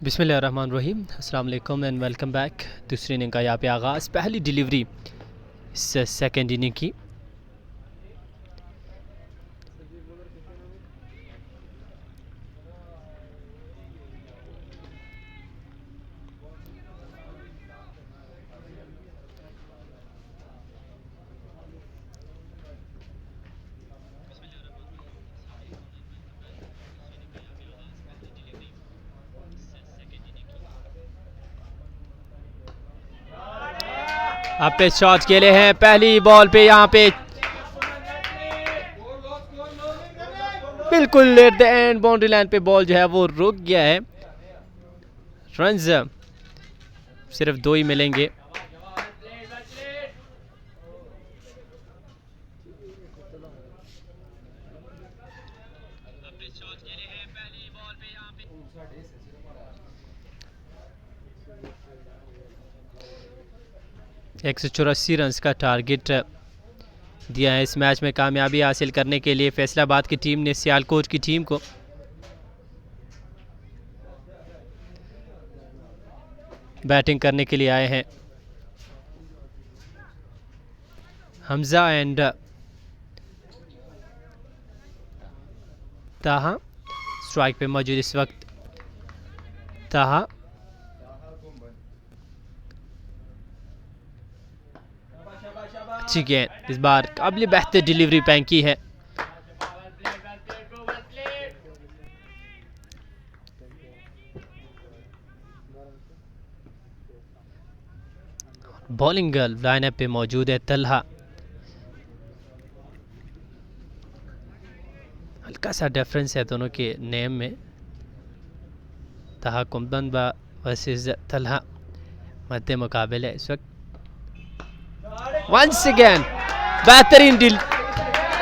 बिस्मिल्लाहिर्रहमानिर्रहीम, अस्सलाम वालेकुम एंड वेलकम बैक। दूसरी इनिंग का यहाँ पे आगाज़, पहली डिलीवरी इस सेकेंड इनिंग की। आप पे शॉट खेले हैं पहली बॉल पे, यहाँ पे बिल्कुल at the end boundary line पे बॉल जो है वो रुक गया है। रन्स सिर्फ 2 ही मिलेंगे। एक सौ 84 रन का टारगेट दिया है इस मैच में कामयाबी हासिल करने के लिए फैसलाबाद की टीम ने सियालकोट की टीम को। बैटिंग करने के लिए आए हैं हमजा एंड ताहा स्ट्राइक पे मौजूद इस वक्त। ताहा अच्छी गेंद, इस बार काबिल बेहतर डिलीवरी पैंकी है। बॉलिंग लाइनअप पे मौजूद है तलहा। हल्का सा डिफरेंस है दोनों के नेम में। तहा कुंबनबा वर्सेस तलहा मध्य मुकाबले है इस वक्त। वंस अगेन बेहतरीन डील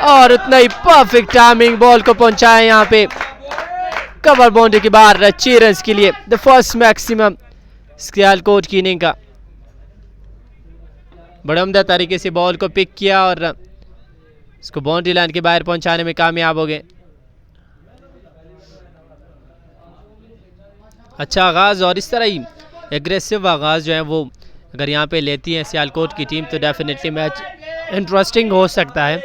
और उतना ही परफेक्ट टाइमिंग, बॉल को पहुंचाया यहाँ पे कवर बाउंड्री के बाहर 6 रन के लिए। द फर्स्ट मैक्सिमम सियालकोट की इनिंग का। बड़े उम्दा तरीके से बॉल को पिक किया और इसको बाउंड्री लाइन के बाहर पहुंचाने में कामयाब हो गए। अच्छा आगाज़ और इस तरह ही एग्रेसिव आगाज़ जो है वो अगर यहाँ पे लेती है सियालकोट की टीम तो डेफिनेटली मैच इंटरेस्टिंग हो सकता है।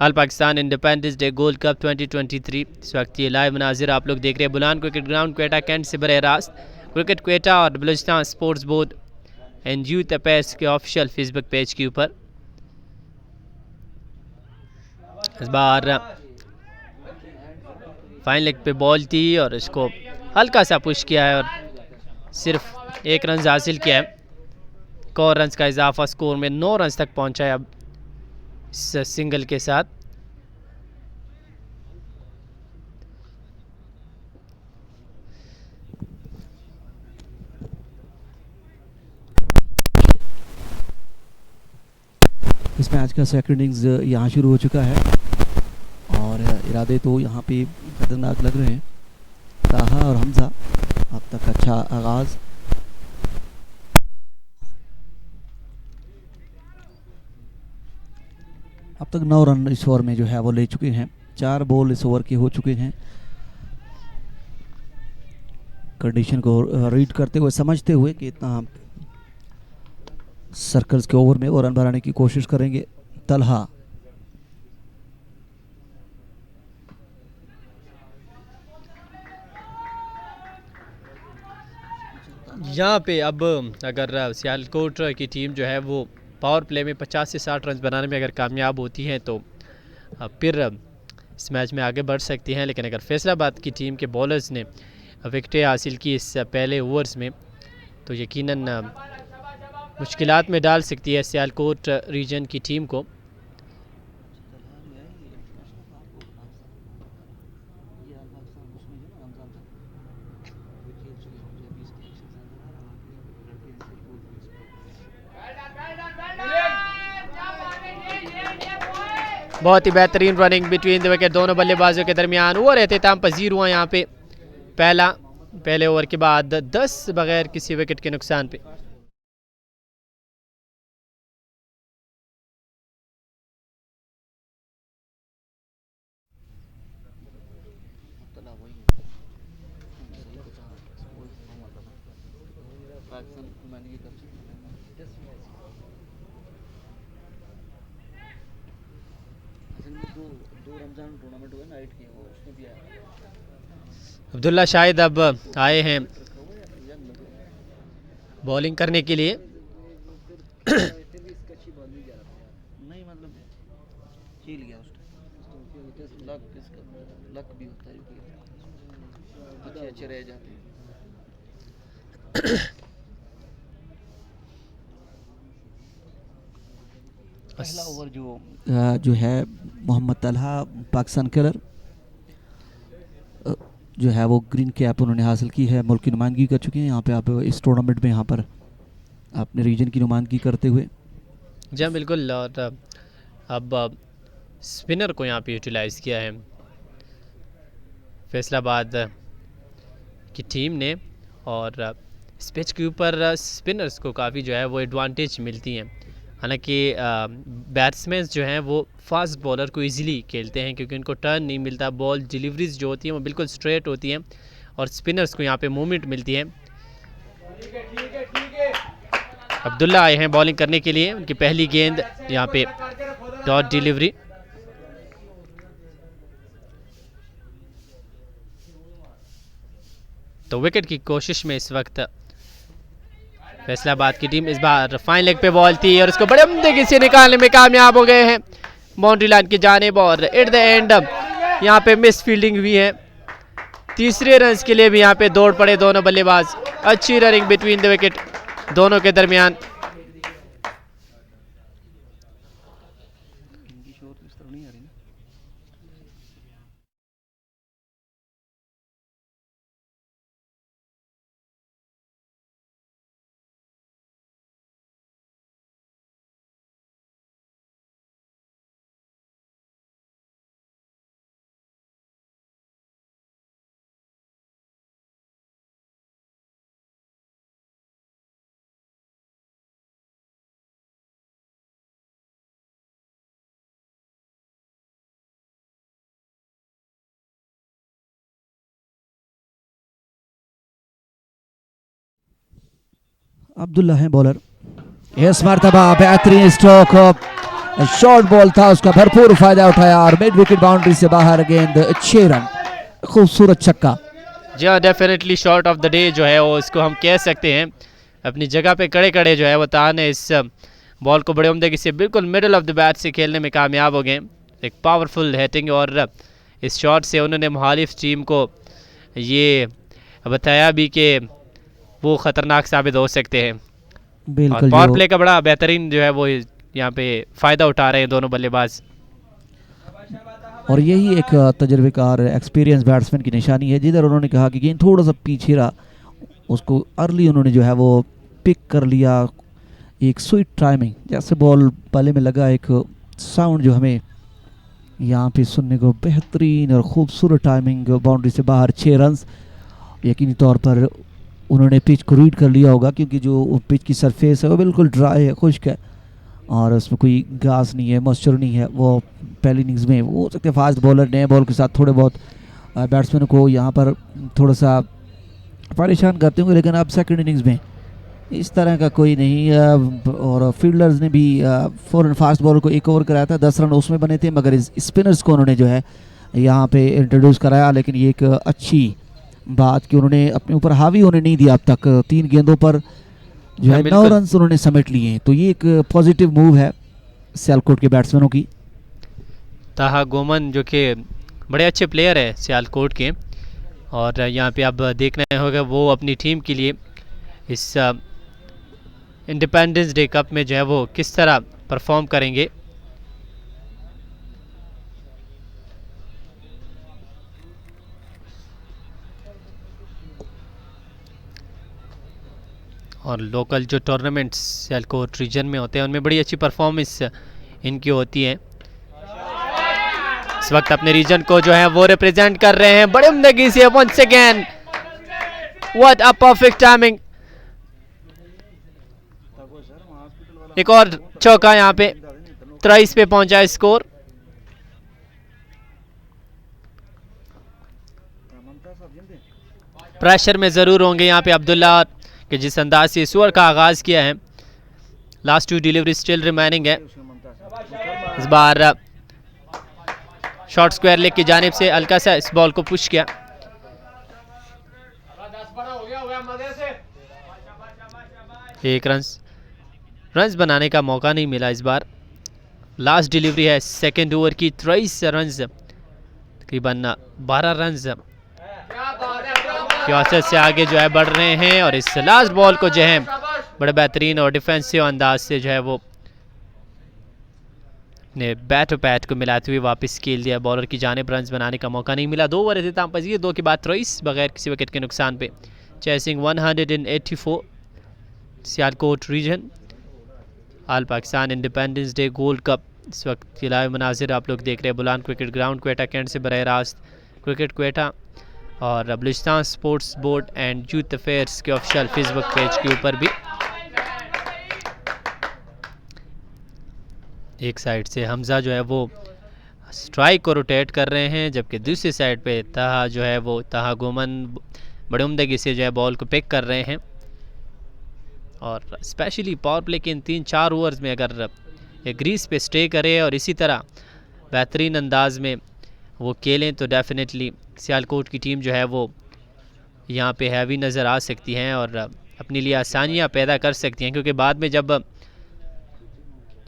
All Pakistan independence day gold cup 2023 इस वक्त ये लाइव नाजिर आप लोग देख रहे हैं बुलान क्रिकेट ग्राउंड क्वेटा कैंट से बरह रास्त क्रिकेट क्वेटा और Balochistan sports board and youth affairs के ऑफिशियल फेसबुक पेज के ऊपर। इस बार फाइन लेग पे बॉल थी और इसको हल्का सा पुश किया है और सिर्फ 1 रन हासिल किया है। एक और रन का इजाफा स्कोर में 9 रन तक पहुंचा है अब इस सिंगल के साथ। इस मैच का सेकंड इनिंग्स यहाँ शुरू हो चुका है और इरादे तो यहाँ पे खतरनाक लग रहे हैं। ताहा और हमजा अब तक अच्छा आगाज़। अब तक 9 रन इस ओवर में जो है वो ले चुके हैं। 4 बॉल इस ओवर के हो चुके हैं। कंडीशन को रीड करते हुए समझते हुए कि इतना सर्कल्स के ओवर में वो रन बनाने की कोशिश करेंगे तलहा। यहाँ पे अब अगर सियालकोट की टीम जो है वो पावर प्ले में 50 से 60 रन बनाने में अगर कामयाब होती है तो फिर इस मैच में आगे बढ़ सकती हैं। लेकिन अगर फैसलाबाद की टीम के बॉलर्स ने विकेटें हासिल की इस पहले ओवर्स में तो यकीनन मुश्किलात में डाल सकती है सियालकोट रीजन की टीम को। बहुत ही बेहतरीन रनिंग बिटवीन द विकेट दोनों बल्लेबाजों के दरमियान। ओवर एहतिमाम पजीर हुआ यहाँ पे पहले ओवर के बाद 10 बगैर किसी विकेट के नुकसान पे। टूर्नामेंट हुए नाइट के, वो उसमें भी आया। अब्दुल्ला शाहिद अब आए हैं बॉलिंग करने के लिए। नहीं मतलब खेल गया उस टाइम, लक भी होता है, अच्छे अच्छे रह जाते हैं। पहला ओवर जो है मोहम्मद तलहा पाकिस्तान कलर जो है वो ग्रीन कैप उन्होंने हासिल की है, मुल्क की नुमाइंदगी कर चुके हैं यहाँ पे आप इस टूर्नामेंट में, यहाँ पर अपने रीजन की नुमाइंदगी करते हुए। जी हाँ बिल्कुल। और अब स्पिनर को यहाँ पे यूटिलाइज़ किया है फैसलाबाद की टीम ने, और इस पिच के ऊपर स्पिनर्स को काफ़ी जो है वो एडवांटेज मिलती हैं। हालांकि बैट्समैन जो हैं वो फास्ट बॉलर को इजीली खेलते हैं क्योंकि उनको टर्न नहीं मिलता, बॉल डिलीवरीज जो होती हैं वो बिल्कुल स्ट्रेट होती हैं और स्पिनर्स को यहाँ पे मूवमेंट मिलती है। अब्दुल्ला आए हैं बॉलिंग करने के लिए, उनकी पहली गेंद यहाँ पे डॉट डिलीवरी। तो विकेट की कोशिश में इस वक्त फैसलाबाद की टीम। इस बार फाइन लेग पे बॉल थी और इसको बड़े उम्दगी से निकालने में कामयाब हो गए हैं बाउंड्री लाइन की जानिब, और एट द एंड यहाँ पे मिस फील्डिंग हुई है। तीसरे रन के लिए भी यहाँ पे दौड़ पड़े दोनों बल्लेबाज। अच्छी रनिंग बिटवीन द विकेट दोनों के दरमियान। अब्दुल्ला है बॉलर, इस मरतबा बेहतरीन स्ट्रोक, शॉर्ट बॉल था, उसका भरपूर फायदा उठाया और मिड विकेट बाउंड्री से बाहर गेंद, 6 रन, खूबसूरत छक्का। जी हाँ, definitely shot of the day जो है वो इसको हम कह सकते हैं। अपनी जगह पे कड़े कड़े जो है वो तान है, इस बॉल को बड़े उम्दगी से बिल्कुल मिडल ऑफ द बैट से खेलने में कामयाब हो गए। एक पावरफुल हिटिंग, और इस शॉट से उन्होंने मुखालिफ टीम को ये बताया भी कि वो ख़तरनाक साबित हो सकते हैं। बिल्कुल, पावर प्ले का बड़ा बेहतरीन जो है वो यहाँ पे फ़ायदा उठा रहे हैं दोनों बल्लेबाज। और यही एक तजर्बेकार एक्सपीरियंस बैट्समैन की निशानी है। जिधर उन्होंने कहा कि गेंद थोड़ा सा पीछे रहा, उसको अर्ली उन्होंने जो है वो पिक कर लिया। एक स्वीट टाइमिंग, जैसे बॉल पले में लगा, एक साउंड जो हमें यहाँ पे सुनने को, बेहतरीन और ख़ूबसूरत टाइमिंग, बाउंड्री से बाहर 6 रन। यकीनी तौर पर उन्होंने पिच को रीड कर लिया होगा क्योंकि जो पिच की सरफेस है वो बिल्कुल ड्राई है, खुश्क है और उसमें कोई घास नहीं है, मॉइस्चर नहीं है। वो पहली इनिंग्स में वो हो सकते फास्ट बॉलर नए बॉल के साथ थोड़े बहुत बैट्समैन को यहाँ पर थोड़ा सा परेशान करते होंगे, लेकिन अब सेकंड इनिंग्स में इस तरह का कोई नहीं। और फील्डर्स ने भी फॉरन फास्ट बॉलर को एक ओवर कराया था, 10 रन उसमें बने थे, मगर इस स्पिनर्स को उन्होंने जो है यहाँ पे इंट्रोड्यूस कराया। लेकिन ये एक अच्छी बात कि उन्होंने अपने ऊपर हावी होने नहीं दिया। अब तक 3 गेंदों पर जो है 9 रन उन्होंने समेट लिए हैं, तो ये एक पॉजिटिव मूव है सियालकोट के बैट्समैनों की। ताहा गोमन जो कि बड़े अच्छे प्लेयर है सियालकोट के, और यहाँ पे अब देखना होगा वो अपनी टीम के लिए इस इंडिपेंडेंस डे कप में जो है वो किस तरह परफॉर्म करेंगे। और लोकल जो टूर्नामेंट्स सियालकोट रीजन में होते हैं उनमें बड़ी अच्छी परफॉर्मेंस इनकी होती है। इस वक्त अपने रीजन को जो है वो रिप्रेजेंट कर रहे हैं बड़े उम्दगी से। Once again what a perfect timing, एक और चौका यहाँ पे, 23 पे पहुंचा स्कोर। प्रेशर में जरूर होंगे यहाँ पे अब्दुल्ला, कि जिस अंदाज से इस ओवर का आगाज़ किया है। लास्ट 2 डिलीवरी स्टिल रिमेनिंग है। इस बार शॉर्ट स्क्वायर लेग की जानिब से हल्का सा इस बॉल को पुश किया। एक रन्स बनाने का मौका नहीं मिला इस बार। लास्ट डिलीवरी है सेकेंड ओवर की। 23 रन्स, तकरीबन 12 रन्स की औसत से आगे जो है बढ़ रहे हैं। और इस लास्ट बॉल को जो है बड़े बेहतरीन और डिफेंसिव अंदाज से जो है वो ने बैट पैट को मिलाते हुए वापस खेल दिया। बॉलर की जानिब रन्स बनाने का मौका नहीं मिला। 2 ओवर इख्तिताम पजीर, 2 के बाद 23 बगैर किसी विकेट के नुकसान पे। Chasing 184 Sialkot region. All Pakistan independence day gold cup इस वक्त के लाइव मनाजिर आप लोग देख रहे हैं बुलान क्रिकेट ग्राउंड क्वेटा कैंट से बरह रास्त क्रिकेट क्वेटा और Balochistan sports board and youth affairs के ऑफिशियल फेसबुक पेज के ऊपर भी। एक साइड से हमजा जो है वो स्ट्राइक को रोटेट कर रहे हैं, जबकि दूसरी साइड पे ताहा जो है वो ताहा गोमन बड़े उम्दगी से जो है बॉल को पिक कर रहे हैं। और स्पेशली पावर प्ले के इन 3-4 ओवर्स में अगर ये ग्रीस पे स्टे करे और इसी तरह बेहतरीन अंदाज में वो खेलें तो डेफिनेटली सियालकोट की टीम जो है वो यहाँ पे हैवी नज़र आ सकती हैं और अपने लिए आसानियाँ पैदा कर सकती हैं। क्योंकि बाद में जब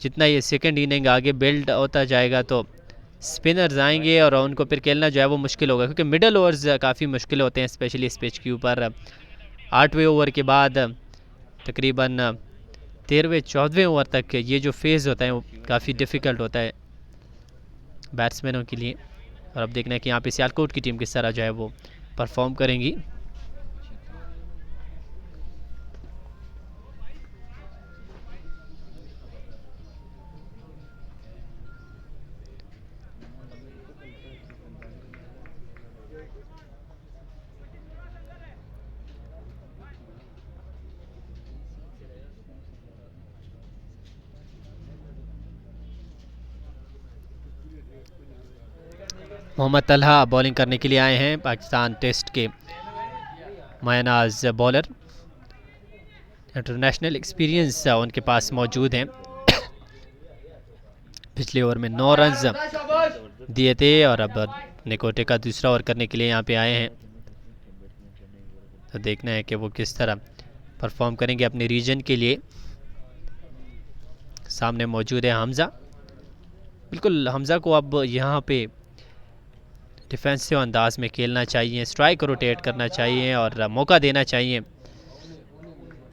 जितना ये सेकंड इनिंग आगे बिल्ड होता जाएगा तो स्पिनर्स आएंगे और उनको फिर खेलना जो है वो मुश्किल होगा, क्योंकि मिडल ओवर्स काफ़ी मुश्किल होते हैं स्पेशली इस पिच के ऊपर। 8वें ओवर के बाद तकरीबन 13वें-14वें ओवर तक ये जो फेज़ होता है वो काफ़ी डिफ़िकल्ट होता है बैट्समैनों के लिए। और अब देखना है कि यहाँ पे सियालकोट की टीम किस तरह जो है वो परफॉर्म करेंगी। मोहम्मद तलहा बॉलिंग करने के लिए आए हैं, पाकिस्तान टेस्ट के मायनाज बॉलर। इंटरनेशनल एक्सपीरियंस उनके पास मौजूद हैं। पिछले ओवर में 9 रन्स दिए थे और अब निकोटे का दूसरा ओवर करने के लिए यहाँ पे आए हैं। तो देखना है कि वो किस तरह परफॉर्म करेंगे अपने रीजन के लिए। सामने मौजूद है हमजा। बिल्कुल हमजा को अब यहाँ पे डिफेंसिव अंदाज में खेलना चाहिए, स्ट्राइक रोटेट करना चाहिए और मौका देना चाहिए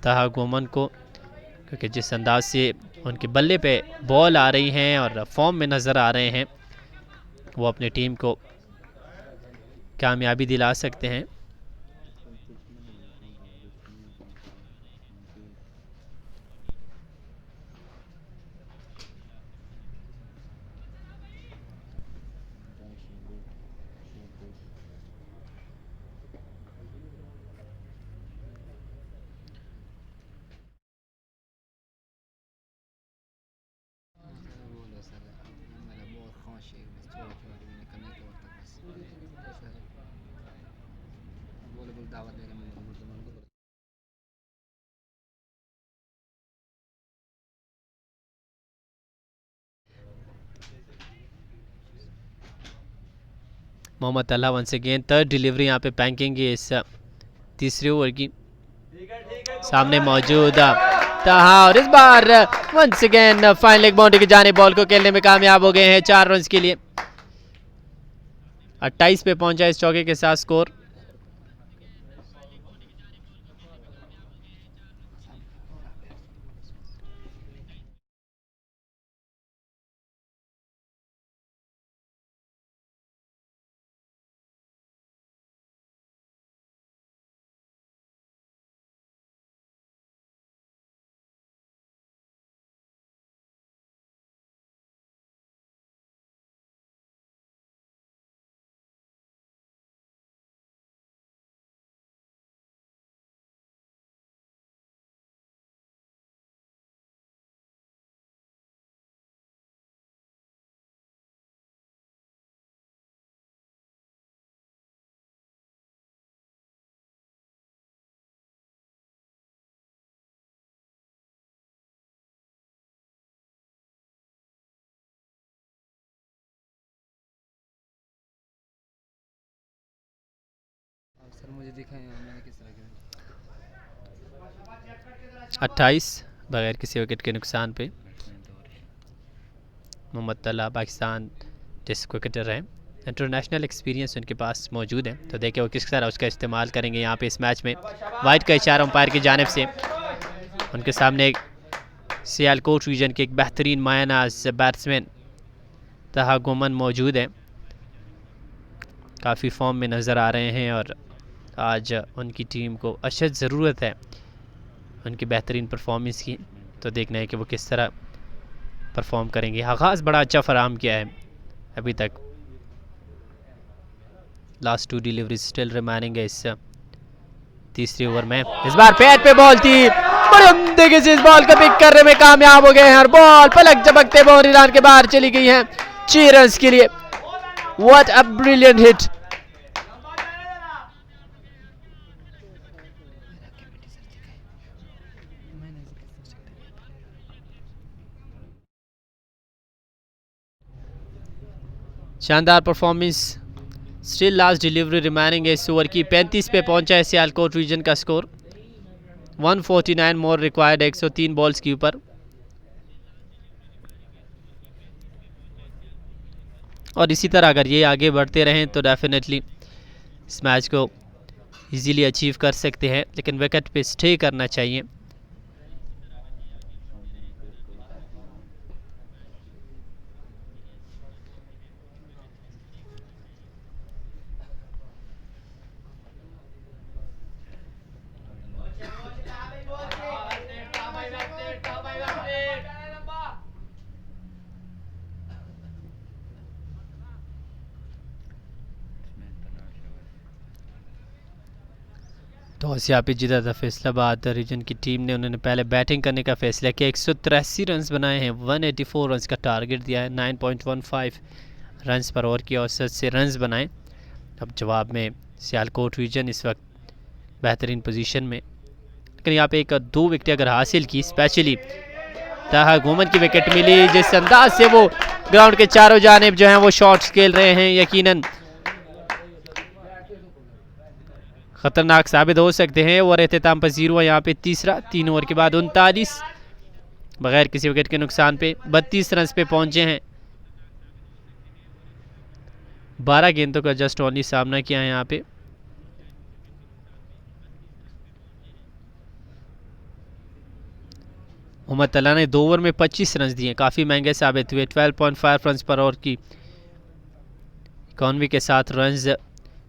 ताहा गोमन को, क्योंकि जिस अंदाज से उनके बल्ले पे बॉल आ रही हैं और फॉर्म में नज़र आ रहे हैं वो अपनी टीम को कामयाबी दिला सकते हैं। Mohammad Talha once again third delivery यहाँ पे पैंकेंगे इस तीसरे ओवर की। सामने मौजूद ताहा और इस बार once again fine leg boundary की जाने बॉल को खेलने में कामयाब हो गए हैं 4 रन्स के लिए। 28 पे पहुंचा इस चौके के साथ स्कोर। सर मुझे दिखाएं मैंने किस तरह किया। 28 बगैर किसी विकेट के नुकसान पे मोहम्मद तला पाकिस्तान टेस्ट क्रिकेटर हैं, इंटरनेशनल एक्सपीरियंस उनके पास मौजूद है। तो देखें वो किस तरह उसका इस्तेमाल करेंगे यहाँ पे इस मैच में। वाइड का इशारा अंपायर की जानिब से। उनके सामने एक सियालकोट रीजन के एक बेहतरीन मायनाज बैट्समैन तहा गुमन मौजूद है, काफ़ी फॉर्म में नज़र आ रहे हैं और आज उनकी टीम को अशद ज़रूरत है उनकी बेहतरीन परफॉर्मेंस की। तो देखना है कि वो किस तरह परफॉर्म करेंगे। आगाज़ बड़ा अच्छा फराम किया है अभी तक। लास्ट 2 डिलीवरी स्टिल रिमेनिंग है इस तीसरे ओवर में। इस बार पैड पे बॉल थी, बड़े उम्दे से इस बॉल को पिक करने में कामयाब हो गए हैं और बॉल पलक झपकते बाउंड्री लाइन के बाहर चली गई है 6 रन्स के लिए। What a brilliant hit. शानदार performance. Still last delivery remaining है इस ओवर की। 35 पे पहुंचा है सियालकोट रीजन का स्कोर। 149 मोर रिक्वायर्ड, 103 बॉल्स के ऊपर। और इसी तरह अगर ये आगे बढ़ते रहें तो डेफिनेटली इस मैच को इजीली अचीव कर सकते हैं, लेकिन विकेट पे स्टे करना चाहिए। टॉस यहाँ पे जीता था फैसलाबाद रीजन की टीम ने। उन्होंने पहले बैटिंग करने का फैसला किया। 183 रन बनाए हैं, 184 रन का टारगेट दिया है। 9.15 रन पर ओवर की औसत से रन बनाए। अब जवाब में सियालकोट रीजन इस वक्त बेहतरीन पोजीशन में, लेकिन यहाँ पे 2 विकेट अगर हासिल की, स्पेशली ताहा गुमन की विकेट मिली, जिस अंदाज से वो ग्राउंड के चारों जानिब जो हैं वो शॉट्स खेल रहे हैं, यकीनन खतरनाक साबित हो सकते हैं। ओवर एहतिताम पजीर हुआ यहाँ पे तीसरा। 3 ओवर के बाद 39 बगैर किसी विकेट के नुकसान पे 32 रन पे पहुंचे हैं। 12 गेंदों का जस्ट ओनली सामना किया है यहाँ पे। मोहम्मद तला ने 2 ओवर में 25 रन दिए, काफ़ी महंगे साबित हुए। 12.5 रन पर ओवर की इकॉनमी के साथ रन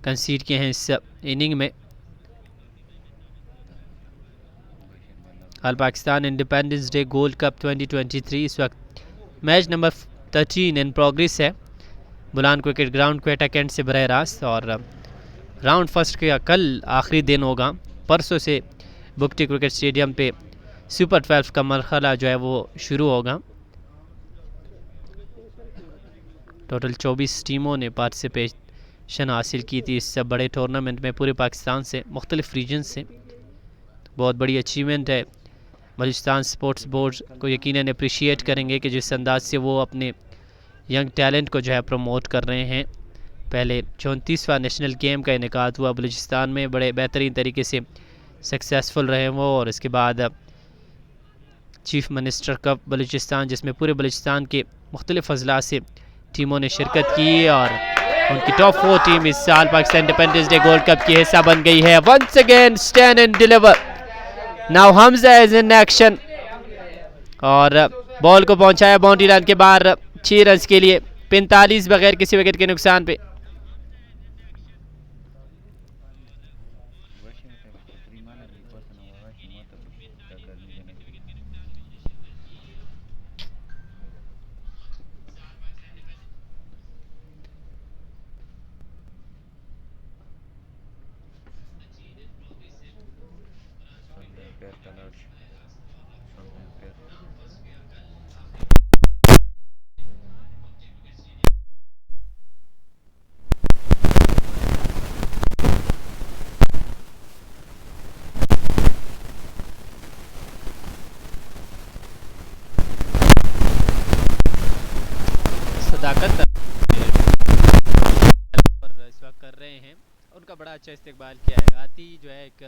कंसीड किए हैं इस इनिंग में। All Pakistan independence day gold cup 2023 इस वक्त मैच नंबर 13 इन प्रोग्रेस है। बुलान क्रिकेट ग्राउंड क्वेटा कैंट से बरह रास्त, और राउंड फर्स्ट का कल आखिरी दिन होगा। परसों से बुकटी क्रिकेट स्टेडियम पे सुपर 12 का मरहला जो है वो शुरू होगा। टोटल 24 टीमों ने पार्टिसिपेशन हासिल की थी इस बड़े टूर्नामेंट में पूरे पाकिस्तान से, मुख्तलिफ रीजन से। बहुत बड़ी अचीवमेंट है। बलूचिस्तान स्पोर्ट्स बोर्ड को यकीनन अप्रिशिएट करेंगे कि जिस अंदाज से वो अपने यंग टैलेंट को जो है प्रमोट कर रहे हैं। पहले 34वां नेशनल गेम का इनेकाद हुआ बलूचिस्तान में, बड़े बेहतरीन तरीके से सक्सेसफुल रहे वो, और इसके बाद चीफ मिनिस्टर कप बलूचिस्तान, जिसमें पूरे बलूचिस्तान के मुख्तलिफ अजला से टीमों ने शिरकत की, और उनकी टॉप 4 टीम इस साल Pakistan independence day gold cup की हिस्सा बन गई है। Once again stand and deliver. Now Hamza is in action, और बॉल को पहुंचाया बाउंड्री लाइन के बाहर 6 रन के लिए। 45 बगैर किसी विकेट के नुकसान पे। अच्छा इस्तेमाल किया है। आती जो है एक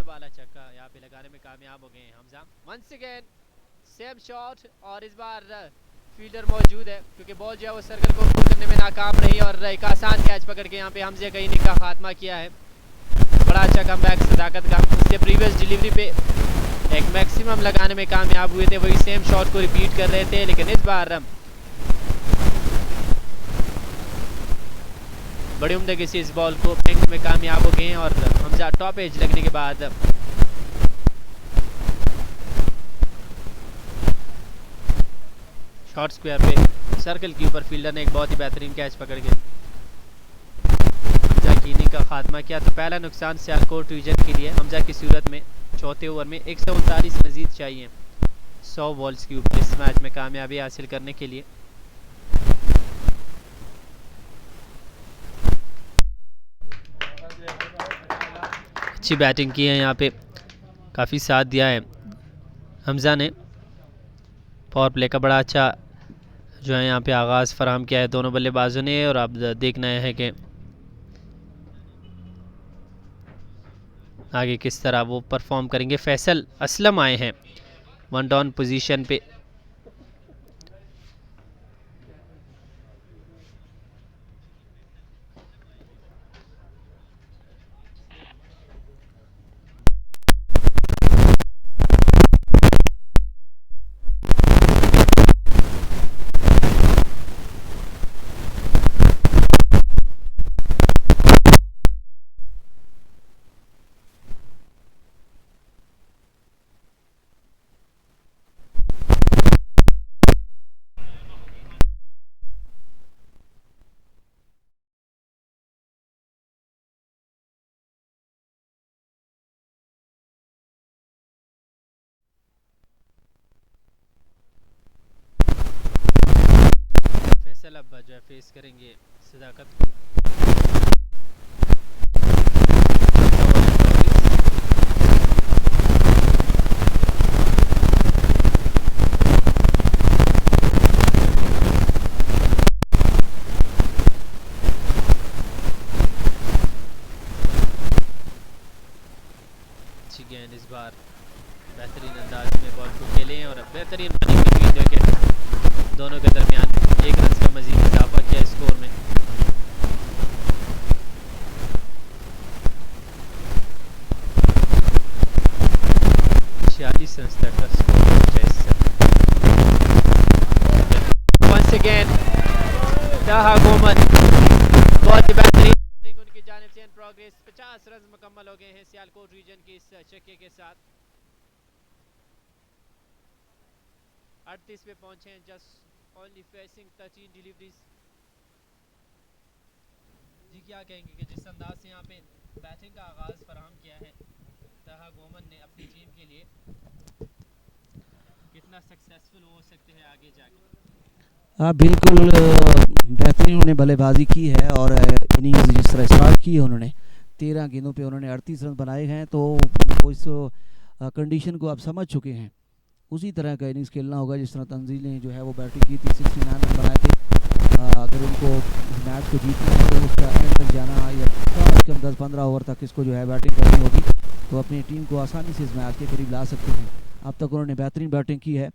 वाला चक्का यहाँ पे लगाने में कामयाब हो गए हैं Hamza. Once again same shot और इस बार फील्डर मौजूद है क्योंकि बॉल जो है वो सर्कल को पूर्ण करने में नाकाम रही और एक आसान कैच पकड़ के यहाँ पे हमजे का इनिंग का खात्मा किया है। बड़ा अच्छा कमबैक सदाकत का। इससे प्रीवियस डिलीवरी पे एक मैक्सिमम लगाने में कामयाब हुए थे, वही सेम शॉट को रिपीट कर रहे थे, लेकिन इस बार बड़ी उम्दगी से इस बॉल को फेंकने में कामयाब हो गए हैं और हमजा टॉप एज लगने के बाद शॉर्ट स्क्वायर पे सर्कल के ऊपर फील्डर ने एक बहुत ही बेहतरीन कैच पकड़ के हमजा की इनिंग का खात्मा किया। तो पहला नुकसान सियालकोट डिवीजन के लिए हमजा की सूरत में चौथे ओवर में 139 मजीद चाहिए 100 बॉल्स के ऊपर इस मैच में कामयाबी हासिल करने के लिए। अच्छी बैटिंग की है यहाँ पे, काफ़ी साथ दिया है हमजा ने। पावर प्ले का बड़ा अच्छा जो है यहाँ पे आगाज़ फराहम किया है दोनों बल्लेबाजों ने और अब देखना है कि आगे किस तरह वो परफॉर्म करेंगे। फैसल असलम आए हैं वन डाउन पोजीशन पे। फैसल अब जो है फेस करेंगे सदाकत को। अच्छी गेंद इस बार बेहतरीन अंदाज में बॉल को खेलें और बेहतरीन रनिंग बिटवीन विकेट दोनों के दरमियान एक रन का मजीद इजाफा किया स्कोर में। छियालीस रन तक का स्कोर पहुंचा इससे। वंस अगेन ताहा गोमन बहुत ही बेहतरीन उनकी जानिब से इन प्रोग्रेस। 50 रन मुकम्मल हो गए हैं सियालकोट रीजन के इस छक्के के साथ। 38 पे पहुंचे हैं, जस्ट ओनली फेसिंग 13 डिलीवरीज। जी क्या कहेंगे कि जिस अंदाज से यहाँ पे बैटिंग का आगाज फराहम किया है ताहा गोमन ने अपनी टीम के लिए, कितना सक्सेसफुल हो सकते हैं आगे जाके? हाँ बिल्कुल, बेहतरीन उन्होंने बल्लेबाजी की है और इनिंग्स जिस तरह स्टार्ट की है उन्होंने 13 गेंदों पे उन्होंने 38 रन बनाए हैं, तो वो इस कंडीशन को आप समझ चुके हैं। उसी तरह का इनिंग्स खेलना होगा जिस तरह तंजील ने जो है वो बैटिंग की थी, 69 रन बनाए थे। अगर उनको मैच को जीतना है तो उसका एंड तक जाना या कम से कम 10-15 ओवर तक इसको जो है बैटिंग करनी होगी, तो अपनी टीम को आसानी से इस मैच के करीब ला सकते हैं। अब तक उन्होंने बेहतरीन बैटिंग की है।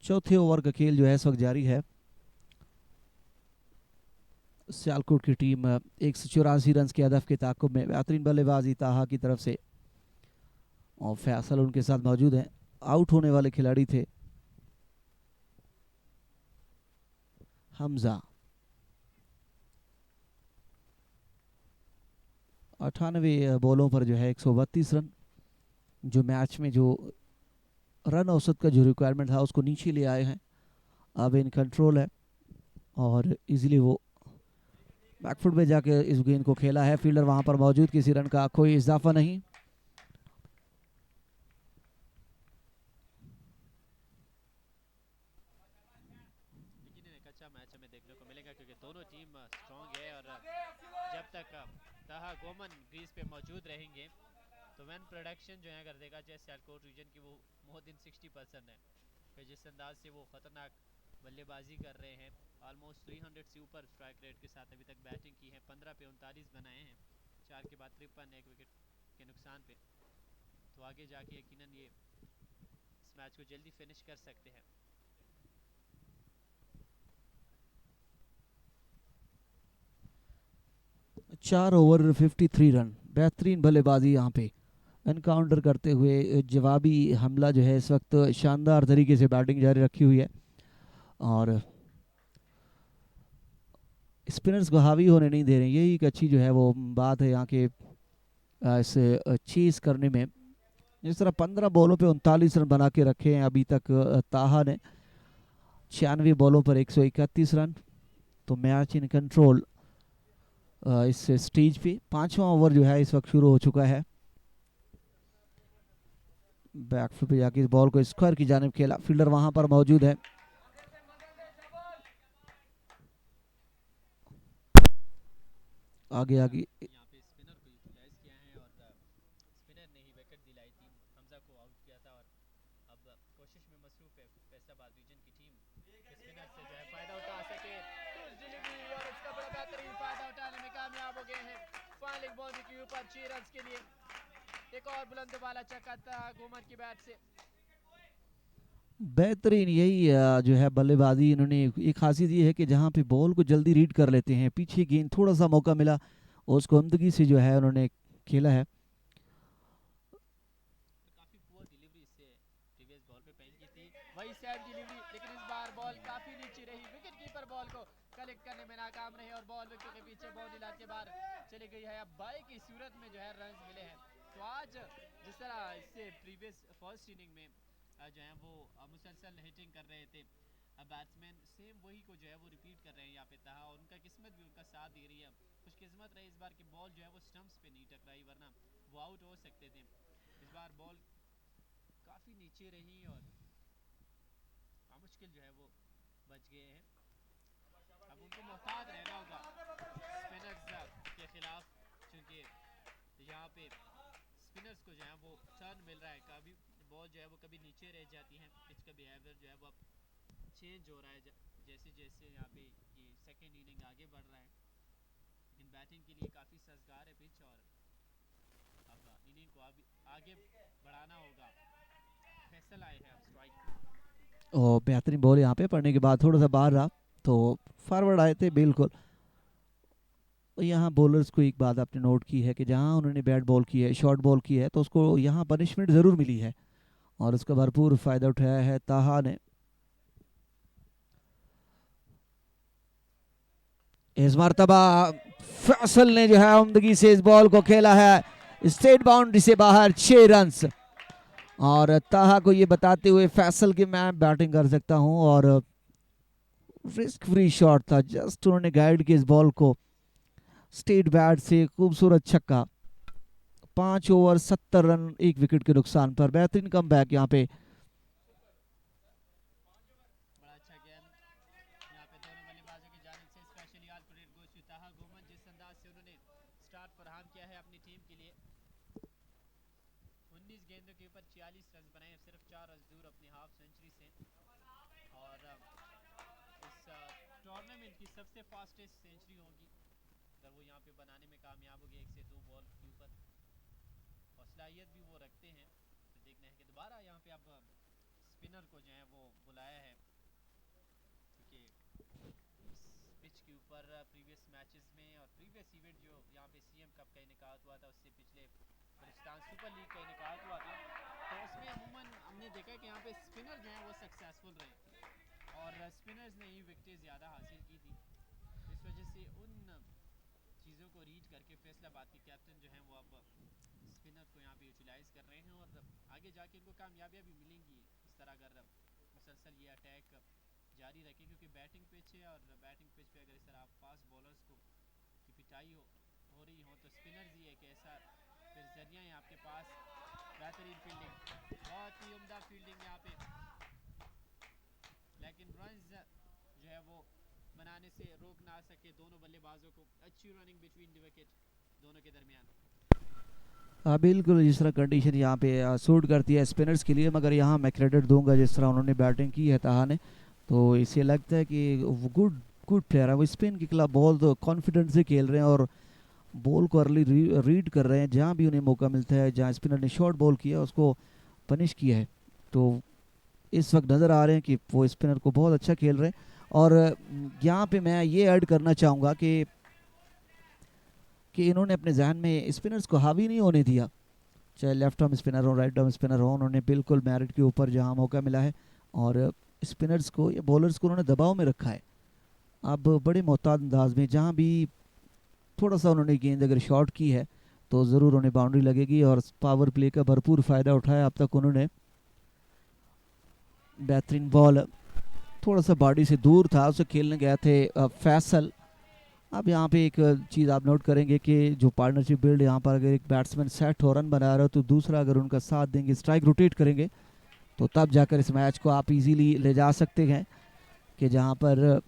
चौथे ओवर का खेल जो है इस वक्त जारी है। सियालकोट की टीम 184 रन के हदफ के ताक़ुब में, बेहतरीन बल्लेबाजी ताहा की तरफ से और फैसल उनके साथ मौजूद हैं। आउट होने वाले खिलाड़ी थे हमजा। 98 बॉलों पर जो है 132 रन, जो मैच में जो रन औसत का जो रिक्वायरमेंट था उसको नीचे ले आए हैं। अब इन कंट्रोल है और इजीली वो बैकफुट में जाके इस गेंद को खेला है। फील्डर वहां पर मौजूद, किसी रन का कोई इजाफा नहीं। लेकिन एक अच्छा मैच हमें देखने को मिलेगा, क्योंकि दोनों टीम स्ट्रॉन्ग है और जब तक ताहा गोमन क्रीज पे मौजूद रहेंगे तो वैन प्रोडक्शन जो है कर देगा जैसे सियालकोट रीजन की वो मोर देन 60% है। फिर जिस अंदाज से वो ख़तरनाक बल्लेबाजी कर रहे हैं, ऑलमोस्ट 300 से ऊपर स्ट्राइक रेट के साथ अभी तक बैटिंग की है, 15 पे 39 बनाए हैं, 4 के बाद 53 एक विकेट के नुकसान पे। तो आगे जाके यकीनन ये इस मैच को जल्दी फिनिश कर सकते हैं। चार ओवर 53 रन, बेहतरीन बल्लेबाजी यहाँ पे एनकाउंटर करते हुए जवाबी हमला जो है इस वक्त शानदार तरीके से बैटिंग जारी रखी हुई है और स्पिनर्स को हावी होने नहीं दे रहे हैं। यही एक अच्छी जो है वो बात है यहाँ के इसे चेस करने में। जिस तरह 15 बॉलों पे 39 रन बना के रखे हैं अभी तक ताहा ने, 96 बॉलों पर 131 रन, तो मैच इन कंट्रोल इस स्टेज पे। 5वां ओवर जो है इस वक्त शुरू हो चुका है। बैकफुट पे जाके इस बॉल को स्क्वायर की जानिब खेला, फील्डर वहां पर मौजूद है। आगे आगे यहाँ पे स्पिनर को यूटिलाइज किया है और स्पिनर ने ही विकेट दिलाई थी, हमजा को आउट किया था और अब कोशिश में मसरूफ है फैसलाबाद रीजन की टीम स्पिनर से जो है फायदा उठा सके। डिलीवरी और इसका बड़ा बेहतरीन फायदा उठाने में कामयाब हो गए हैं। फाइनलिंग बाउंड्री के ऊपर 6 रन के लिए एक और बुलंद वाला छक्का था घूमर की बैट से। बेहतरीन यही जो है बल्लेबाजी इन्होंने, एक खासियत ये है कि जहाँ पे बॉल को जल्दी रीड कर लेते हैं, पीछे गेंद थोड़ा सा मौका मिला उसको उम्दगी से जो है उन्होंने खेला है। काफी पुअर डिलीवरी से प्रीवियस बॉल पे पहन की थी, वही सेम डिलीवरी, लेकिन इस बार बॉल काफी नीचे रही, विकेट कीपर बॉल को कलेक्ट करने में नाकाम रहे और बॉल विकेट के पीछे बाउंड्री लाइन के बाहर चली गई है। अब बाई की सूरत में जो है रन मिले हैं। तो आज जिस तरह इससे प्रीवियस फर्स्ट इनिंग में जो है वो मुसलसल हिटिंग कर रहे थे बैट्समैन, सेम वही को जो है वो रिपीट कर रहे हैं यहाँ पे ताहा, और उनका किस्मत भी उनका साथ दे रही है। खुशकिस्मत रहे इस बार की बॉल जो है वो स्टंप्स पे नहीं टकराई, वरना वो आउट हो सकते थे। इस बार बॉल काफ़ी नीचे रही और मुश्किल जो है वो बच गए हैं। अब उनको मोहतात रहना होगा स्पिनर्स के खिलाफ, क्योंकि यहाँ पे स्पिनर्स को जो है वो टर्न मिल रहा है, कभी बॉल जो है वो कभी नीचे रह जाती है, पिच का बिहेवियर जो है वो अब चेंज हो रहा है जैसे जैसे यहाँ पे ये सेकेंड इनिंग आगे बढ़ रहा है। लेकिन बैटिंग के लिए काफ़ी सजगार है पिच और अब इनिंग को अभी आगे बढ़ाना होगा। फैसल आए हैं अब स्ट्राइक और बेहतरीन बॉल यहाँ पे पड़ने के बाद थोड़ा सा बाहर रहा तो फॉरवर्ड आए थे बिल्कुल। यहाँ बॉलर्स को एक बात आपने नोट की है कि जहाँ उन्होंने बैट बॉल की है, शॉर्ट बॉल की है, तो उसको यहाँ पनिशमेंट ज़रूर मिली है और उसका भरपूर फ़ायदा उठाया है ताहा ने। इस मरतबा फैसल ने जो है उम्दगी से इस बॉल को खेला है स्टेट बाउंड्री से बाहर, 6 रन, और ताहा को ये बताते हुए फैसल कि मैं बैटिंग कर सकता हूं, और रिस्क फ्री शॉट था, जस्ट उन्होंने गाइड किया इस बॉल को स्टेट बैट से, खूबसूरत छक्का। 5 ओवर 70 रन, 1 विकेट के नुकसान पर बेहतरीन कमबैक यहाँ पे। बड़ा अच्छा गेम यहाँ पे दोनों बल्लेबाजों की जानिब से, specially all credit goes to Taha गोमन, जिस अंदाज से उन्होंने स्टार्ट फराहम किया है अपनी टीम के लिए। 19 गेंदों के ऊपर 46 रन बनाए, सिर्फ 4 रन दूर अपनी हाफ सेंचुरी से, और इस टूर्नामेंट की सबसे फास्टेस्ट सेंचुरी होगी अगर वो यहाँ पे बनाने में कामयाब हो गए 1 से 2 बॉल के ऊपर। सलाहियत भी वो रखते हैं। तो देखना है कि दोबारा यहाँ पे अब स्पिनर को जो है वो बुलाया है, क्योंकि इस पिच के ऊपर प्रीवियस मैचेस में और प्रीवियस इवेंट जो यहाँ पे सीएम कप का इनेकाद हुआ था, उससे पिछले बलूचिस्तान सुपर लीग का इनेकाद हुआ था, तो उसमें अमूमन हमने देखा कि यहाँ पे स्पिनर जो है वो सक्सेसफुल रहे और स्पिनर्स ने ही विकेटें ज़्यादा हासिल की थी। इस वजह से उन चीज़ों को रीड करके फैसलाबाद के कैप्टन जो हैं वो अब स्पिनर को यहाँ पे यूटिलाइज़ कर रहे हैं और आगे जाके इनको कामयाबियाँ भी मिलेंगी इस तरह अगर मुसलसल ये अटैक जारी रखें, क्योंकि बैटिंग पिच है और बैटिंग पिच पे अगर इस तरह आप फास्ट बॉलर्स को की पिटाई हो रही हो तो स्पिनर्स ही एक ऐसा फिर जरिया है आपके पास। बेहतरीन फील्डिंग, बहुत ही उम्दा फील्डिंग यहाँ पे, लेकिन रन्स जो है वो बनाने से रोक ना सके दोनों बल्लेबाजों को। अच्छी रनिंग बिटवीन द विकेट दोनों के दरमियान। हाँ बिल्कुल, जिस तरह कंडीशन यहाँ पे सूट करती है स्पिनर्स के लिए, मगर यहाँ मैं क्रेडिट दूंगा जिस तरह उन्होंने बैटिंग की है ताहा ने, तो इससे लगता है कि वो गुड गुड प्लेयर है। वो स्पिन के खिलाफ बहुत कॉन्फिडेंस से खेल रहे हैं और बॉल को अर्ली रीड कर रहे हैं। जहाँ भी उन्हें मौका मिलता है, जहाँ स्पिनर ने शॉर्ट बॉल किया उसको पनिश किया है। तो इस वक्त नज़र आ रहे हैं कि वो स्पिनर को बहुत अच्छा खेल रहे हैं। और यहाँ पे मैं ये ऐड करना चाहूँगा कि इन्होंने अपने जहन में स्पिनर्स को हावी नहीं होने दिया, चाहे लेफ्ट आर्म स्पिनर हो राइट आर्म स्पिनर हो। उन्होंने बिल्कुल मेरिट के ऊपर जहाँ मौका मिला है और स्पिनर्स को या बॉलर्स को उन्होंने दबाव में रखा है। अब बड़े मोहतात अंदाज में जहाँ भी थोड़ा सा उन्होंने गेंद अगर शॉर्ट की है तो ज़रूर उन्हें बाउंड्री लगेगी, और पावर प्ले का भरपूर फ़ायदा उठाया अब तक उन्होंने। बेहतरीन बॉल थोड़ा सा बॉडी से दूर था, उसे खेलने गए थे फैसल। अब यहाँ पे एक चीज़ आप नोट करेंगे कि जो पार्टनरशिप बिल्ड यहाँ पर, अगर एक बैट्समैन सेट हो रन बना रहा हो तो दूसरा अगर उनका साथ देंगे, स्ट्राइक रोटेट करेंगे, तो तब जाकर इस मैच को आप इजीली ले जा सकते हैं। कि जहाँ पर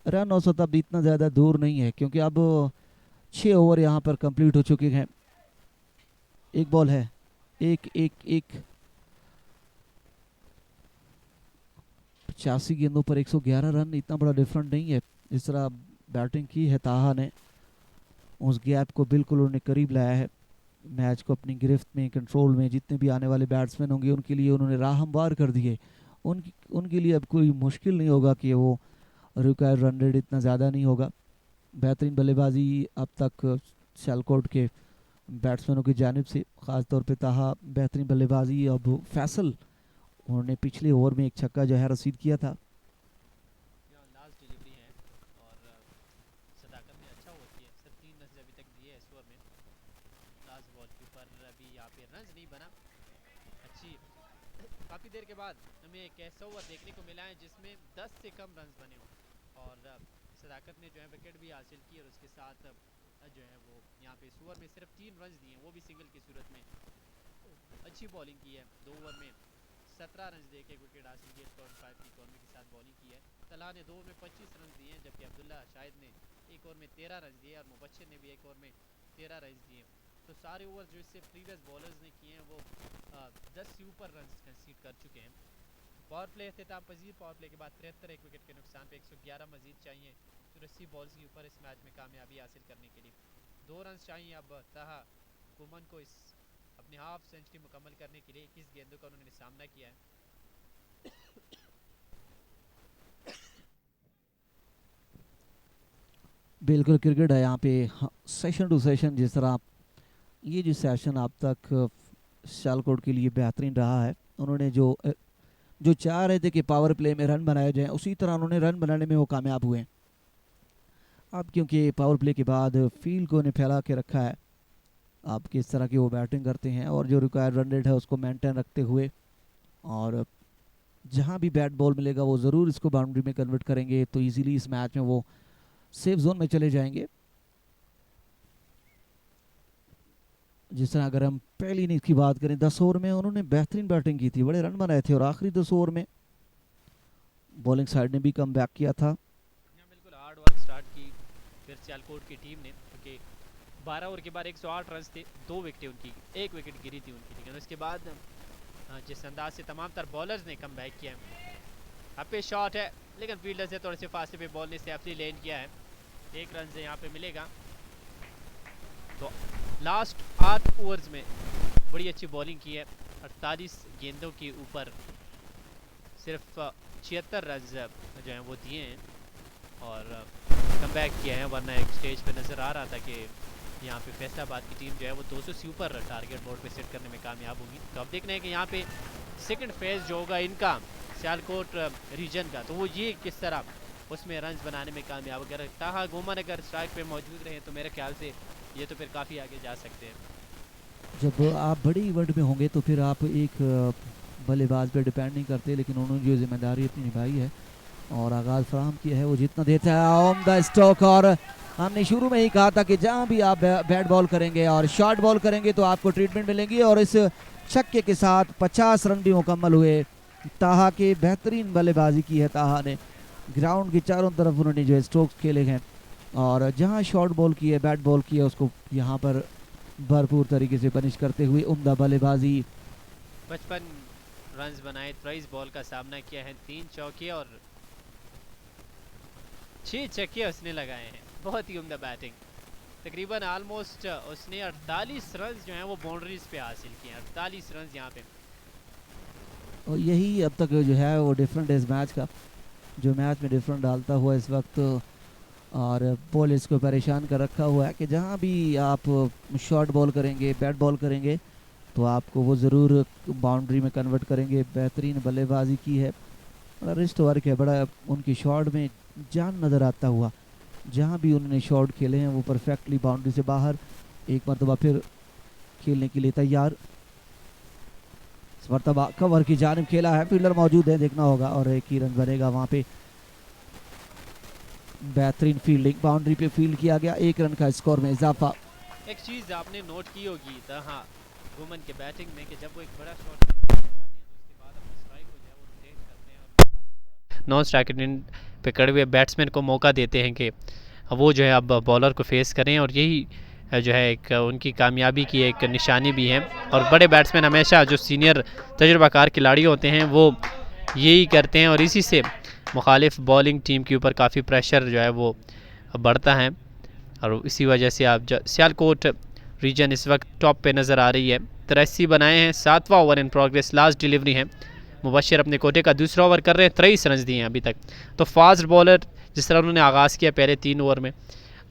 रन औसत तब इतना ज़्यादा दूर नहीं है, क्योंकि अब 6 ओवर यहाँ पर कंप्लीट हो चुके हैं। एक बॉल है, एक 85 गेंदों पर 111 रन, इतना बड़ा डिफरेंट नहीं है। इस तरह बैटिंग की है ताहा ने, उस गैप को बिल्कुल उन्होंने करीब लाया है। मैच को अपनी गिरफ्त में, कंट्रोल में, जितने भी आने वाले बैट्समैन होंगे उनके लिए उन्होंने राह हमवार कर दिए। उनके लिए अब कोई मुश्किल नहीं होगा कि वो रिक्वायर्ड रन रेट इतना ज़्यादा नहीं होगा। बेहतरीन बल्लेबाजी अब तक सियालकोट के बैट्समैनों की जानिब से, ख़ास तौर पे ताहा बेहतरीन बल्लेबाजी। अब फैसल उन्होंने पिछले ओवर में एक छक्का जो है रसीद किया था। लास्ट डिलीवरी है और सदाकत ने अच्छा ओवर किया, सिर्फ 3 रन अभी तक दिए इस ओवर में। लास्ट बॉल के ऊपर अभी यहाँ पे रन नहीं बना। अच्छी काफ़ी देर के बाद हमें एक ऐसा ओवर देखने को मिला है जिसमें 10 से कम रन बने हों, और सदाकत ने जो है विकेट भी हासिल की, और उसके साथ जो है वो यहाँ पे इस ओवर में सिर्फ 3 रन दिए, वो भी सिंगल की सूरत में। अच्छी बॉलिंग की है, 2 ओवर में 17 रन दे के विकेट हासिल किए। 5 की इकॉनमी के साथ बॉलिंग की है। तला ने 2 ओवर में 25 रन दिए हैं, जबकि अब्दुल्ला शाहिद ने 1 ओवर में 13 रन दिए, और मुबश्शिर ने भी 1 ओवर में 13 रन दिए। तो सारे ओवर जो इससे प्रीवियस बॉलर्स ने किए हैं वो 10 से ऊपर रन कंसीड कर चुके हैं। पावर प्ले अख्तिताम पजीर, पावर प्ले के बाद 73 एक विकेट के नुकसान पे 111 मजीद चाहिए 84 बॉल्स के ऊपर इस मैच में कामयाबी हासिल करने के लिए। 2 रन चाहिए अब ताहा कुमन को इस अपनी हाफ सेंचुरी मुकम्मल करने के लिए। 21 गेंदों का उन्होंने सामना किया है। बिल्कुल क्रिकेट है यहाँ पे, सेशन टू सेशन। जिस तरह ये जो सेशन अब तक सियालकोट के लिए बेहतरीन रहा है, उन्होंने जो चाह रहे थे कि पावर प्ले में रन बनाए जाएं, उसी तरह उन्होंने रन बनाने में वो कामयाब हुए। अब क्योंकि पावर प्ले के बाद फील्ड को उन्हें फैला के रखा है, आप किस तरह की वो बैटिंग करते हैं और जो रिक्वायर्ड रन रेट है उसको मेंटेन रखते हुए, और जहां भी बैट बॉल मिलेगा वो ज़रूर इसको बाउंड्री में कन्वर्ट करेंगे, तो इजीली इस मैच में वो सेफ जोन में चले जाएंगे। जिस तरह अगर हम पहली इनिंग्स की बात करें, 10 ओवर में उन्होंने बेहतरीन बैटिंग की थी, बड़े रन बनाए थे, और आखिरी 10 ओवर में बॉलिंग साइड ने भी कम बैक किया था। बिल्कुल हार्ड वर्क स्टार्ट की फिर सियालकोट की टीम ने, क्योंकि 12 ओवर के बाद 108 रन थे, 2 विकेटें उनकी, 1 विकेट गिरी थी उनकी। लेकिन उसके बाद जिस अंदाज से तमाम तर बॉलर्स ने कम बैक किया है। अब पे शॉट है, लेकिन फील्डर से थोड़े से फासले पे बॉल ने सेफली लैंड किया है। 1 रन से यहाँ पे मिलेगा। तो लास्ट 8 ओवर्स में बड़ी अच्छी बॉलिंग की है। 48 गेंदों के ऊपर सिर्फ 76 रन जो हैं वो दिए हैं और कम बैक किया है। वरना एक स्टेज पे नज़र आ रहा था कि यहाँ पे फैसलाबाद की टीम जो है वो 200 से ऊपर टारगेट बोर्ड पे सेट करने में कामयाब होगी। तो अब देखना है कि यहाँ पे सेकंड फेज़ जो होगा इनका सियालकोट रीजन का, तो वो ये किस तरह उसमें रन्स बनाने में कामयाब। अगर ताहा गोमन अगर स्ट्राइक पे मौजूद रहे तो मेरे ख्याल से ये तो फिर काफ़ी आगे जा सकते हैं। जब आप बड़े इवेंट में होंगे तो फिर आप एक बल्लेबाज पे डिपेंड नहीं करते, लेकिन उन्होंने जो जिम्मेदारी अपनी निभाई है और आगाज़ फराहम किया है, वो जितना देता है ऑन द स्ट्रोक। और हमने शुरू में ही कहा था कि जहाँ भी आप बैट बॉल करेंगे और शॉर्ट बॉल करेंगे तो आपको ट्रीटमेंट मिलेंगी, और इस छक्के के साथ 50 रन भी मुकम्मल हुए। ताहा के बेहतरीन बल्लेबाजी की है ताहा ने, ग्राउंड के चारों तरफ उन्होंने जो है स्ट्रोक्स खेले हैं और जहां शॉर्ट बॉल की है, बैट बॉल की है, उसको यहां पर भरपूर तरीके से पनिश करते हुए उम्दा बल्लेबाजी। 55 रन्स बनाए, 23 बॉल का सामना किया है, 3 चौके और 6 छक्के उसने लगाए हैं। बहुत ही उम्दा बैटिंग, तकरीबन ऑलमोस्ट उसने 48 रन्स जो हैं वो बाउंड्रीज पे हासिल किए हैं, 48 रन्स यहाँ पे। और यही अब तक जो है वो डिफरेंट है इस मैच का, जो मैच में डिफरेंट डालता हुआ इस वक्त और बॉलर्स को परेशान कर रखा हुआ है कि जहाँ भी आप शॉर्ट बॉल करेंगे, बैट बॉल करेंगे तो आपको वो ज़रूर बाउंड्री में कन्वर्ट करेंगे। बेहतरीन बल्लेबाजी की है, बड़ा रिस्ट वर्क है, बड़ा उनकी शॉट में जान नज़र आता हुआ। जहाँ भी उन्होंने शॉट खेले हैं वो परफेक्टली बाउंड्री से बाहर, एक मरतबा फिर खेलने के लिए तैयार। इस मरतबा कवर की जानिब खेला है, फील्डर मौजूद है, देखना होगा और एक ही रन बनेगा वहाँ पे। बेहतरीन फील्डिंग, बाउंड्री पे फील्ड किया गया, 1 रन का स्कोर में इजाफा। एक चीज़ आपने नोट की होगी हाँ वुमन के बैटिंग में कि जब वो एक बड़ा शॉट जाते हैं तो उसके बाद अपने स्ट्राइक को जो है वो रोटेट करते हैं और नॉन स्ट्राइक पकड़े हुए बैट्समैन को मौका देते हैं कि वो जो है अब बॉलर को फेस करें, और यही जो है एक उनकी कामयाबी की एक निशानी भी है। और बड़े बैट्समैन हमेशा जो सीनियर तजुर्बाकार खिलाड़ी होते हैं वो यही करते हैं और इसी से मुखालिफ बॉलिंग टीम के ऊपर काफ़ी प्रेशर जो है वो बढ़ता है और इसी वजह से आप सियालकोट रीजन इस वक्त टॉप पे नज़र आ रही है। 83 बनाए हैं, 7वां over in progress, last delivery है। मुबशर अपने कोटे का दूसरा ओवर कर रहे हैं, 23 रन दिए हैं अभी तक। तो फास्ट बॉलर जिस तरह उन्होंने आगाज़ किया पहले 3 ओवर में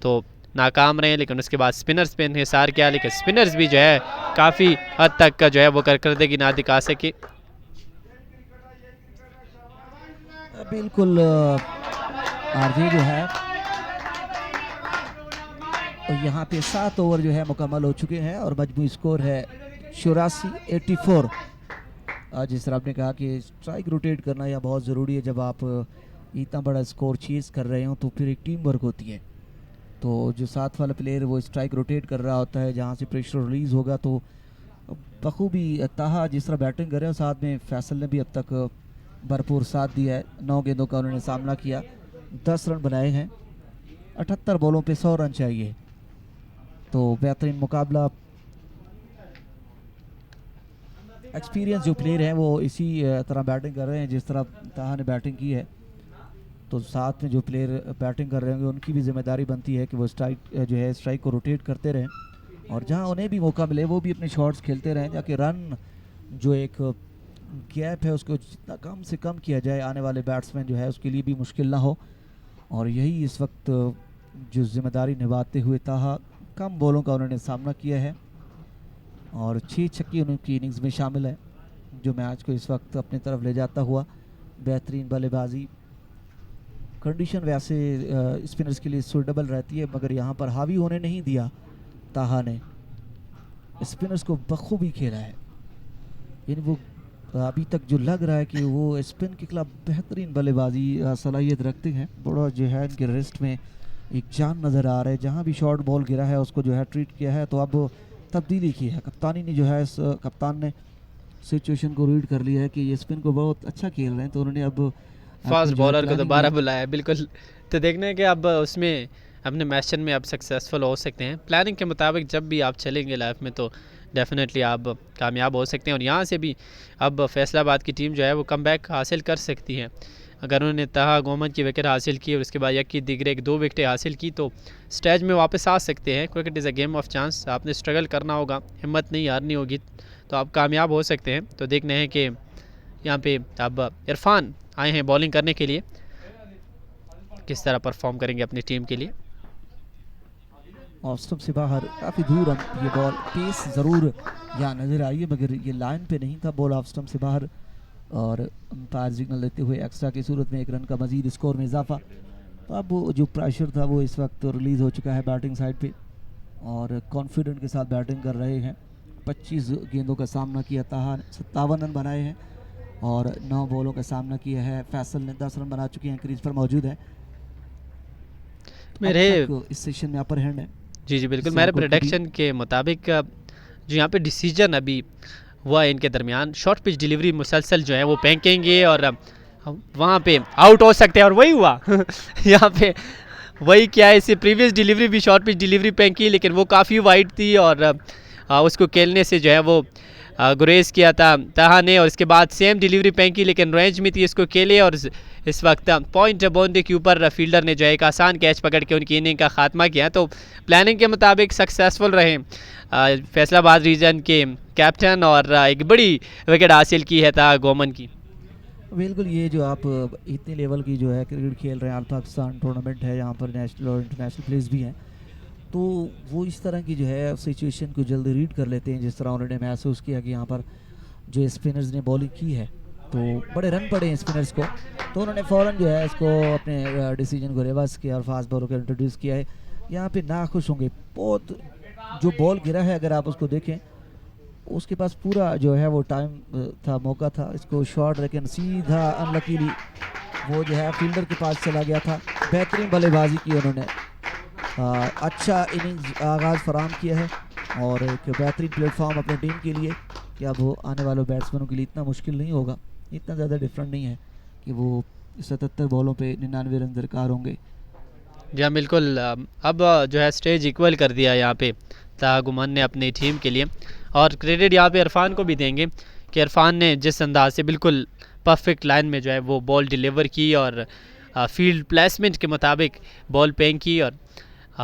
तो नाकाम रहे, लेकिन उसके बाद स्पिनर्स पे इन्हिसार किया, लेकिन स्पिनर्स भी जो है काफ़ी हद तक का जो है वो कारकर्दगी ना दिखा सके। बिल्कुल आरजे जो है और यहाँ पे 7 ओवर जो है मुकम्मल हो चुके हैं और मजमूई स्कोर है 84। जिस तरह आपने कहा कि स्ट्राइक रोटेट करना यह बहुत ज़रूरी है। जब आप इतना बड़ा स्कोर चेज़ कर रहे हो तो फिर एक टीम वर्क होती है। तो जो साथ वाला प्लेयर वो स्ट्राइक रोटेट कर रहा होता है, जहाँ से प्रेशर रिलीज़ होगा तो बखूबी ताहा जिस तरह बैटिंग कर रहे हैं, साथ में फैसल ने भी अब तक भरपूर साथ दिया है। 9 गेंदों का उन्होंने सामना किया, 10 रन बनाए हैं, 78 बॉलों पे 100 रन चाहिए। तो बेहतरीन मुकाबला। एक्सपीरियंस जो प्लेयर हैं वो इसी तरह बैटिंग कर रहे हैं जिस तरह ताहा ने बैटिंग की है। तो साथ में जो प्लेयर बैटिंग कर रहे होंगे उनकी भी जिम्मेदारी बनती है कि वो स्ट्राइक को रोटेट करते रहें और जहां उन्हें भी मौका मिले वो भी अपने शॉट्स खेलते रहें, ताकि रन जो एक गैप है उसको जितना कम से कम किया जाए, आने वाले बैट्समैन जो है उसके लिए भी मुश्किल ना हो। और यही इस वक्त जो जिम्मेदारी निभाते हुए ताहा, कम बॉलों का उन्होंने सामना किया है और 6 छक्के उनकी इनिंग्स में शामिल है, जो मैच को इस वक्त अपनी तरफ ले जाता हुआ। बेहतरीन बल्लेबाजी, कंडीशन वैसे स्पिनर्स के लिए सूटेबल रहती है, मगर यहाँ पर हावी होने नहीं दिया ताहा ने, स्पिनर्स को बखूबी खेला है। यानी वो अभी तक जो लग रहा है कि वो स्पिन के खिलाफ बेहतरीन बल्लेबाजी सलाहियत रखते हैं। बड़ा जो है इनके रिस्ट में एक जान नज़र आ रहा है, जहाँ भी शॉर्ट बॉल गिरा है उसको जो है ट्रीट किया है। तो अब तब्दीली की है कप्तानी ने, जो है कप्तान ने सिचुएशन को रीड कर लिया है कि ये स्पिन को बहुत अच्छा खेल रहे हैं, तो उन्होंने अब फास्ट बॉलर को दोबारा बुलाया। बिल्कुल, तो देखना है कि अब उसमें अपने मैशन में आप सक्सेसफुल हो सकते हैं। प्लानिंग के मुताबिक जब भी आप चलेंगे लाइफ में तो डेफिनेटली आप कामयाब हो सकते हैं और यहाँ से भी अब फैसलाबाद की टीम जो है वो कमबैक हासिल कर सकती है। अगर उन्होंने ताहा गोमन की विकेट हासिल की और उसके बाद यकी दिगरे 2 विकेटें हासिल की तो स्टेज में वापस आ सकते हैं। Cricket is a game of chance, आपने स्ट्रगल करना होगा, हिम्मत नहीं हारनी होगी, तो आप कामयाब हो सकते हैं। तो देखना है कि यहाँ पे अब इरफान आए हैं बॉलिंग करने के लिए, किस तरह परफॉर्म करेंगे अपनी टीम के लिए। ऑफ स्टंप से बाहर काफ़ी दूर ये बॉल, पेस ज़रूर यहाँ नज़र आई है मगर ये लाइन पे नहीं था, बॉल ऑफ स्टंप से बाहर और अंपायर सिग्नल देते हुए एक्स्ट्रा की सूरत में 1 रन का मजीद स्कोर में इजाफा। तो अब वो जो प्रेशर था वो इस वक्त रिलीज़ हो चुका है बैटिंग साइड पे और कॉन्फिडेंट के साथ बैटिंग कर रहे हैं। 25 गेंदों का सामना किया ताहा ने, 57 रन बनाए हैं और 9 बॉलों का सामना किया है। फैसल ने 10 रन बना चुके हैं, क्रीज पर मौजूद है। मेरे इस सेशन में अपर हैंड है। जी बिल्कुल, मेरे प्रेडिक्शन के मुताबिक जो यहाँ पे डिसीजन अभी हुआ है इनके दरमियान, शॉर्ट पिच डिलीवरी मुसलसल जो है वो फेंकेंगे और वहाँ पे आउट हो सकते हैं और वही हुआ यहाँ पे वही क्या है, इससे प्रीवियस डिलीवरी भी शॉर्ट पिच डिलीवरी फेंकी लेकिन वो काफ़ी वाइड थी और उसको खेलने से जो है वो गुरेज किया था ताहा ने और इसके बाद सेम डिलीवरी फेंकी लेकिन रेंज में थी, इसको खेले और इस वक्त पॉइंट बाउंड्री के ऊपर फील्डर ने जो है एक आसान कैच पकड़ के उनकी इनिंग का खात्मा किया। तो प्लानिंग के मुताबिक सक्सेसफुल रहे फैसलाबाद रीजन के कैप्टन और एक बड़ी विकेट हासिल की है ताहा गोमन की। बिल्कुल, ये जो आप इतने लेवल की जो है क्रिकेट खेल रहे हैं, ऑल पाकिस्तान टूर्नामेंट है, यहाँ पर नेशनल और इंटरनेशनल प्लेयर्स भी हैं, तो वो इस तरह की जो है सिचुएशन को जल्दी रीड कर लेते हैं। जिस तरह उन्होंने महसूस किया कि यहाँ पर जो स्पिनर्स ने बॉलिंग की है तो बड़े रन पड़े हैं स्पिनर्स को, तो उन्होंने फ़ौरन जो है इसको अपने डिसीजन को रिवर्स किया और फास्ट बॉलर को इंट्रोड्यूस किया है। यहाँ पे नाखुश होंगे बहुत, जो बॉल गिरा है अगर आप उसको देखें उसके पास पूरा जो है वो टाइम था, मौका था इसको शॉट, लेकिन सीधा अनलकीली वो जो है फील्डर के पास चला गया था। बेहतरीन बल्लेबाजी की उन्होंने, अच्छा इनिंग्स आगाज़ फराम किया है और एक बेहतरीन प्लेटफॉर्म अपनी टीम के लिए कि अब वो आने वाले बैट्समैनों के लिए इतना मुश्किल नहीं होगा, इतना ज़्यादा डिफरेंट नहीं है कि वो 77 बॉलों पे 99 रन दरकार होंगे। जी हाँ बिल्कुल, अब जो है स्टेज इक्वल कर दिया यहाँ पे ताहा गुमान ने अपनी टीम के लिए और क्रेडिट यहाँ पे इरफान को भी देंगे कि इरफान ने जिस अंदाज से बिल्कुल परफेक्ट लाइन में जो है वो बॉल डिलीवर की और फील्ड प्लेसमेंट के मुताबिक बॉल पेंग की और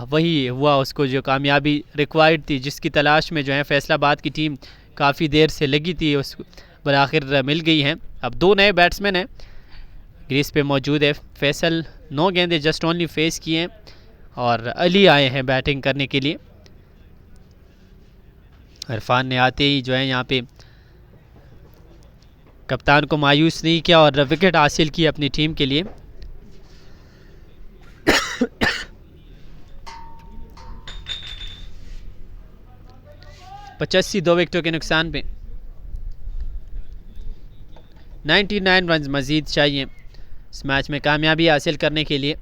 वही हुआ, उसको जो कामयाबी रिक्वायर्ड थी जिसकी तलाश में जो है फैसलाबाद की टीम काफ़ी देर से लगी थी, उस पर आखिर मिल गई हैं। अब दो नए बैट्समैन हैं क्रीज पे मौजूद है, फैसल 9 गेंदें जस्ट ओनली फेस किए हैं और अली आए हैं बैटिंग करने के लिए। इरफान ने आते ही जो है यहाँ पे कप्तान को मायूस नहीं किया और विकेट हासिल की अपनी टीम के लिए। पचासी 2 विकेटों के नुकसान पे 99 रन मजीद चाहिए इस मैच में कामयाबी हासिल करने के लिए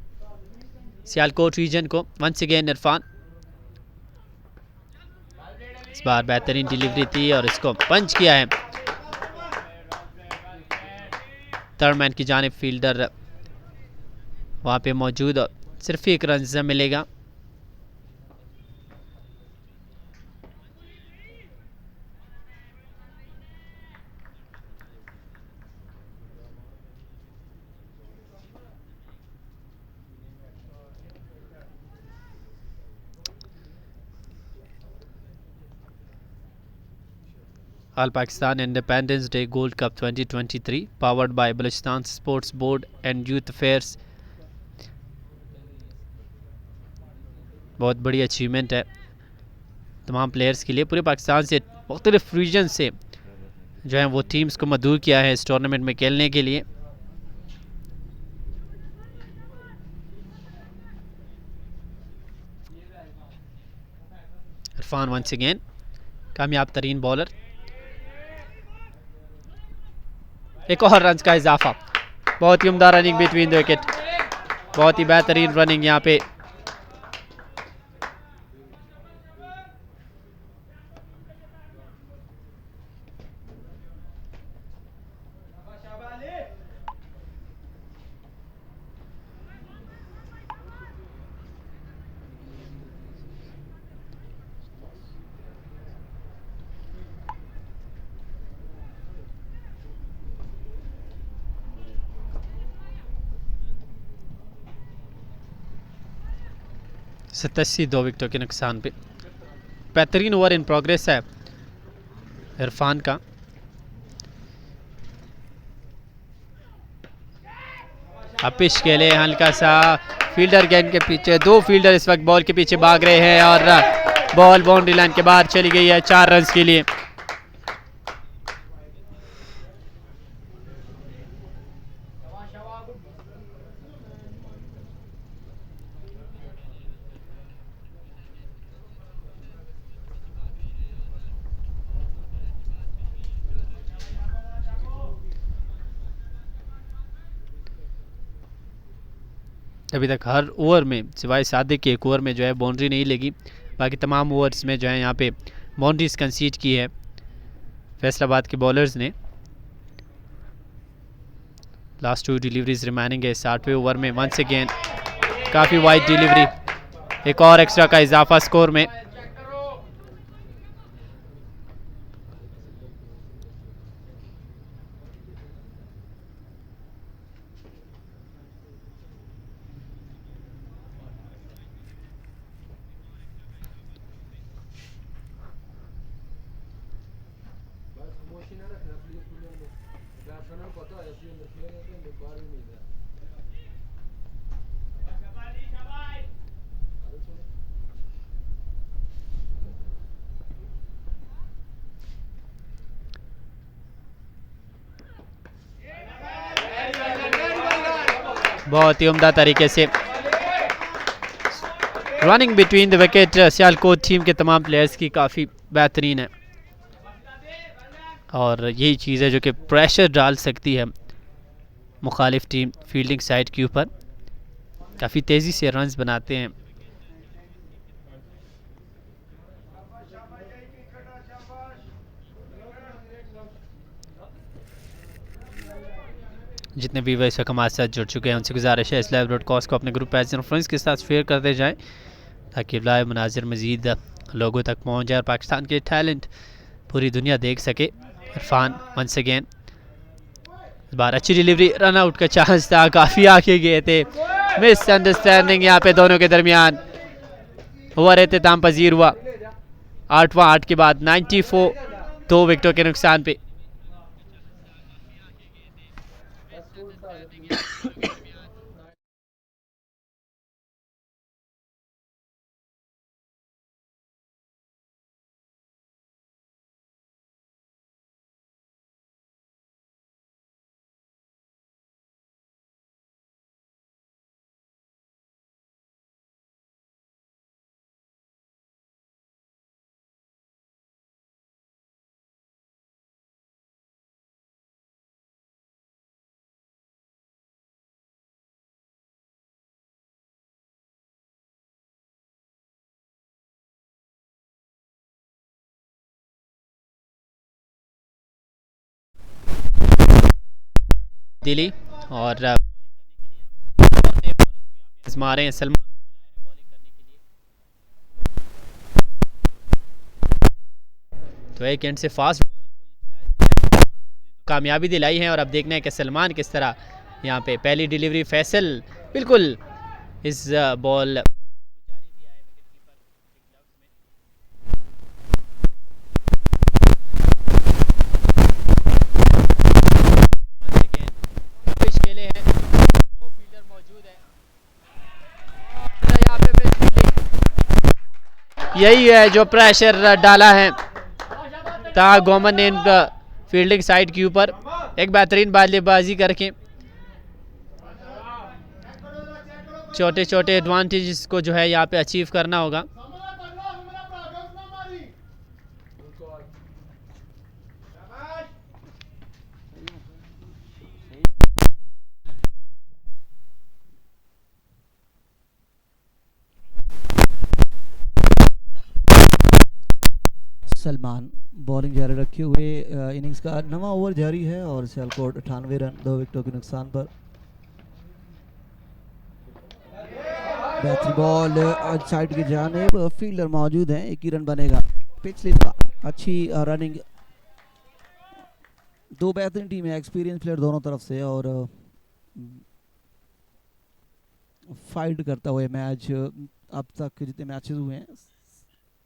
सियालकोट रीजन को। वंस अगेन इरफान, इस बार बेहतरीन डिलीवरी थी और इसको पंच किया है थर्ड मैन की जानिब, फील्डर वहाँ पे मौजूद और सिर्फ एक रन से मिलेगा। All Pakistan independence day gold cup 2023 powered by Balochistan sports board and youth affairs, बहुत बड़ी अचीवमेंट है तमाम प्लेयर्स के लिए। पूरे पाकिस्तान से मुख्तलिफ रीजन से जो है वो टीम्स को मदऊ किया है इस टूर्नामेंट में खेलने के लिए। इरफान वंस अगेन कामयाब तरीन बॉलर, एक और रन का इजाफा, बहुत ही उम्दा रनिंग बिटवीन द विकेट, बहुत ही बेहतरीन रनिंग यहाँ पे। सतासी 2 विकेटों के नुकसान पे बेहतरीन ओवर इन प्रोग्रेस है इरफान का। अब पिच के लिए हल्का सा फील्डर गेंद के पीछे, 2 फील्डर इस वक्त बॉल के पीछे भाग रहे हैं और बॉल बाउंड्री लाइन के बाहर चली गई है 4 रन के लिए। अभी तक हर ओवर में सिवाय सादे के एक ओवर में जो है बाउंड्री नहीं लगी, बाकी तमाम ओवर्स में जो है यहाँ पे बाउंड्रीज कंसीड की है फैसलाबाद के बॉलर्स ने। लास्ट 2 डिलीवरीज रिमेनिंग है 60वें ओवर में। वंस अगेन काफ़ी वाइड डिलीवरी, एक और एक्स्ट्रा का इजाफा स्कोर में। बहुत ही उम्दा तरीके से running between the wicket Sialkot team के तमाम प्लेयर्स की काफ़ी बेहतरीन है, और यही चीज़ है जो कि प्रेशर डाल सकती है मुखालिफ टीम फील्डिंग साइड के ऊपर। काफ़ी तेज़ी से रन्स बनाते हैं। जितने भी वैसे हमारे साथ जुड़ चुके हैं उनसे गुजारिश है इस लाइव ब्रॉडकास्ट को अपने ग्रुप पेज और फ्रेंड्स के साथ शेयर करते जाएं, ताकि लाइव मनाजिर मज़ीद लोगों तक पहुंच जाए और पाकिस्तान के टैलेंट पूरी दुनिया देख सके। इरफान वंस अगेन, इस बार अच्छी डिलीवरी, रन आउट का चांस था, काफ़ी आगे गए थे। मिसअंडरस्टैंडिंग यहाँ पे दोनों के दरमियान, ओवर एहतमाम पजीर हुआ। 8वां 8 के बाद 94, 2 विकेटों के नुकसान पे। दिली और मारे हैं सलमान बॉलिंग करने के लिए, तो एक एंड से फास्ट कामयाबी दिलाई है। और अब देखना है कि सलमान किस तरह यहाँ पे पहली डिलीवरी, फैसल बिल्कुल इस बॉल खेले हैं, 2 फील्डर मौजूद है। यहाँ पे यही है जो प्रेशर डाला है ताहा गोमन ने इनका फील्डिंग साइड के ऊपर एक बेहतरीन बल्लेबाजी करके छोटे छोटे एडवांटेजेस को जो है यहाँ पे अचीव करना होगा। सलमान बॉलिंग जारी रखे हुए इनिंग्स का 9वां ओवर जारी है और सियालकोट 98 रन 2 विकेटों के नुकसान पर। बेहतरीन बॉल साइड की जानिब, फील्डर मौजूद हैं, 1 ही रन बनेगा। पिछली बार अच्छी रनिंग, 2 बेहतरीन टीम है, एक्सपीरियंस प्लेयर दोनों तरफ से, और फाइट करता हुआ मैच अब तक जितने मैचेस हुए हैं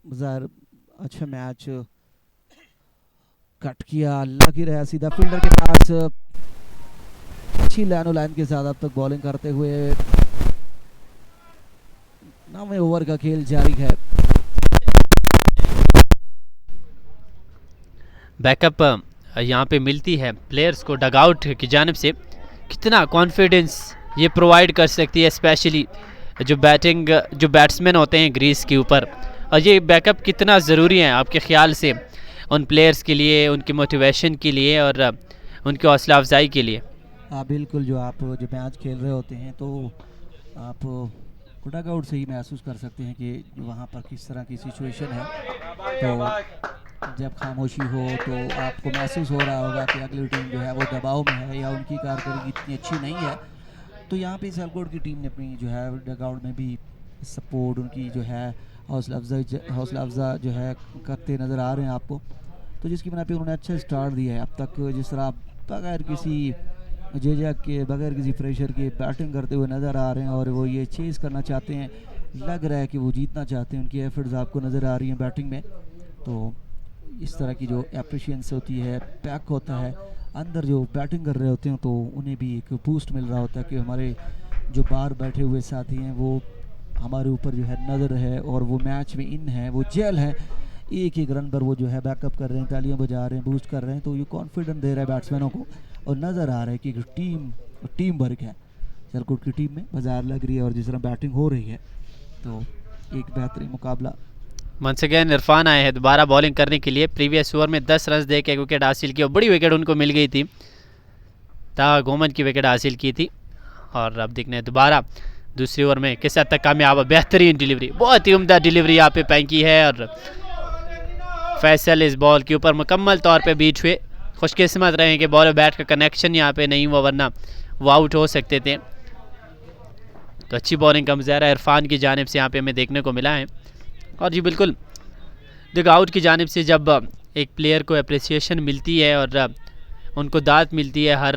ज़ाहिर अच्छा मैच कट किया, लग ही रहा सीधा फील्डर के पास, अच्छी लाइन के साथ अब तक बॉलिंग करते हुए 9वें ओवर का खेल जारी है। बैकअप यहाँ पे मिलती है प्लेयर्स को डगआउट की जानिब से, कितना कॉन्फिडेंस ये प्रोवाइड कर सकती है, स्पेशली जो बैट्समैन होते हैं ग्रीस के ऊपर। और ये बैकअप कितना ज़रूरी है आपके ख़्याल से उन प्लेयर्स के लिए, उनकी मोटिवेशन के लिए और उनकी हौसला अफजाई के लिए? बिल्कुल, जो आप जब मैच खेल रहे होते हैं तो आप डगआउट से ही महसूस कर सकते हैं कि वहाँ पर किस तरह की सिचुएशन है। तो जब खामोशी हो तो आपको महसूस हो रहा होगा कि अगली टीम जो है वो दबाव में है या उनकी कारकर्दगी इतनी अच्छी नहीं है। तो यहाँ पे सियालकोट की टीम ने अपनी जो है डगआउट में भी सपोर्ट उनकी जो है हौसला अफजा जो है करते नज़र आ रहे हैं आपको। तो जिसकी बना पे उन्होंने अच्छा स्टार्ट दिया है। अब तक जिस तरह बगैर किसी झिझक के बगैर किसी प्रेशर के बैटिंग करते हुए नज़र आ रहे हैं और वो ये चेज़ करना चाहते हैं, लग रहा है कि वो जीतना चाहते हैं। उनकी एफर्ट्स आपको नज़र आ रही हैं बैटिंग में। तो इस तरह की जो एप्रिशिएंस होती है, पैक होता है अंदर, जो बैटिंग कर रहे होते हैं तो उन्हें भी एक बूस्ट मिल रहा होता है कि हमारे जो बाहर बैठे हुए साथी हैं वो हमारे ऊपर जो है नज़र है और वो मैच में इन है, वो जेल है, एक एक रन पर वो जो है बैकअप कर रहे हैं, तालियां बजा रहे हैं, बूस्ट कर रहे हैं। तो ये कॉन्फिडेंस दे रहा है बैट्समैनों को और नज़र आ रहा है कि टीम वर्क है सियालकोट की टीम में, बाजार लग रही है और जिस तरह बैटिंग हो रही है तो एक बेहतरीन मुकाबला। वंस अगेन इरफान आए हैं दोबारा बॉलिंग करने के लिए। प्रीवियस ओवर में 10 रन दे के विकेट हासिल की और बड़ी विकेट उनको मिल गई थी, ताहा गोमन की विकेट हासिल की थी। और अब देखने दोबारा दूसरी ओवर में किस हद तक कामयाब, बेहतरीन डिलीवरी, बहुत ही उम्दा डिलीवरी यहाँ पे फेंकी है और फैसल इस बॉल के ऊपर मुकम्मल तौर पे बीट हुए। खुशकिस्मत रहे कि बॉल और बैट का कनेक्शन यहाँ पे नहीं हुआ, वरना वो आउट हो सकते थे। तो अच्छी बॉलिंग का मुजाहरा इरफान की जानिब से यहाँ पे हमें देखने को मिला है। और जी बिल्कुल, डगआउट की जानिब से जब एक प्लेयर को अप्रिसिएशन मिलती है और उनको दाद मिलती है हर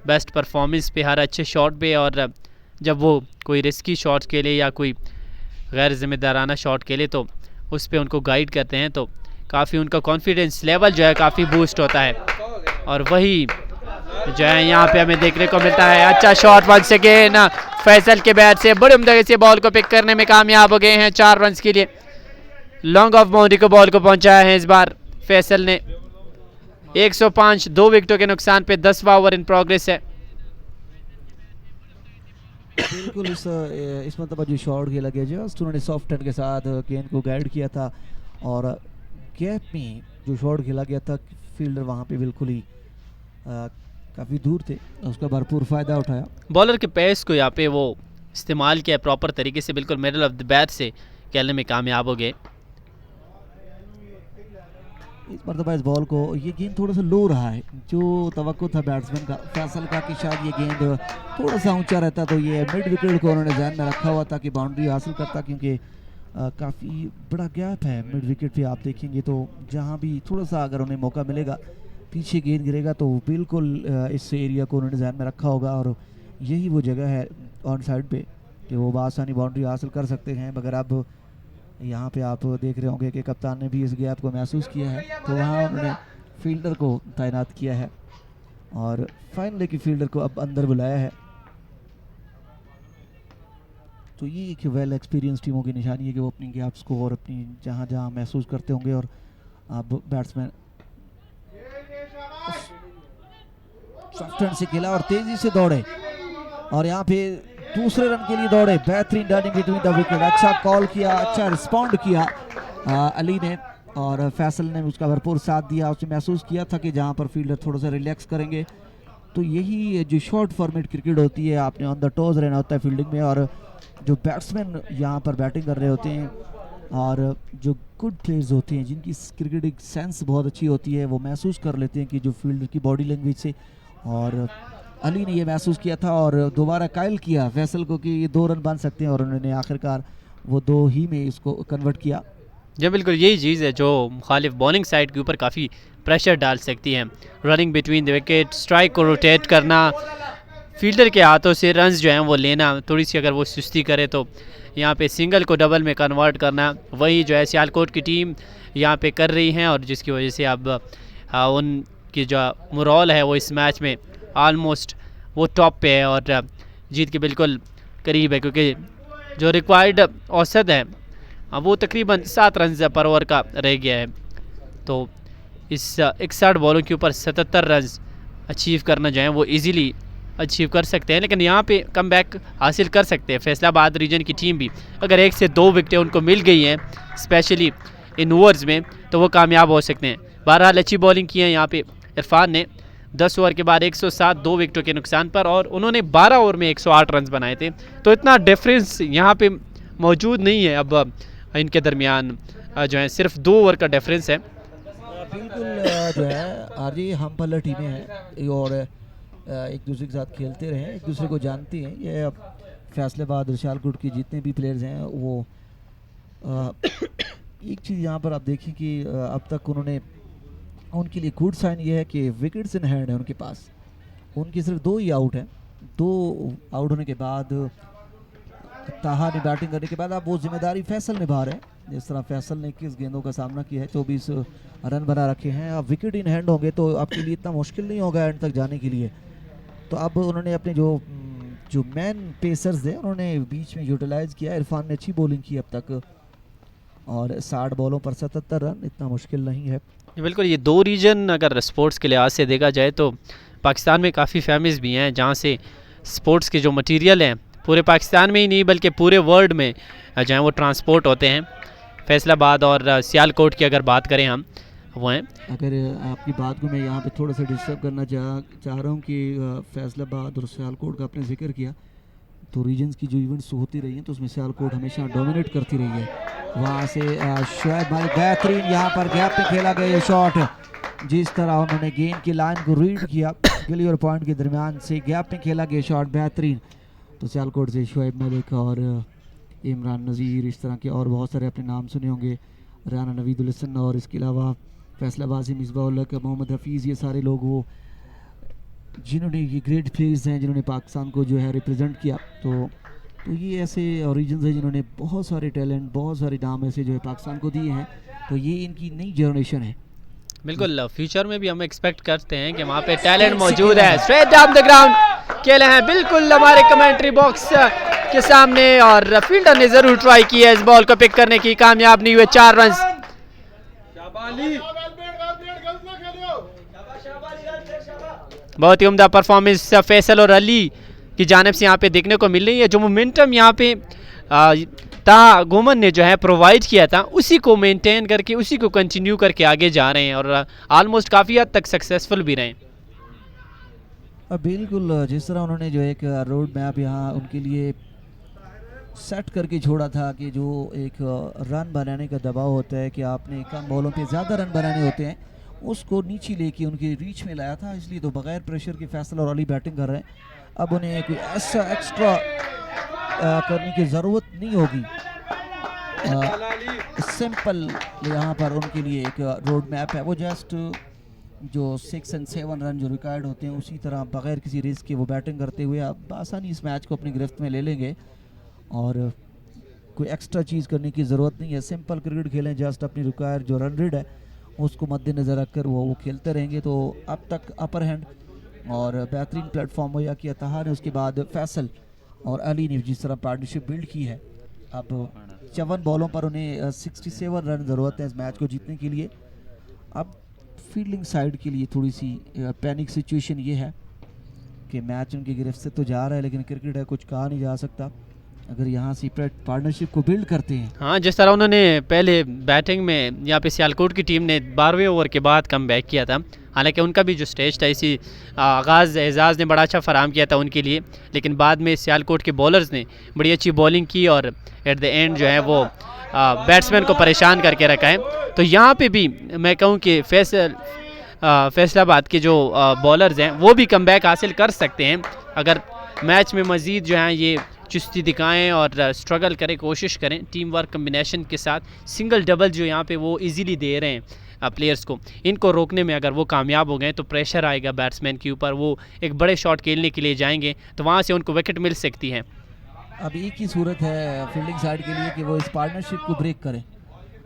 बेस्ट परफॉर्मेंस पे, हर अच्छे शॉट पे, और जब वो कोई रिस्की शॉट के लिए या कोई गैर ज़िम्मेदाराना शॉट के लिए तो उस पर उनको गाइड करते हैं, तो काफ़ी उनका कॉन्फिडेंस लेवल जो है काफ़ी बूस्ट होता है। और वही जो है यहाँ पे हमें देखने को मिलता है। अच्छा शॉट वंस अगेन फैसल के बैट से बड़े उम्दा से बॉल को पिक करने में कामयाब हो गए हैं। 4 रन के लिए लॉन्ग ऑफ बाउंड्री को बॉल को पहुंचाया है इस बार फैसल ने। 105 2 विकेटों के नुकसान पे 10वां ओवर इन प्रोग्रेस है। बिल्कुल इस मतलब जो शॉट खेला गया जस्ट उन्होंने सॉफ्ट हैंड के साथ गेंद को गाइड किया था और गैप में जो शॉट खेला गया था फील्डर वहाँ पे बिल्कुल ही काफ़ी दूर थे, उसका भरपूर फ़ायदा उठाया। बॉलर के पेस को यहाँ पे वो इस्तेमाल किया प्रॉपर तरीके से, बिल्कुल मिडल ऑफ द बैट से खेलने में कामयाब हो गए। इस मरतबा इस बॉल को ये गेंद थोड़ा सा लो रहा है, जो तवक्को था बैट्समैन का फैसल का कि शायद ये गेंद थोड़ा सा ऊंचा रहता तो ये मिड विकेट को उन्होंने ध्यान में रखा हुआ था कि बाउंड्री हासिल करता, क्योंकि काफ़ी बड़ा गैप है मिड विकेट पे। आप देखेंगे तो जहाँ भी थोड़ा सा अगर उन्हें मौका मिलेगा पीछे गेंद गिरेगा तो बिल्कुल इस एरिया को उन्होंने ध्यान में रखा होगा और यही वो जगह है ऑन साइड पे कि वो बआसानी बाउंड्री हासिल कर सकते हैं। मगर अब यहाँ पे आप देख रहे होंगे कि कप्तान ने भी इस गैप को महसूस किया है, तो वहाँ उन्होंने फील्डर को तैनात किया है और फाइनली की फील्डर को अब अंदर बुलाया है। तो ये एक वेल एक्सपीरियंस टीमों की निशानी है कि वो अपनी गैप्स को और अपनी जहाँ जहाँ महसूस करते होंगे। और अब बैट्समैन सॉफ्ट हैंड से खेला और तेजी से दौड़े और यहाँ पे दूसरे रन के लिए दौड़े। बेहतरीन रनिंग बिटवीन द विकेट, अच्छा कॉल किया, अच्छा रिस्पॉन्ड किया अली ने और फैसल ने उसका भरपूर साथ दिया। उसने महसूस किया था कि जहाँ पर फील्डर थोड़ा सा रिलैक्स करेंगे तो यही जो शॉर्ट फॉर्मेट क्रिकेट होती है, आपने ऑन द टोज रहना होता है फील्डिंग में और जो बैट्समैन यहाँ पर बैटिंग कर रहे होते हैं और जो गुड प्लेयर्स होते हैं जिनकी क्रिकेटिंग सेंस बहुत अच्छी होती है वो महसूस कर लेते हैं कि जो फील्डर की बॉडी लैंग्वेज से, और अली ने ये महसूस किया था और दोबारा कायल किया फैसल को कि ये 2 रन बन सकते हैं और उन्होंने आखिरकार वो 2 ही में इसको कन्वर्ट किया। जी बिल्कुल, यही चीज़ है जो मुखालिफ बॉलिंग साइड के ऊपर काफ़ी प्रेशर डाल सकती है। Running between the wicket, strike को रोटेट करना, फील्डर के हाथों से रन्स जो हैं वो लेना, थोड़ी सी अगर वो सुस्ती करे तो यहाँ पे सिंगल को डबल में कन्वर्ट करना, वही जो है सियालकोट की टीम यहाँ पे कर रही हैं और जिसकी वजह से अब उनकी जो मोरल है वो इस मैच में आलमोस्ट वो टॉप पे है और जीत के बिल्कुल करीब है, क्योंकि जो रिक्वायर्ड औसत है वो तकरीबन 7 रन पर ओवर का रह गया है। तो इस 61 बॉलों के ऊपर 77 रन अचीव करना जो है वो इजीली अचीव कर सकते हैं, लेकिन यहाँ पे कमबैक हासिल कर सकते हैं फैसलाबाद रीजन की टीम भी। अगर 1 से 2 विकेटें उनको मिल गई हैं स्पेशली इन ओवर्स में तो वो कामयाब हो सकते हैं। बहरहाल अच्छी बॉलिंग की है यहाँ पे इरफान ने 10 ओवर के बाद 107 2 विकेटों के नुकसान पर, और उन्होंने 12 ओवर में 108 रन बनाए थे। तो इतना डिफरेंस यहाँ पे मौजूद नहीं है अब इनके दरमियान, जो है सिर्फ 2 ओवर का डिफरेंस है। बिल्कुल जो है आरजे हम पल्ला टीमें हैं और एक दूसरे के साथ खेलते रहे हैं, एक दूसरे को जानते हैं। ये अब फैसलाबाद और सियालकोट के जितने भी प्लेयर्स हैं वो एक चीज़ यहाँ पर आप देखें कि अब तक उन्होंने, उनके लिए गुड साइन ये है कि विकेट्स इन हैंड है उनके पास। उनके सिर्फ 2 ही आउट हैं। 2 आउट होने के बाद ताहा ने बैटिंग करने के बाद अब वो जिम्मेदारी फैसल निभा रहे हैं। जिस तरह फैसल ने 21 गेंदों का सामना किया है, 24 रन बना रखे हैं। अब विकेट इन हैंड होंगे तो आपके लिए इतना मुश्किल नहीं होगा एंड तक जाने के लिए। तो अब उन्होंने अपने जो मैन पेसर्स थे उन्होंने बीच में यूटिलाइज किया। इरफान ने अच्छी बॉलिंग की अब तक और 60 बॉलों पर 77 रन इतना मुश्किल नहीं है। बिल्कुल, ये 2 रीजन अगर स्पोर्ट्स के लिहाज से देखा जाए तो पाकिस्तान में काफ़ी फेमस भी हैं, जहाँ से स्पोर्ट्स के जो मटेरियल हैं पूरे पाकिस्तान में ही नहीं बल्कि पूरे वर्ल्ड में जो है वो ट्रांसपोर्ट होते हैं। फैसलाबाद और सियालकोट की अगर बात करें हम, वो हैं। अगर आपकी बात को मैं यहाँ पे थोड़ा सा डिस्टर्ब करना चाह रहा हूँ कि फैसलाबाद और सियालकोट का आपने जिक्र किया, तो रीजन्स की जो इवेंट्स होती रही हैं तो उसमें सियालकोट हमेशा डोमिनेट करती रही है। वहाँ से शोएब मालिक बेहतरीन यहाँ पर गैप पे खेला गया ये शॉट, जिस तरह उन्होंने गेंद की लाइन को रीड किया, गिली और पॉइंट के दरमियान से गैप पे खेला गया शॉट बेहतरीन। तो सियालकोट से शोएब मलिक और इमरान नज़ीर, इस तरह के और बहुत सारे अपने नाम सुने होंगे, राना नवीदुल हसन, और इसके अलावा फैसलाबाद से मिसबाउल हक, मोहम्मद हफीज़, ये सारे लोग वो जिन्होंने ये ग्रेट प्लेयर्स हैं जिन्होंने पाकिस्तान को जो है रिप्रेजेंट किया। तो ये ऐसे ओरिजिन्स हैं जिन्होंने बहुत सारे टैलेंट, बहुत सारे नाम ऐसे जो है पाकिस्तान को दिए हैं। तो ये इनकी नई जनरेशन है। बिल्कुल, फ्यूचर में भी हम एक्सपेक्ट करते हैं कि वहाँ पे टैलेंट मौजूद है। स्ट्रेट डाउन द ग्राउंड खेले हैं बिल्कुल हमारे कमेंट्री बॉक्स के सामने, और फील्डर ने ज़रूर ट्राई की है इस बॉल को पिक करने की, कामयाब नहीं हुए। 4 रन। बहुत ही उम्दा परफॉर्मेंस फैसल और अली की जानिब से यहाँ पे देखने को मिल रही है। जो मोमेंटम यहाँ पे गोमन ने जो है प्रोवाइड किया था उसी को मेंटेन करके, उसी को कंटिन्यू करके आगे जा रहे हैं और ऑलमोस्ट काफ़ी हद तक सक्सेसफुल भी रहे। बिल्कुल, जिस तरह उन्होंने जो एक रोड मैप यहाँ उनके लिए सेट करके छोड़ा था कि जो एक रन बनाने का दबाव होता है कि आपने कम बॉलों पे ज़्यादा रन बनाने होते हैं, उसको नीचे लेके उनके रीच में लाया था। इसलिए तो बगैर प्रेशर के फैसल और अली बैटिंग कर रहे हैं। अब उन्हें कोई ऐसा एक्स्ट्रा करने की ज़रूरत नहीं होगी। सिंपल यहाँ पर उनके लिए एक रोड मैप है, वो जस्ट जो 6 और 7 रन जो रिकॉर्ड होते हैं उसी तरह बगैर किसी रिस्क के वो बैटिंग करते हुए आप आसानी इस मैच को अपनी गिरफ्त में ले लेंगे और कोई एक्स्ट्रा चीज़ करने की ज़रूरत नहीं है। सिंपल क्रिकेट खेलें, जस्ट अपनी रिक्वायर जो रन रेट है उसको मद्देनज़र रखकर वो खेलते रहेंगे तो अब तक अपर हैंड और बेहतरीन प्लेटफॉर्म मुहैया किया ताहा ने। उसके बाद फैसल और अली ने जिस तरह पार्टनरशिप बिल्ड की है, अब 54 बॉलों पर उन्हें 67 रन ज़रूरत है इस मैच को जीतने के लिए। अब फील्डिंग साइड के लिए थोड़ी सी पैनिक सिचुएशन ये है कि मैच उनकी गिरफ्त से तो जा रहा है लेकिन क्रिकेट है, कुछ कहा नहीं जा सकता। अगर यहाँ से पार्टनरशिप को बिल्ड करते हैं, हाँ, जिस तरह उन्होंने पहले बैटिंग में यहाँ पे सियालकोट की टीम ने 12वें ओवर के बाद कम बैक किया था, हालांकि उनका भी जो स्टेज था इसी आगाज़ एजाज़ ने बड़ा अच्छा फराम किया था उनके लिए, लेकिन बाद में सियालकोट के बॉलर्स ने बड़ी अच्छी बॉलिंग की और एट द एंड जो है वो बैट्समैन को परेशान करके रखा है। तो यहाँ पे भी मैं कहूँ कि फैसलाबाद के जो बॉलर्स हैं वो भी कम बैक हासिल कर सकते हैं अगर मैच में मज़ीद जो है ये चुस्ती दिखाएं और स्ट्रगल करें, कोशिश करें टीम वर्क कम्बिनेशन के साथ। सिंगल डबल जो यहाँ पे वो इजीली दे रहे हैं प्लेयर्स को, इनको रोकने में अगर वो कामयाब हो गए तो प्रेशर आएगा बैट्समैन के ऊपर, वो एक बड़े शॉट खेलने के लिए जाएंगे तो वहाँ से उनको विकेट मिल सकती है। अब एक ही सूरत है फील्डिंग साइड के लिए कि वो इस पार्टनरशिप को ब्रेक करें।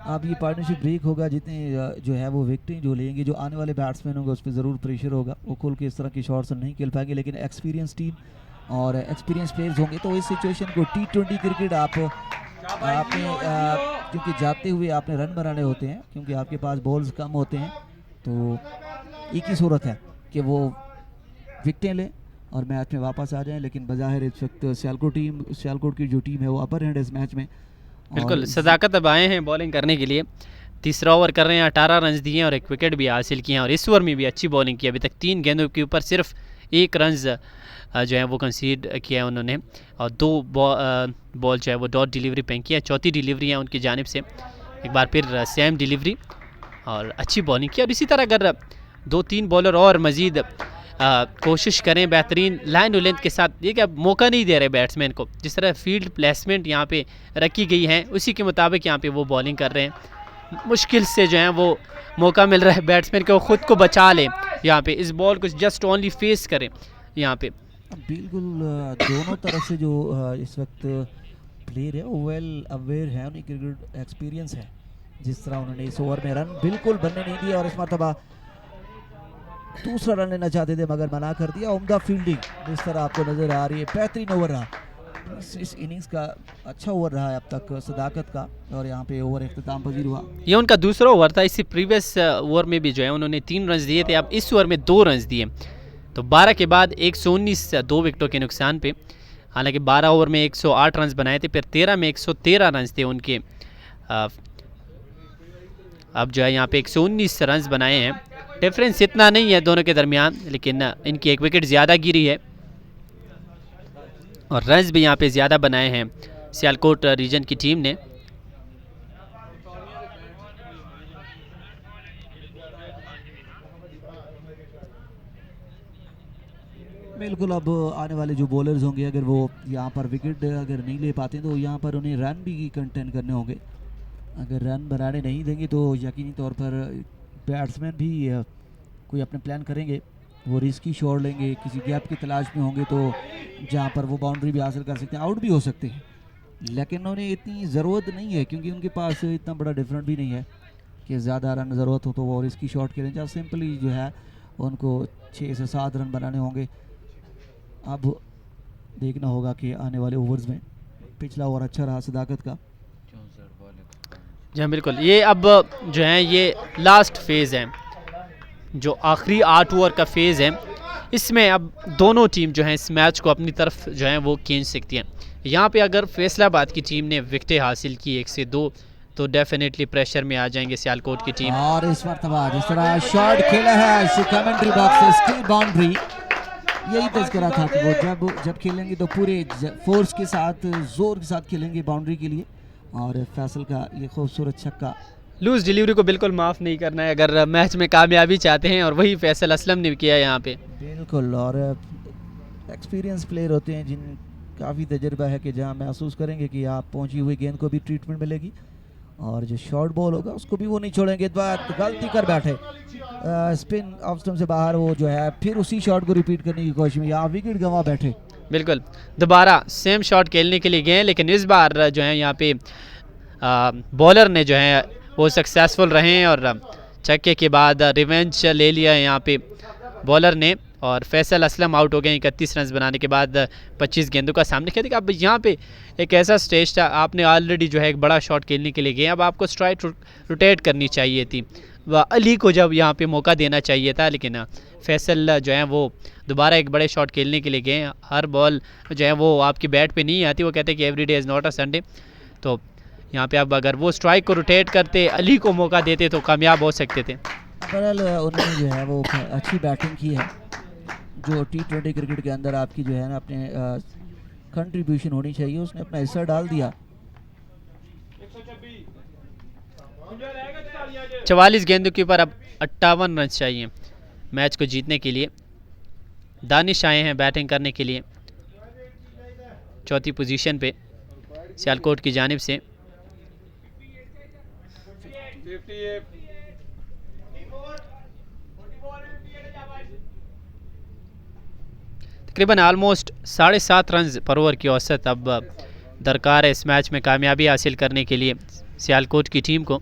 अब ये पार्टनरशिप ब्रेक होगा, जितने जो है वो विकेटें जो लेंगे, जो आने वाले बैट्समैन होंगे उस पर ज़रूर प्रेशर होगा, वो खुल के इस तरह की शॉट्स नहीं खेल पाएंगे। लेकिन एक्सपीरियंस टीम और एक्सपीरियंस प्लेयर्स होंगे तो इस सिचुएशन को T20 क्रिकेट आपने क्योंकि जाते हुए आपने रन बनाने होते हैं, क्योंकि आपके पास बॉल्स कम होते हैं, तो एक ही सूरत है कि वो विकेटें लें और मैच में वापस आ जाएं। लेकिन बज़ाहिर इस वक्त सियालकोट की जो टीम है वो अपर हैंड है इस मैच में। बिल्कुल सदाकत अब आए हैं बॉलिंग करने के लिए, तीसरा ओवर कर रहे हैं, 18 रन दिए और एक विकेट भी हासिल किए हैं और इस ओवर में भी अच्छी बॉलिंग की। अभी तक 3 गेंदों के ऊपर सिर्फ 1 रन जो है वो कंसीड किया है उन्होंने और 2 बॉल जो है वो डॉट डिलीवरी फेंकी है। चौथी डिलीवरी है उनकी जानिब से, एक बार फिर सेम डिलीवरी और अच्छी बॉलिंग की। और इसी तरह अगर 2-3 बॉलर और मज़ीद कोशिश करें बेहतरीन लाइन और लेंथ के साथ, ये क्या मौका नहीं दे रहे बैट्समैन को, जिस तरह फील्ड प्लेसमेंट यहाँ पे रखी गई है उसी के मुताबिक यहाँ पे वो बॉलिंग कर रहे हैं। मुश्किल से जो है वो मौका मिल रहा है बैट्समैन को ख़ुद को बचा लें, यहाँ पे इस बॉल को जस्ट ओनली फेस करें यहाँ पे। बिल्कुल दोनों तरफ से जो इस वक्त प्लेयर है वो वेल अवेयर है, उन्हें क्रिकेट एक्सपीरियंस है। जिस तरह उन्होंने इस ओवर में रन बिल्कुल बनने नहीं दिया और इस मरतबा दूसरा रन लेना चाहते थे मगर मना कर दिया। उम्दा फील्डिंग जिस तरह आपको नज़र आ रही है, बेहतरीन ओवर रहा इस इनिंग्स का, अच्छा ओवर रहा है अब तक सदाकत का, और यहाँ पे ओवर इख्तिताम पजीर हुआ। ये उनका दूसरा ओवर था, इससे प्रीवियस ओवर में भी जो है उन्होंने 3 रन दिए थे, अब इस ओवर में 2 रन दिए। तो 12 के बाद 119 2 विकेटों के नुकसान पे, हालांकि 12 ओवर में 108 रन बनाए थे, फिर 13 में 113 रन थे उनके। अब जो है यहाँ पे 119 रन बनाए हैं। डिफरेंस इतना नहीं है दोनों के दरमियान, लेकिन इनकी 1 विकेट ज़्यादा गिरी है और रन्स भी यहाँ पे ज़्यादा बनाए हैं सियालकोट रीजन की टीम ने। बिल्कुल अब आने वाले जो बॉलर्स होंगे अगर वो यहाँ पर विकेट अगर नहीं ले पाते तो यहाँ पर उन्हें रन भी कंटेन करने होंगे। अगर रन बनाने नहीं देंगे तो यकीनी तौर पर बैट्समैन भी कोई अपने प्लान करेंगे, वो रिस्की शॉट लेंगे, किसी गैप की तलाश में होंगे तो जहाँ पर वो बाउंड्री भी हासिल कर सकते हैं, आउट भी हो सकते हैं। लेकिन उन्हें इतनी ज़रूरत नहीं है क्योंकि उनके पास इतना बड़ा डिफरेंट भी नहीं है कि ज़्यादा रन ज़रूरत हो तो वो रिस्की शॉट खेलें। जहाँ सिंपली जो है उनको 6 से 7 रन बनाने होंगे। अब देखना होगा कि आने वाले ओवर्स में, पिछला ओवर अच्छा रहा सदाकत का। जी हाँ बिल्कुल, ये अब जो है ये लास्ट फेज़ है, जो आखिरी 8 ओवर का फेज़ है, इसमें अब दोनों टीम जो है इस मैच को अपनी तरफ जो है वो खींच सकती हैं। यहाँ पे अगर फैसलाबाद की टीम ने विकेटें हासिल की 1 से 2 तो डेफिनेटली प्रेशर में आ जाएंगे सियालकोट की टीम। और इस मरतबा जिस तरह शॉट खेला है कमेंट्री बॉक्स से, स्किल बाउंड्री, यही तज़किरा था कि वो जब खेलेंगे तो पूरे फोर्स के साथ, जोर के साथ खेलेंगे बाउंड्री के लिए। और फैसल का ये खूबसूरत छक्का, लूज डिलीवरी को बिल्कुल माफ़ नहीं करना है अगर मैच में कामयाबी चाहते हैं, और वही फैसल असलम ने किया यहाँ पे। बिल्कुल, और एक्सपीरियंस प्लेयर होते हैं जिन काफ़ी तजर्बा है कि जहाँ महसूस करेंगे कि आप पहुँची हुई गेंद को भी ट्रीटमेंट मिलेगी और जो शॉर्ट बॉल होगा उसको भी वो नहीं छोड़ेंगे। गलती कर बैठे, स्पिन ऑफ स्टंप से बाहर, वो जो है फिर उसी शॉट को रिपीट करने की कोशिश में, यहाँ विकेट गंवा बैठे। बिल्कुल, दोबारा सेम शॉट खेलने के लिए गए, लेकिन इस बार जो है यहाँ पे बॉलर ने जो है वो सक्सेसफुल रहे हैं और छक्के के बाद रिवेंज ले लिया है यहाँ पे बॉलर ने, और फैसल असलम आउट हो गए 31 रन बनाने के बाद 25 गेंदों का सामने किया। अब यहाँ पे एक ऐसा स्टेज था, आपने ऑलरेडी जो है एक बड़ा शॉट खेलने के लिए गए, अब आपको स्ट्राइक रोटेट करनी चाहिए थी, वह अली को जब यहाँ पे मौका देना चाहिए था, लेकिन फैसल जो है वो दोबारा एक बड़े शॉट खेलने के लिए गए। हर बॉल जो है वो आपकी बैट पे नहीं आती, वो कहते हैं कि every day is not a Sunday. तो यहाँ पे अब अगर वो स्ट्राइक को रोटेट करते, अली को मौका देते तो कामयाब हो सकते थे। बहरहाल उन्होंने जो है वो अच्छी बैटिंग की है, जो T20 क्रिकेट के अंदर आपकी जो है ना अपने कंट्रीब्यूशन होनी चाहिए, उसने अपना हिस्सा डाल दिया। 44 गेंदों के ऊपर अब 58 रन चाहिए मैच को जीतने के लिए। दानिश आए हैं बैटिंग करने के लिए चौथी पोजीशन पे सियालकोट की जानिब से। तकरीबन ऑलमोस्ट 7.5 रन पर ओवर की औसत अब दरकार है इस मैच में कामयाबी हासिल करने के लिए सियालकोट की टीम को।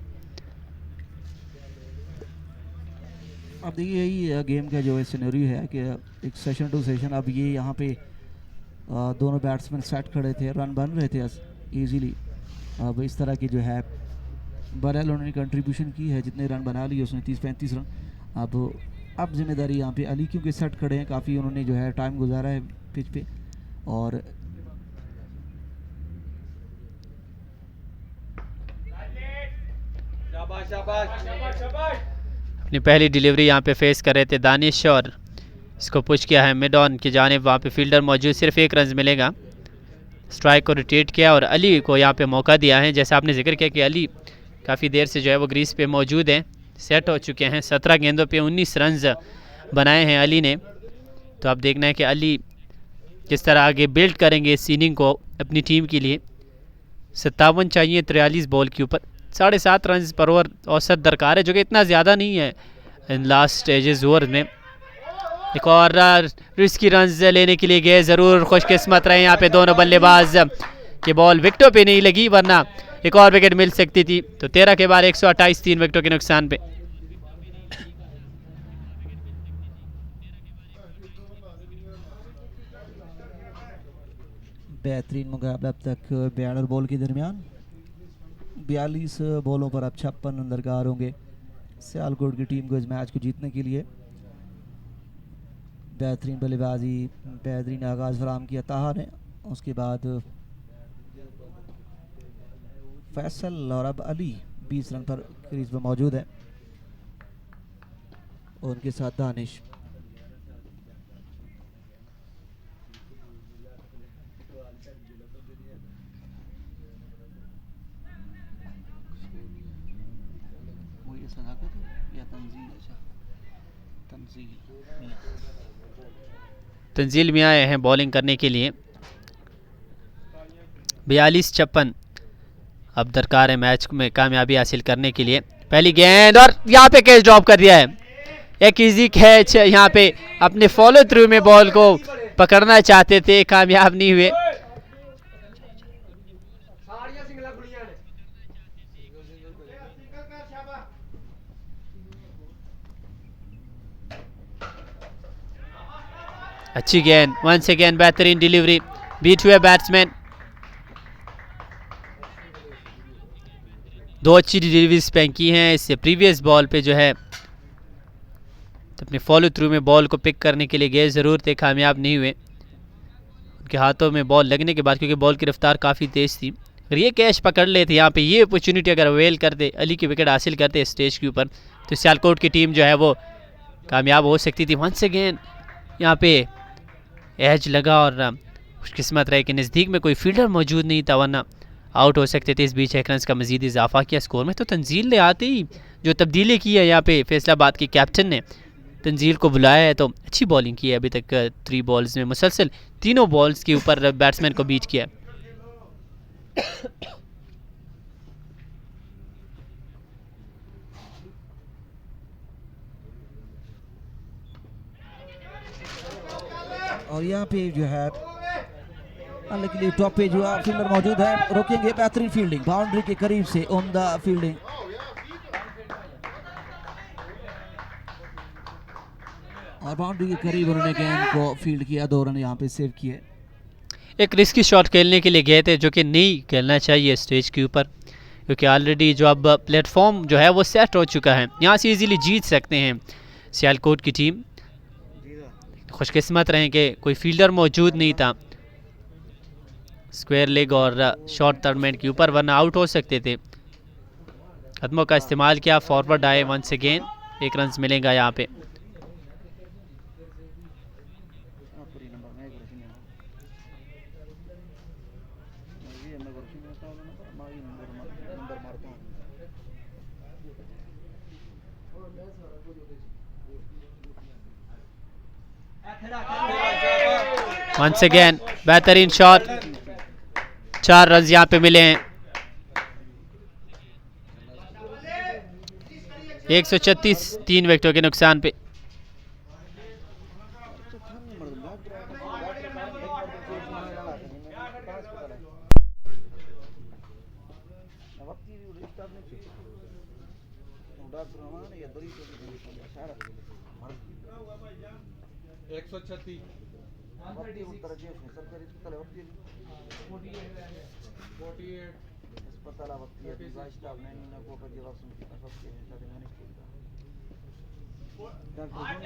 अब देखिए यही गेम का जो सिनेरियो है कि एक सेशन टू सेशन, अब ये यहाँ पे दोनों बैट्समैन सेट खड़े थे, रन बन रहे थे इजीली। अब इस तरह की जो है बहरहाल उन्होंने कंट्रीब्यूशन की है, जितने रन बना लिए उसने 30-35 रन। अब जिम्मेदारी यहाँ पे अली क्योंकि सेट खड़े हैं, काफ़ी उन्होंने जो है टाइम गुजारा है पिच पे, और अपनी पहली डिलीवरी यहाँ पे फेस कर रहे थे दानिश, और इसको पुश किया है मिड ऑन की जानिब, वहाँ पे फील्डर मौजूद, सिर्फ 1 रन मिलेगा। स्ट्राइक को रोटेट किया और अली को यहाँ पे मौका दिया है। जैसा आपने जिक्र किया कि अली काफ़ी देर से जो है वो ग्रीस पे मौजूद है सेट हो चुके हैं। 17 गेंदों पे 19 रन्स बनाए हैं अली ने। तो अब देखना है कि अली किस तरह आगे बिल्ड करेंगे इस इनिंग को अपनी टीम के लिए। 57 चाहिए 43 बॉल के ऊपर। 7.5 रन पर ओवर औसत दरकार है, जो कि इतना ज़्यादा नहीं है इन लास्ट स्टेजेस ओवर में। एक और रिस्की रन लेने के लिए गए, ज़रूर खुशकिस्मत रहे यहाँ पे दोनों बल्लेबाज कि बॉल विकेटों पे नहीं लगी, वरना एक और विकेट मिल सकती थी। तो 13 के बाद 128, 3 विकेटों के नुकसान पे। बेहतरीन मुकाबला अब तक 42 बॉल के दरमियान। 42 बॉलों पर अब 56 रन दरकार होंगे सियालकोट की टीम को इस मैच को जीतने के लिए। बेहतरीन बल्लेबाजी, बेहतरीन आगाज़ फराम किया ताहा ने। उसके बाद फैसल और अब अली 20 रन पर क्रीज पर मौजूद है, और उनके साथ दानिश। वो ये सदाकत है या तंजील? अच्छा, तंजील तंजील मियाँ आए हैं बॉलिंग करने के लिए। 42-56 अब दरकार है मैच में कामयाबी हासिल करने के लिए। पहली गेंद और यहाँ पे कैच ड्रॉप कर दिया है। एक इजी कैच यहाँ पे, अपने फॉलो थ्रू में बॉल को पकड़ना चाहते थे, कामयाब नहीं हुए। अच्छी गेंद, वंस अगेन बेहतरीन डिलीवरी, बीट हुए बैट्समैन। दो अच्छी डिलीवरी स्पेंक की हैं इससे प्रीवियस बॉल पे जो है, तो अपने फॉलो थ्रू में बॉल को पिक करने के लिए गए, ज़रूर थे, कामयाब नहीं हुए। उनके हाथों में बॉल लगने के बाद, क्योंकि बॉल की रफ्तार काफ़ी तेज़ थी, अगर ये कैच पकड़ लेते यहाँ पे, ये अपॉर्चुनिटी अगर अवेल करते, अली की विकेट हासिल करते स्टेज के ऊपर, तो सियालकोट की टीम जो है वो कामयाब हो सकती थी। वंस अगेन यहाँ पे एज लगा और खुशकिस्मत रहे कि नज़दीक में कोई फील्डर मौजूद नहीं था, वरना आउट हो सकते थे। इस बीच 1 रन का मजीद इजाफा किया स्कोर में। तो तंजील ने आते ही जो तब्दीली की है यहाँ पे फैसलाबाद के कैप्टन ने तंजील को बुलाया है, तो अच्छी बॉलिंग की है अभी तक। 3 बॉल्स में मुसलसल तीनों बॉल्स के ऊपर बैट्समैन को बीट किया। और यहाँ पे जो है लेकिन टॉप पे जो है फील्डर मौजूद है, रोकेंगे। बेहतरीन फील्डिंग, बाउंड्री के करीब से उम्दा फील्डिंग, और बाउंड्री के करीब उन्होंने गेंद को फील्ड किया, 2 रन यहाँ पे सेव किए। एक रिस्की शॉट खेलने के लिए गए थे, जो कि नहीं खेलना चाहिए स्टेज के ऊपर, क्योंकि ऑलरेडी जो अब प्लेटफॉर्म जो है वो सेट हो चुका है, यहाँ से इजीली जीत सकते हैं सियालकोट की टीम। खुशकिस्मत रहें कि कोई फील्डर मौजूद नहीं था स्क्वायर लेग और शॉर्ट टर्नमेंट के ऊपर, वरना आउट हो सकते थे। कदमों का इस्तेमाल किया, फॉरवर्ड आए, वंस अगेन 1 रन मिलेगा यहाँ पे। वंस अगेन बेहतरीन शॉट, 4 रन यहाँ पे मिले हैं। 136, 3 विकेटों के नुकसान पे।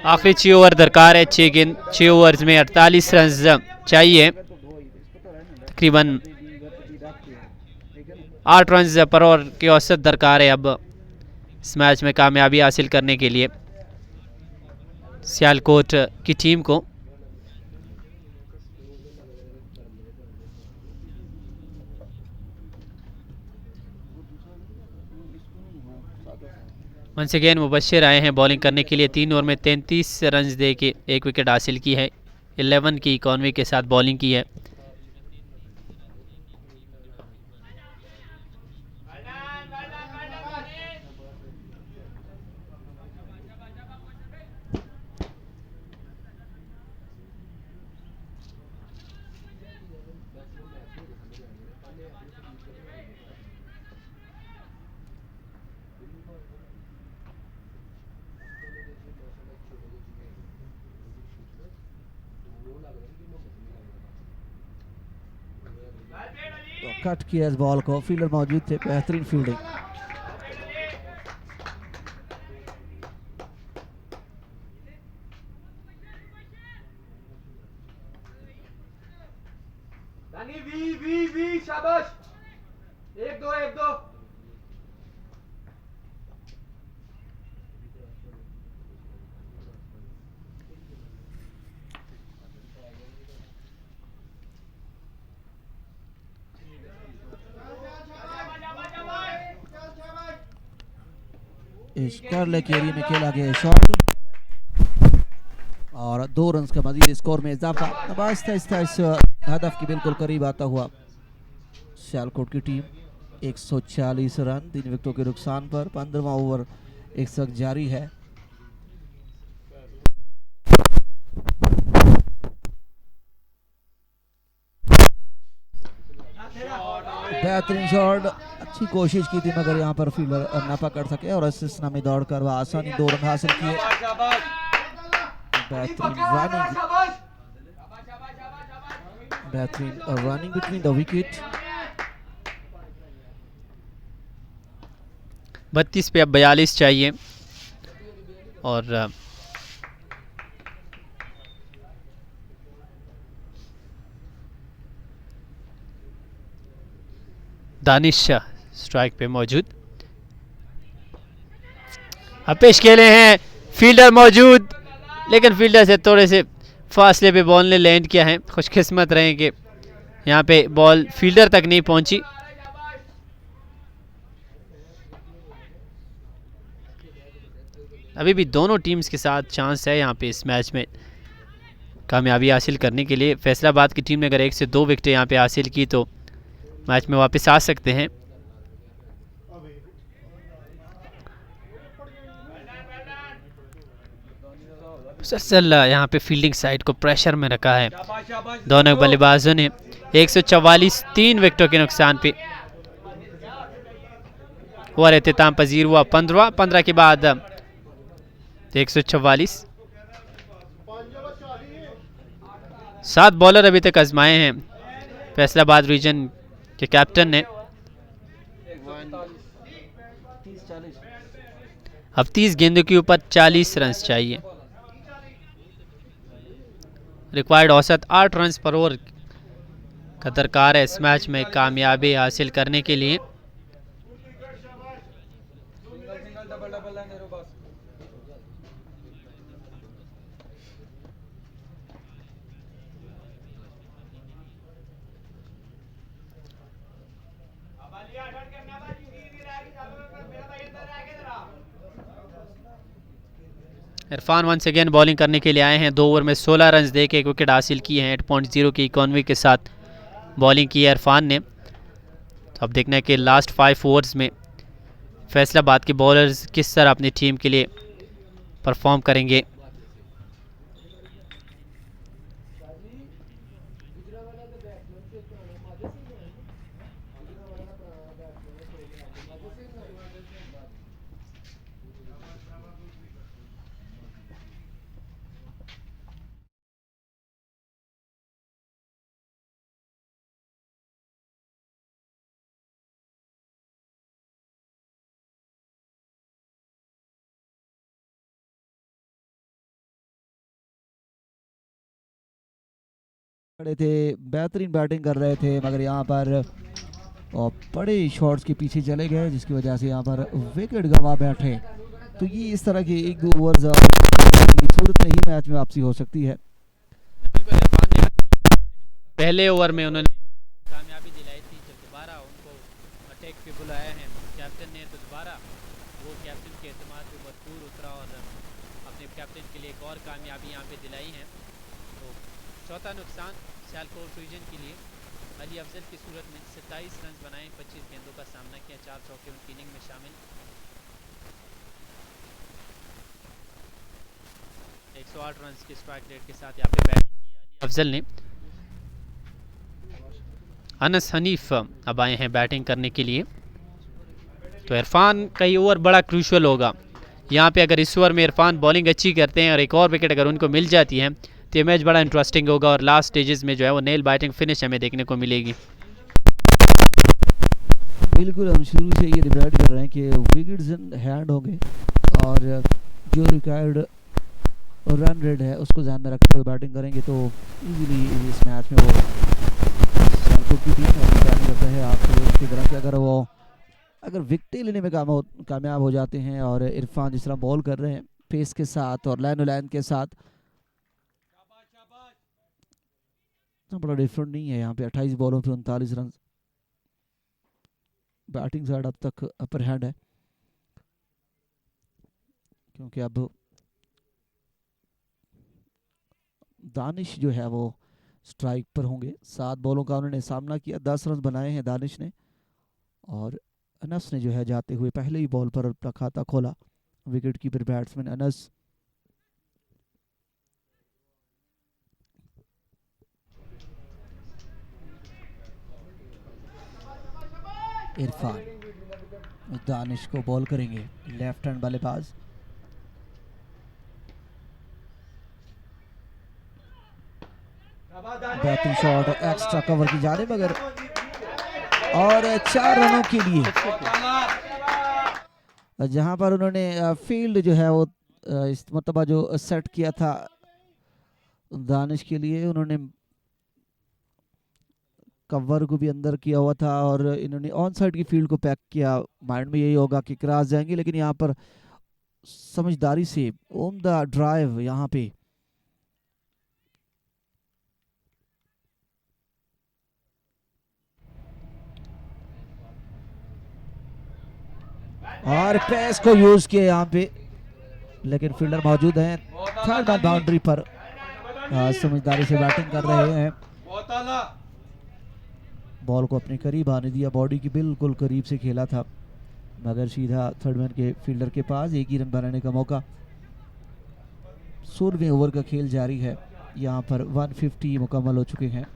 आखिरी 6 ओवर दरकार है, 6 ओवर्स में 48 रन चाहिए। तकरीबन 8 रन पर ओवर की औसत दरकार है अब इस मैच में कामयाबी हासिल करने के लिए सियालकोट की टीम को। वंस अगेन मुबशिर आए हैं बॉलिंग करने के लिए। 3 ओवर में 33 रन दे के 1 विकेट हासिल की है। 11 की इकॉनमी के साथ बॉलिंग की है। तो कट किया इस बॉल को, फील्डर मौजूद थे, बेहतरीन फील्डिंग। शाबाश, 1-2 1-2। इस कर्ल के एरिया में खेला गया शॉट और 2 रन का मजीद स्कोर में इजाफा। अब आहिस्ता आहिस्ता इस हदफ के बिल्कुल करीब आता हुआ सियालकोट की टीम। 140 रन 3 विकेटों के नुकसान पर 15वां ओवर एक सक जारी है। बेहतरीन शॉट, अच्छी कोशिश की थी मगर यहाँ पर फील्डर न पकड़ सके और असिस्ना में दौड़कर वह आसानी 2 रन हासिल किए। बेहतरीन रनिंग बिटवीन द विकेट। 32 पे अब 42 चाहिए और दानिश स्ट्राइक पे मौजूद। अब पेश खेले हैं, फील्डर मौजूद लेकिन फील्डर से थोड़े से फासले पे बॉल ने लैंड किया है। खुशकिस्मत रहे कि यहाँ पे बॉल फील्डर तक नहीं पहुंची। अभी भी दोनों टीम्स के साथ चांस है यहाँ पे इस मैच में कामयाबी हासिल करने के लिए। फैसलाबाद की टीम ने अगर 1 से 2 विकेटें यहाँ पे हासिल की तो मैच में वापस आ सकते हैं। मुसलसल यहाँ पे फील्डिंग साइड को प्रेशर में रखा है दोनों बल्लेबाजों ने। 144 3 विकेटों के नुकसान पे ओवर एहतिताम पजीर हुआ 15 के बाद 144। 7 बॉलर अभी तक आजमाए हैं फैसलाबाद रीजन के कैप्टन ने। अब 30 गेंदों के ऊपर 40 रन चाहिए। रिक्वायर्ड औसत 8 रन पर ओवर का दरकार है इस मैच में कामयाबी हासिल करने के लिए। इरफान वंस अगेन बॉलिंग करने के लिए आए हैं। 2 ओवर में 16 रन दे के 1 विकेट हासिल किए हैं। 8.0 की इकॉनमी के साथ बॉलिंग की है इरफान ने। तो अब देखना है कि लास्ट 5 ओवर्स में फैसलाबाद के बॉलर्स किस तरह अपनी टीम के लिए परफॉर्म करेंगे। खड़े थे, बेहतरीन बैटिंग कर रहे थे मगर यहाँ पर और बड़े शॉट्स के पीछे चले गए जिसकी वजह से यहाँ पर विकेट गंवा बैठे। तो ये इस तरह के 1-2 ओवर की सूरत में ही मैच में वापसी हो सकती है। पहले ओवर में उन्होंने कामयाबी दिलाई थी जब दोबारा उनको अटैक पे बुलाया है कैप्टन ने, तो दोबारा वो कैप्टन के एतमाद पे भरपूर उतरा और अपने कैप्टन के लिए एक और कामयाबी यहाँ पे दिलाई है। तो चौथा नुकसान सियालकोट रीजन के लिए। अली अफजल की सूरत में 27 रन बनाए, 25 गेंदों का सामना किया, 4 चौके उनकी इनिंग में शामिल। 108 रन के स्ट्राइक रेट के साथ यहाँ पे बैटिंग की अली अफजल ने। अनस हनीफ अब आए हैं बैटिंग करने के लिए। तो इरफान का ये ओवर बड़ा क्रूशल होगा यहाँ पे। अगर इस ओवर में इरफान बॉलिंग अच्छी करते हैं और एक और विकेट अगर उनको मिल जाती है तो ये मैच बड़ा इंटरेस्टिंग होगा और लास्ट स्टेजेस में जो है वो नेल बाइटिंग फिनिश हमें देखने को मिलेगी। बिल्कुल, हम शुरू से ये डिसाइड कर रहे हैं कि विकेट्स इन हैंड होंगे और जो रिक्वायर्ड रन रेट है उसको ध्यान में रखते हुए बैटिंग करेंगे तो इजीली इस मैच में वो सियालकोट की टीम बैटिंग करता है। आपको इसकी तरह कि अगर विकेट लेने में कामयाब हो जाते हैं और इरफान जिस तरह बॉल कर रहे हैं पेस के साथ और लाइन के साथ, तो बड़ा डिफरेंट नहीं है यहाँ पे। 28 बॉलों पे 39 रन, बैटिंग साइड अब तक अपर हैंड है क्योंकि अब दानिश जो है वो स्ट्राइक पर होंगे। 7 बॉलों का उन्होंने सामना किया, 10 रन बनाए हैं दानिश ने और अनस ने जो है जाते हुए पहले ही बॉल पर अपना खाता खोला। Wicket keeper batsman Anas. Irfan Danish को बॉल करेंगे, लेफ्ट हैंड बल्लेबाज। बेहतरीन शॉट एक्स्ट्रा कवर की जाने मगर और 4 रनों के लिए जहां पर उन्होंने फील्ड जो है वो इस मतलब जो सेट किया था दानिश के लिए, उन्होंने कवर को भी अंदर किया हुआ था और इन्होंने ऑन साइड की फील्ड को पैक किया। माइंड में यही होगा कि क्रॉस जाएंगे, लेकिन यहाँ पर समझदारी से उम्दा ड्राइव यहाँ पे और पेस को यूज किया यहाँ पे, लेकिन फील्डर मौजूद हैं थर्ड मैन बाउंड्री पर। समझदारी से बैटिंग कर रहे हैं, बॉल को अपने करीब आने दिया, बॉडी की बिल्कुल करीब से खेला था मगर सीधा थर्ड मैन के फील्डर के पास। एक ही रन बनाने का मौका। 16वें ओवर का खेल जारी है, यहाँ पर 150 मुकम्मल हो चुके हैं।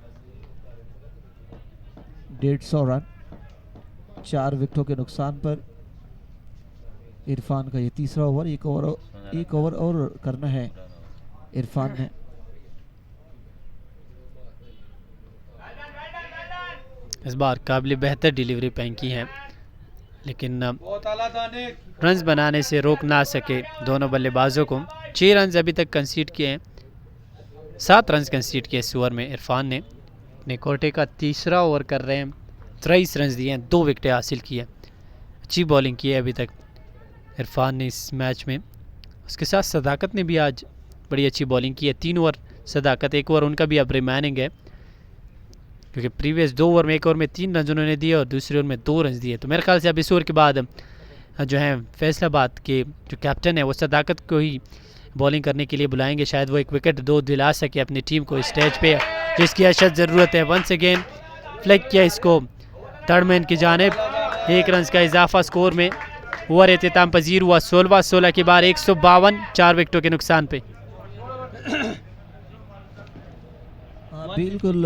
150 रन 4 विकेटों के नुकसान पर। इरफान का ये तीसरा ओवर, एक ओवर और करना है इरफान ने। इस बार काबिल बेहतर डिलीवरी पैंक की है लेकिन रन्स बनाने से रोक ना सके दोनों बल्लेबाजों को। 6 रन अभी तक कंसीड किए हैं, 7 रन कंसीड किए इस ओवर में इरफान ने। अपने कोटे का तीसरा ओवर कर रहे हैं, 23 रन दिए हैं, 2 विकेटें हासिल की है। अच्छी बॉलिंग की है अभी तक इरफान ने इस मैच में। उसके साथ सदाकत ने भी आज बड़ी अच्छी बॉलिंग की है। 3 ओवर सदाकत, 1 ओवर उनका भी अब रिमेनिंग है क्योंकि प्रीवियस 2 ओवर में 1 ओवर में 3 रन उन्होंने दिए और दूसरे ओवर में 2 रन दिए। तो मेरे ख्याल से अब इस ओवर के बाद जो है फैसलाबाद के जो कैप्टन है वो सदाकत को ही बॉलिंग करने के लिए बुलाएंगे। शायद वो एक विकेट 2 दिला सके अपनी टीम को इस स्टेज पे जिसकी अशद ज़रूरत है। वंस अगेन फ्लैग किया इसको थर्ड मैन की जानिब। 1 रन का इजाफा स्कोर में। ओवर एहतिताम पजीर हुआ 16 के बाद 152, 4 विकेटों के नुकसान पे। बिल्कुल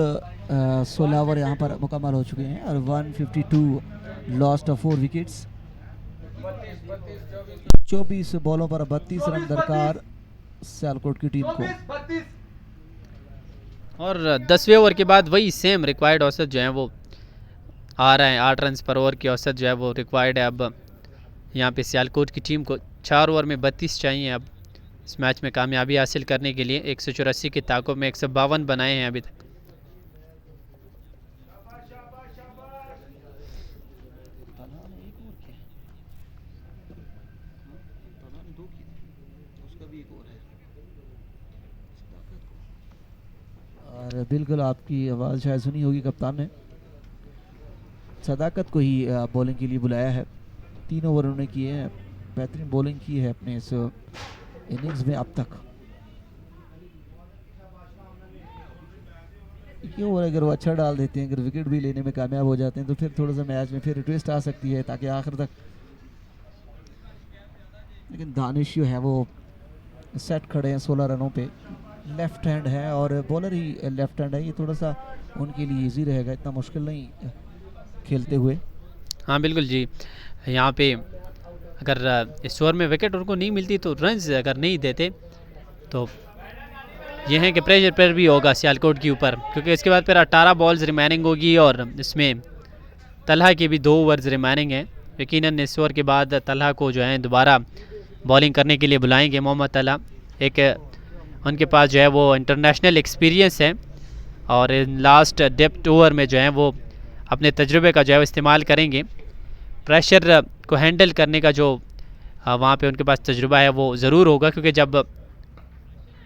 16 ओवर यहाँ पर मुकम्मल हो चुके हैं और 152 लॉस्ट ऑफ 4 विकेट्स। 24 बॉलों पर 32 रन दरकार सियालकोट की टीम को। और 10वें ओवर के बाद वही सेम रिक्वायर्ड औसत जो है वो आ रहा है। 8 रन पर ओवर की औसत जो है वो रिक्वायर्ड है अब यहाँ पे सियालकोट की टीम को। 4 ओवर में 32 चाहिए अब इस मैच में कामयाबी हासिल करने के लिए। 184 के ताकों में 152 बनाए हैं अभी तक। और बिल्कुल आपकी आवाज़ शायद सुनी होगी कप्तान ने, सदाकत को ही बॉलिंग के लिए बुलाया है। 3 ओवर उन्होंने किए हैं बेहतरीन बॉलिंग की है अपने इस इनिंग्स में अब तक। ये ओवर अगर वो अच्छा डाल देते हैं, अगर विकेट भी लेने में कामयाब हो जाते हैं तो फिर थोड़ा सा मैच में फिर ट्विस्ट आ सकती है ताकि आखिर तक। लेकिन दानिश जो है वो सेट खड़े हैं 16 रनों पे, लेफ्ट हैंड है और बॉलर ही लेफ्ट हैंड है, ये थोड़ा सा उनके लिए इजी रहेगा, इतना मुश्किल नहीं खेलते हुए। हाँ बिल्कुल जी, यहाँ पे अगर इस ओवर में विकेट उनको नहीं मिलती तो रन्स अगर नहीं देते तो ये है कि प्रेशर पर भी होगा सियालकोट के ऊपर, क्योंकि इसके बाद फिर 18 बॉल्स रिमेनिंग होगी और इसमें तलहा के भी 2 ओवर्स रिमेनिंग हैं। यकीनन इस ओवर के बाद तलहा को जो है दोबारा बॉलिंग करने के लिए बुलाएंगे मोहम्मद तलहा। एक उनके पास जो है वो इंटरनेशनल एक्सपीरियंस है और लास्ट डेप्थ ओवर में जो है वो अपने तजुर्बे का जो है इस्तेमाल करेंगे। प्रेशर को हैंडल करने का जो वहाँ पे उनके पास तजुर्बा है वो ज़रूर होगा, क्योंकि जब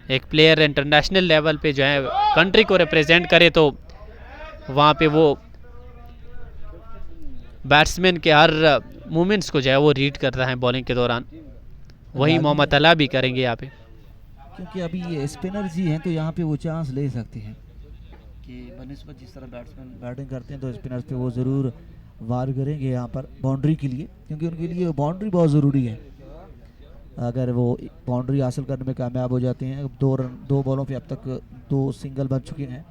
एक प्लेयर इंटरनेशनल लेवल पे जो है कंट्री को रिप्रेजेंट करे तो वहाँ पे वो बैट्समैन के हर मूवमेंट्स को जो है वो रीड करता है बॉलिंग के दौरान। वही मोहम्मद तलहा भी करेंगे यहाँ पे, क्योंकि अभी ये स्पिनर्स ही हैं तो यहाँ पे वो चांस ले सकते हैं कि बनिस्बत जिस तरह बैट्समैन बैटिंग करते हैं तो स्पिनर्स पे वो ज़रूर वार करेंगे यहाँ पर बाउंड्री के लिए, क्योंकि उनके लिए बाउंड्री बहुत ज़रूरी है। अगर वो बाउंड्री हासिल करने में कामयाब हो जाते हैं, 2 बॉलों पे अब तक 2 सिंगल बन चुके हैं,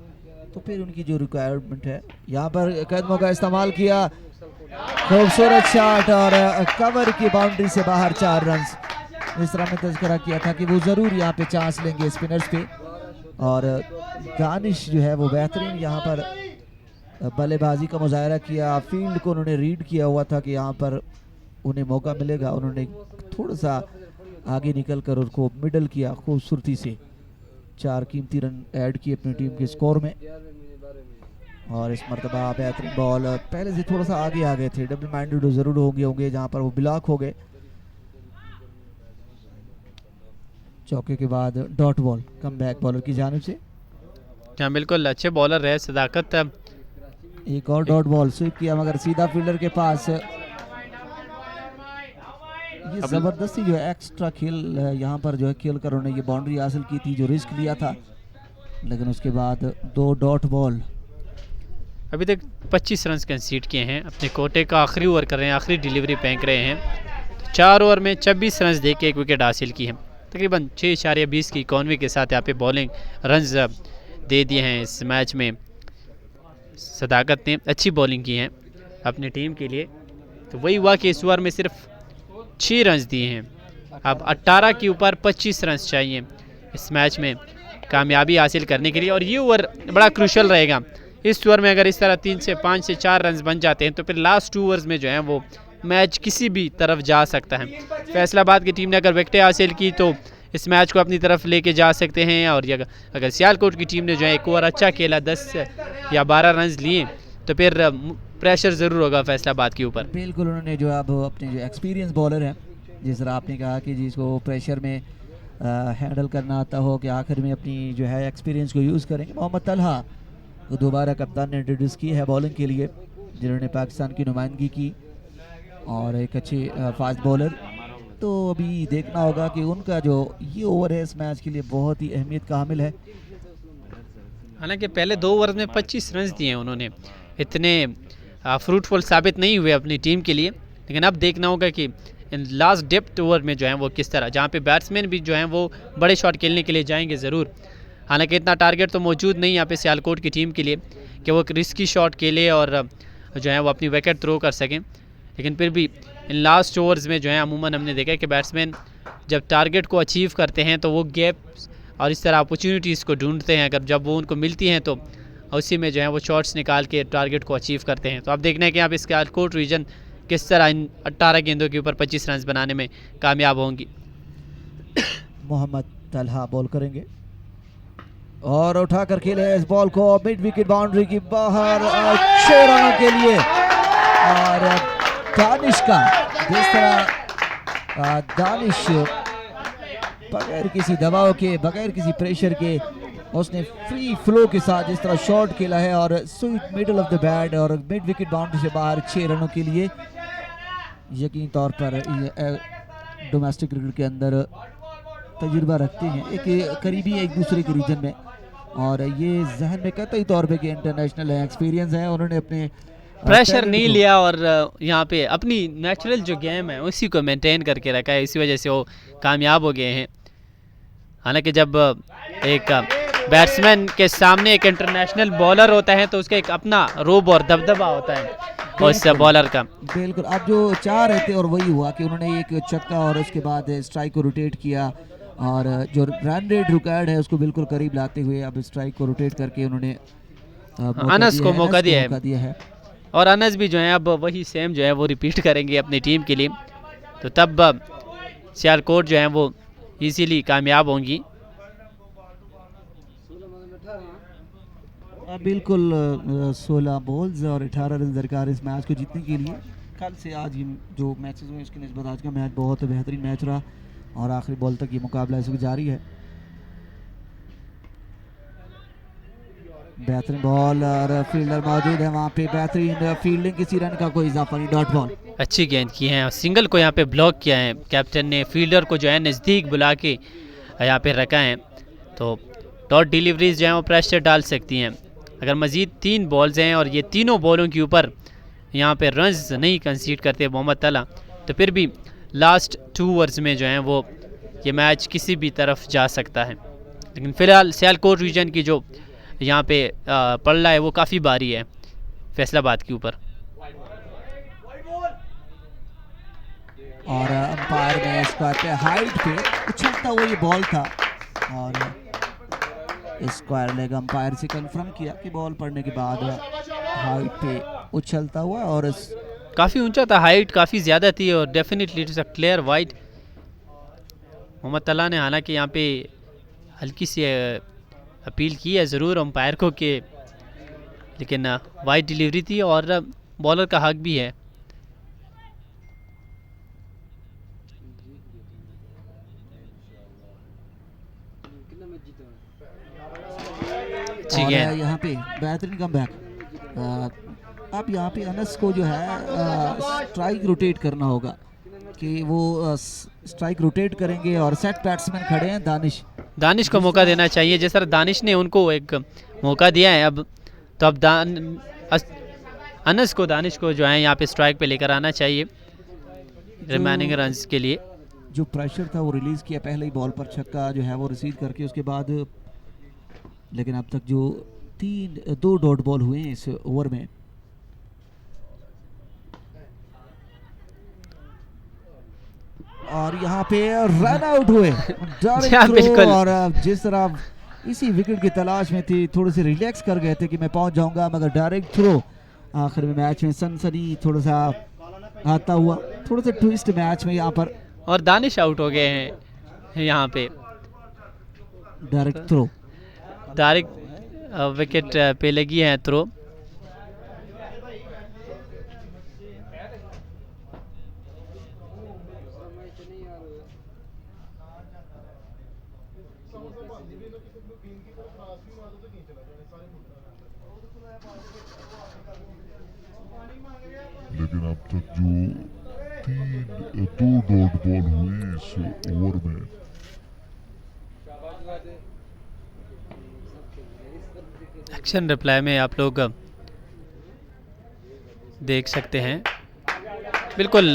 तो फिर उनकी जो रिक्वायरमेंट है यहाँ पर कदमों का इस्तेमाल किया, खूबसूरत शॉट और कवर की बाउंड्री से बाहर 4 रन। इस तरह में तज़किरा किया था कि वो ज़रूर यहाँ पे चांस लेंगे स्पिनर्स पे, और दानिश जो है वो बेहतरीन यहाँ पर बल्लेबाजी का मुजाहरा किया, फील्ड को उन्होंने रीड किया हुआ था कि यहाँ पर उन्हें मौका मिलेगा, उन्होंने थोड़ा सा आगे निकल कर उनको मिडल किया खूबसूरती से, 4 कीमती रन ऐड किए अपनी टीम के स्कोर में। और इस मरतबा बेहतरीन बॉल, पहले से थोड़ा सा आगे आ गए थे, डबल माइंडेड ज़रूर होंगे जहाँ पर वो ब्लॉक हो गए। चौके के बाद dot ball come back bowler की जानिब से। हाँ बिल्कुल, अच्छे बॉलर रहे सदाकत। एक और डॉट बॉल स्वीप किया मगर सीधा फील्डर के पास। ये ज़बरदस्ती जो है एक्स्ट्रा खेल यहाँ पर जो है खेल कर उन्होंने ये बाउंड्री हासिल की थी, जो रिस्क लिया था, लेकिन उसके बाद 2 डॉट बॉल। अभी तक 25 रन कंसीड किए हैं, अपने कोटे का आखिरी ओवर कर रहे हैं, आखिरी डिलीवरी फेंक रहे हैं। 4 ओवर में 26 रन दे के 1 विकेट हासिल की है, तकरीबन 6.20 की इकॉनमी के साथ यहाँ पे बॉलिंग रन्स दे दिए हैं। इस मैच में सदाकत ने अच्छी बॉलिंग की है अपनी टीम के लिए, तो वही हुआ कि इस ओवर में सिर्फ 6 रन दिए हैं। अब 18 के ऊपर 25 रन चाहिए इस मैच में कामयाबी हासिल करने के लिए, और ये ओवर बड़ा क्रूशल रहेगा। इस ओवर में अगर इस तरह 3 से 5 से 4 रन बन जाते हैं तो फिर लास्ट 2 ओवर्स में जो है वो मैच किसी भी तरफ जा सकता है। फैसलाबाद की टीम ने अगर विकेटें हासिल की तो इस मैच को अपनी तरफ लेके जा सकते हैं, और अगर सियालकोट की टीम ने जो है एक ओवर अच्छा खेला, 10 या 12 रन लिए, तो फिर प्रेशर ज़रूर होगा फैसलाबाद के ऊपर। बिल्कुल, उन्होंने जो अब अपने जो एक्सपीरियंस बॉलर हैं, जिस तरह आपने कहा कि जिसको प्रेशर में हैंडल करना आता हो, कि आखिर में अपनी जो है एक्सपीरियंस को यूज़ करेंगे। मोहम्मद तलहा को दोबारा कप्तान ने इंट्रोड्यूस की है बॉलिंग के लिए, जिन्होंने पाकिस्तान की नुमाइंदगी की, और एक अच्छे फास्ट बॉलर। तो अभी देखना होगा कि उनका जो ये ओवर है इस मैच के लिए बहुत ही अहमियत का हामिल है। हालांकि पहले 2 ओवर में 25 रन दिए हैं उन्होंने, इतने फ्रूटफुल साबित नहीं हुए अपनी टीम के लिए, लेकिन अब देखना होगा कि इन लास्ट डेप्थ ओवर में जो है वो किस तरह, जहाँ पे बैट्समैन भी जो हैं वो बड़े शॉट खेलने के लिए जाएंगे ज़रूर। हालांकि इतना टारगेट तो मौजूद नहीं यहाँ पे सियालकोट की टीम के लिए कि वो रिस्की शॉट खेले और जो है वो अपनी विकेट थ्रो कर सकें, लेकिन फिर भी इन लास्ट ओवर्स में जो है अमूमन हमने देखा है कि बैट्समैन जब टारगेट को अचीव करते हैं तो वो गैप्स और इस तरह अपॉर्चुनिटीज़ को ढूंढते हैं, अगर जब वो उनको मिलती हैं तो उसी में जो है वो शॉट्स निकाल के टारगेट को अचीव करते हैं। तो आप देखना है कि यहाँ पे सियालकोट रीजन किस तरह इन 18 गेंदों के ऊपर 25 रन बनाने में कामयाब होंगी। मोहम्मद तलहा बॉल करेंगे और उठा कर खेले इस बॉल को मिड विकेट बाउंड्री की बाहर 6 रनों के लिए। और दानिश का जिस तरह दानिश बगैर किसी दबाव के, बगैर किसी प्रेशर के, उसने फ्री फ्लो के साथ जिस तरह शॉट खेला है और sweet middle of the bat और मिड विकेट बाउंड्री से बाहर 6 रनों के लिए, यकीन तौर पर डोमेस्टिक क्रिकेट के अंदर तजुर्बा रखते हैं, एक करीबी एक दूसरे के रीजन में, और ये जहन में कतई तौर पे कि इंटरनेशनल है, एक्सपीरियंस है, उन्होंने अपने प्रेशर टैलेंट नहीं को- लिया और यहाँ पे अपनी नेचुरल जो गेम है उसी को मेंटेन करके रखा है, इसी वजह से वो कामयाब हो गए हैं। हालांकि जब एक बैट्समैन के सामने एक इंटरनेशनल बॉलर होता है तो उसका एक अपना रोब और दबदबा होता है उस बिल्कुल। बॉलर का। बिल्कुल, आप जो चाह रहे थे और वही हुआ कि उन्होंने एक छक्का और उसके बाद स्ट्राइक को रोटेट किया, और जो रन रेट रिक्वायर्ड है उसको बिल्कुल करीब लाते हुए अब स्ट्राइक को रोटेट करके उन्होंने अनस को मौका दिया है। दिया है। और अनस भी जो है अब वही सेम जो है वो रिपीट करेंगे अपनी टीम के लिए, तो तब सियालकोट जो है वो इजीली कामयाब होंगी। बिल्कुल 16 बॉल्स और 18 रन दरकार इस मैच को जीतने के लिए। कल से आज ये जो मैचेस हुए उसकी निस्बत आज का मैच बहुत बेहतरीन मैच रहा, और आखिरी बॉल तक ये मुकाबला इस वक्त जारी है। बेहतरीन बॉल और फील्डर मौजूद है वहाँ पे, बेहतरीन फील्डिंग, किसी रन का कोई इजाफा नहीं, डॉट बॉल। अच्छी गेंद की है और सिंगल को यहाँ पे ब्लॉक किया है कैप्टन ने, फील्डर को जो है नज़दीक बुला के यहाँ पे रखा है, तो डॉट डिलीवरीज जो है वो प्रेशर डाल सकती हैं। अगर मज़ीद 3 बॉल्स हैं और ये तीनों बॉलों के ऊपर यहाँ पे रन्स नहीं कंसीड करते मोहम्मद तला, तो फिर भी लास्ट 2 ओवर्स में जो है वो ये मैच किसी भी तरफ जा सकता है। लेकिन फ़िलहाल सियालकोट रीजन की जो यहाँ पे पल्ला है वो काफ़ी भारी है फैसलाबाद के ऊपर। और अंपायर ने स्क्वायर पे हाइट पे उछलता हुआ ये बॉल था, और स्क्वायर लेग अंपायर से कंफर्म किया कि बॉल पड़ने के बाद हाइट पे उछलता हुआ, और काफ़ी ऊंचा था, हाइट काफ़ी ज़्यादा थी, और definitely it's a clear wide. Mohammad Talha ने हालांकि यहाँ पे हल्की सी अपील की है ज़रूर अंपायर को कि, लेकिन वाइड डिलीवरी थी और बॉलर का हक भी है। और यहाँ पे बेहतरीन कमबैक। अब यहाँ पे अनस को जो है स्ट्राइक रोटेट करना होगा, कि वो स्ट्राइक रोटेट करेंगे, और सेट बैट्समैन खड़े हैं दानिश को मौका देना चाहिए, जिस तरह दानिश ने उनको एक मौका दिया है अब, तो अब अनस को दानिश को जो है यहाँ पे स्ट्राइक पे लेकर आना चाहिए रिमेनिंग रन्स के लिए। जो प्रेशर था वो रिलीज किया पहले ही बॉल पर, छक्का जो है वो रिसीव करके उसके बाद, लेकिन अब तक जो 2 डॉट बॉल हुए हैं इस ओवर में, और यहाँ पे रन आउट हुए डायरेक्ट थ्रो, और जिस तरह इसी विकेट की तलाश में थी, थोड़े से रिलैक्स कर गए थे कि मैं पहुंच जाऊंगा, मगर डायरेक्ट थ्रो आखिर में मैच में सनसनी थोड़ा सा आता हुआ, थोड़ा सा ट्विस्ट मैच में यहाँ पर, और दानिश आउट हो गए हैं यहाँ पे। डायरेक्ट विकेट पे लगी है थ्रो। लेकिन अब तक जो 2 डॉट बॉल हुए इस ओवर में, एक्शन रिप्लाई में आप लोग देख सकते हैं, बिल्कुल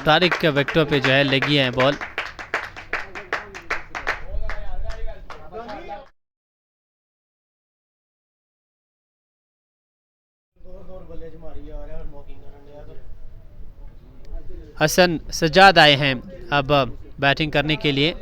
तारिक के विकेटों पे जो है लगी है बॉल। हसन सज्जाद आए हैं अब बैटिंग करने के लिए।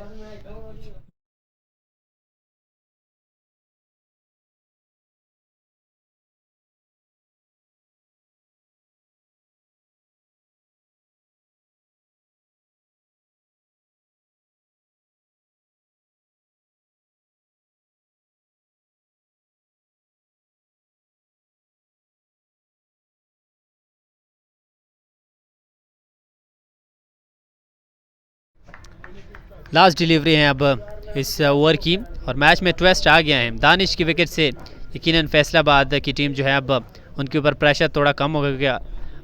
लास्ट डिलीवरी है अब इस ओवर की, और मैच में ट्विस्ट आ गया है। दानिश की विकेट से यकीनन फैसलाबाद की टीम जो है अब उनके ऊपर प्रेशर थोड़ा कम हो गया।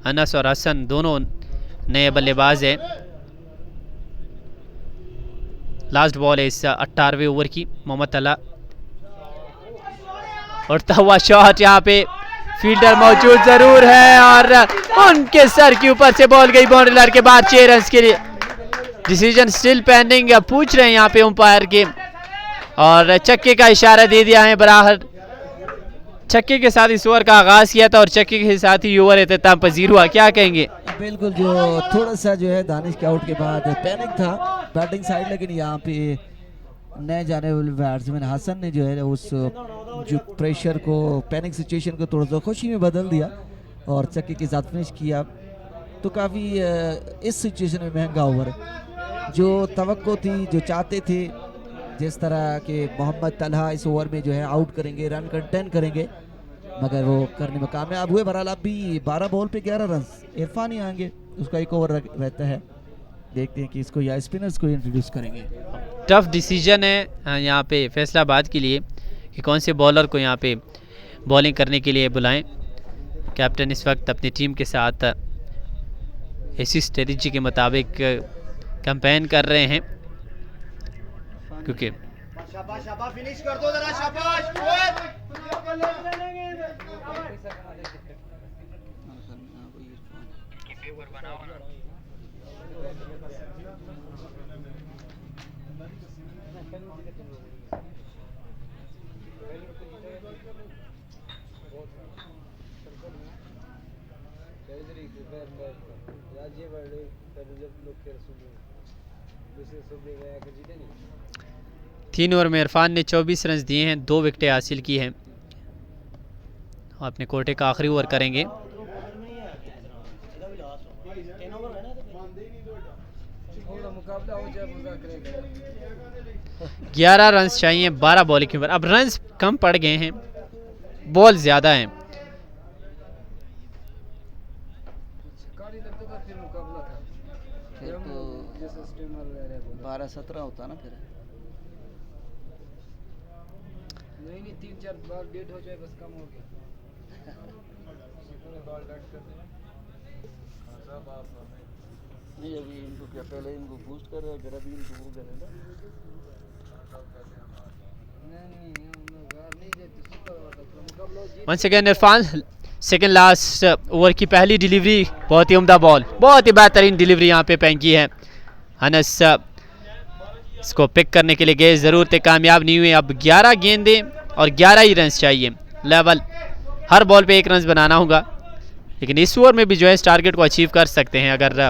अनस और हसन दोनों नए बल्लेबाज हैं। लास्ट बॉल है इस 18वें ओवर की। मोहम्मद तला उड़ता हुआ शॉट, यहाँ पे फील्डर मौजूद जरूर है और उनके सर के ऊपर से बॉल गई बाउंड्री लाइन के बाद 6 रन के लिए। डिसीजन स्टिल पेंडिंग, पूछ रहे हैं यहाँ पे अंपायर के, और छक्के का इशारा दे दिया है बराबर। छक्के के साथ इस ओवर का आगाज किया था और छक्के के साथ ही ओवर इख्तिताम पजीर हुआ। क्या कहेंगे? बिल्कुल, जो थोड़ा सा जो है दानिश के आउट के बाद पैनिक था बैटिंग साइड, लेकिन यहाँ पे नए जाने वाले बैट्समैन हसन ने जो है उस जो प्रेशर को, पैनिक सिचुएशन को थोड़ा सा खुशी में बदल दिया और छक्के के साथ फिनिश किया। तो काफ़ी इस सिचुएशन में महंगा ओवर जो तवक्को थी, जो चाहते थे जिस तरह के मोहम्मद तलहा इस ओवर में जो है आउट करेंगे, रन कंटेन करेंगे, मगर वो करने में कामयाब हुए। बहरहाल अब भी 12 बॉल पे 11 रन। इरफान ही आएंगे, उसका एक ओवर रहता है, देखते हैं कि इसको या स्पिनर्स को इंट्रोड्यूस करेंगे। टफ डिसीजन है यहाँ पे फैसलाबाद के लिए कि कौन से बॉलर को यहाँ पे बॉलिंग करने के लिए बुलाएं। कैप्टन इस वक्त अपनी टीम के साथ इसी स्ट्रेटजी के मुताबिक कैंपेन कर रहे हैं, क्योंकि फिनिश कर दो जरा, शाबाश। तीन ओवर में इरफान ने 24 रन दिए हैं, 2 विकेटें हासिल की हैं। अपने कोटे का आखिरी ओवर करेंगे। 11 रन चाहिए 12 बॉलिंग के ऊपर। अब रन कम पड़ गए हैं, बॉल ज्यादा हैं। फिर तो 12-17 होता ना फिर। नहीं 3-4 बार डेट हो जाए बस, कम हो गया। नहीं अभी इनको क्या पहले इनको बूस्ट कर रहे हैं, फिर अभी इनको वो कर रहे हैं ना। Once again Irfan, second last over की पहली डिलीवरी, बहुत ही उम्दा बॉल, बहुत ही बेहतरीन डिलीवरी यहाँ पे फेंकी है। अनस इसको पिक करने के लिए गए, जरूर थे, कामयाब नहीं हुए। अब 11 गेंदें और 11 ही रन चाहिए। लेवल हर बॉल पे 1 रन बनाना होगा, लेकिन इस ओवर में भी जो है इस टारगेट को अचीव कर सकते हैं अगर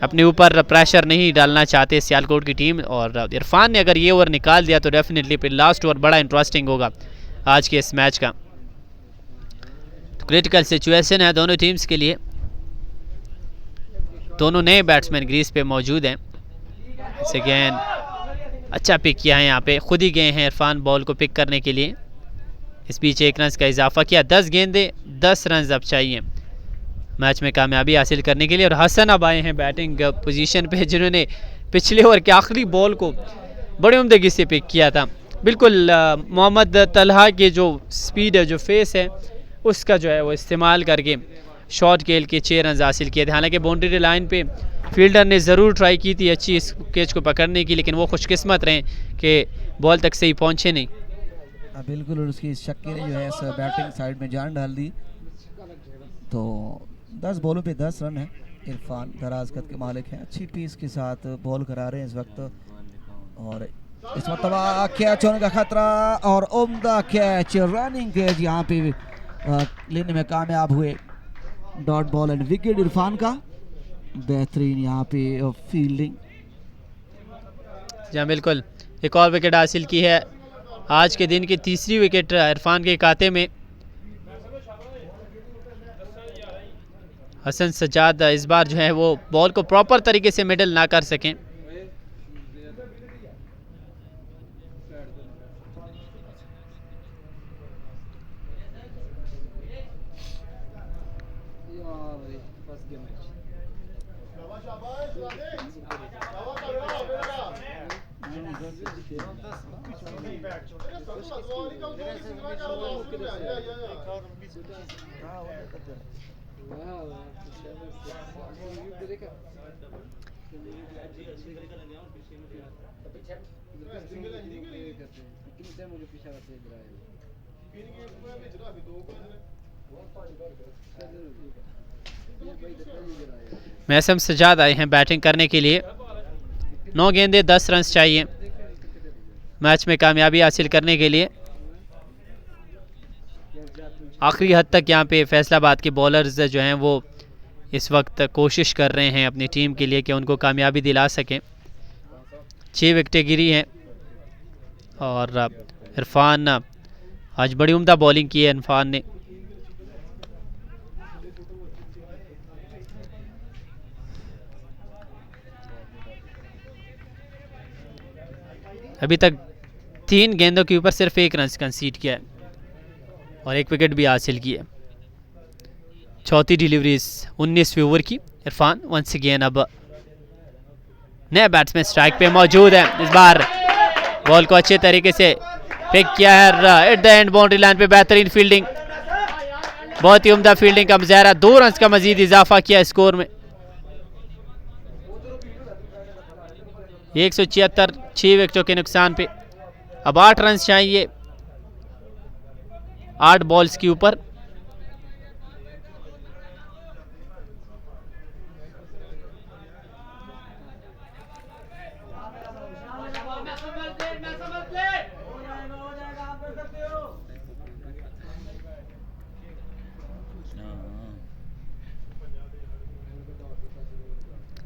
अपने ऊपर प्रेशर नहीं डालना चाहते सियालकोट की टीम। और इरफान ने अगर ये ओवर निकाल दिया तो डेफिनेटली फिर लास्ट ओवर बड़ा इंटरेस्टिंग होगा आज के इस मैच का। तो क्रिटिकल सिचुएशन है दोनों टीम्स के लिए। दोनों नए बैट्समैन ग्रीज पे मौजूद हैं। सेकेंड अच्छा पिक किया है, यहाँ पे खुद ही गए हैं इरफान बॉल को पिक करने के लिए। इस बीच 1 रन का इजाफा किया, 10 गेंदे 10 रन अब चाहिए मैच में कामयाबी हासिल करने के लिए। और हसन अब आए हैं बैटिंग पोजीशन पे, जिन्होंने पिछले ओवर के आखिरी बॉल को बड़े उम्दगी से पिक किया था। बिल्कुल मोहम्मद तलहा के जो स्पीड है, जो फेस है, उसका जो है वो इस्तेमाल करके शॉर्ट खेल के 6 रन हासिल किए थे। हालांकि बाउंड्री लाइन पे फील्डर ने ज़रूर ट्राई की थी अच्छी इस कैच को पकड़ने की, लेकिन वो खुशकिस्मत रहे कि बॉल तक से ही पहुँचे नहीं। बिल्कुल, और उसकी छक्के ने जो है इस बैटिंग साइड में जान डाल दी। तो 10 बॉलों पे 10 रन है। इरफान दराज कद के मालिक हैं, अच्छी पीस के साथ बॉल करा रहे हैं इस वक्त। और इस मरतबा कैच होने का खतरा और उम्दा कैच, रनिंग कैच यहाँ पे लेने में कामयाब हुए। Dot ball and wicket Irfan का, बेहतरीन यहाँ पे फील्डिंग। जी बिल्कुल, एक और विकेट हासिल की है। आज के दिन की तीसरी विकेट इरफान के खाते में। हसन सजाद इस बार जो है वो बॉल को प्रॉपर तरीके से मिडल ना कर सकें। मैसम सजाद आए हैं बैटिंग करने के लिए। 9 गेंदे 10 रन चाहिए मैच में कामयाबी हासिल करने के लिए। आखिरी हद तक यहाँ पे फैसलाबाद के बॉलर्स जो हैं वो इस वक्त कोशिश कर रहे हैं अपनी टीम के लिए कि उनको कामयाबी दिला सकें। 6 विकेटें गिरी हैं और इरफान आज बड़ी उम्दा बॉलिंग की है इरफान ने। अभी तक 3 गेंदों के ऊपर सिर्फ 1 रन कंसीड किया है और 1 विकेट भी हासिल की है। चौथी डिलीवरीज 19वें ओवर की। इरफान वंस अगेन अब नया बैट्समैन स्ट्राइक पे मौजूद है। इस बार बॉल को अच्छे तरीके से पिक किया है at the end boundary line पे। बेहतरीन फील्डिंग, बहुत ही उम्दा फील्डिंग का मुजाहरा। 2 रन का मजीद इजाफा किया स्कोर में। 176 6 विकेटों के नुकसान पे अब 8 रन चाहिए 8 बॉल्स के ऊपर।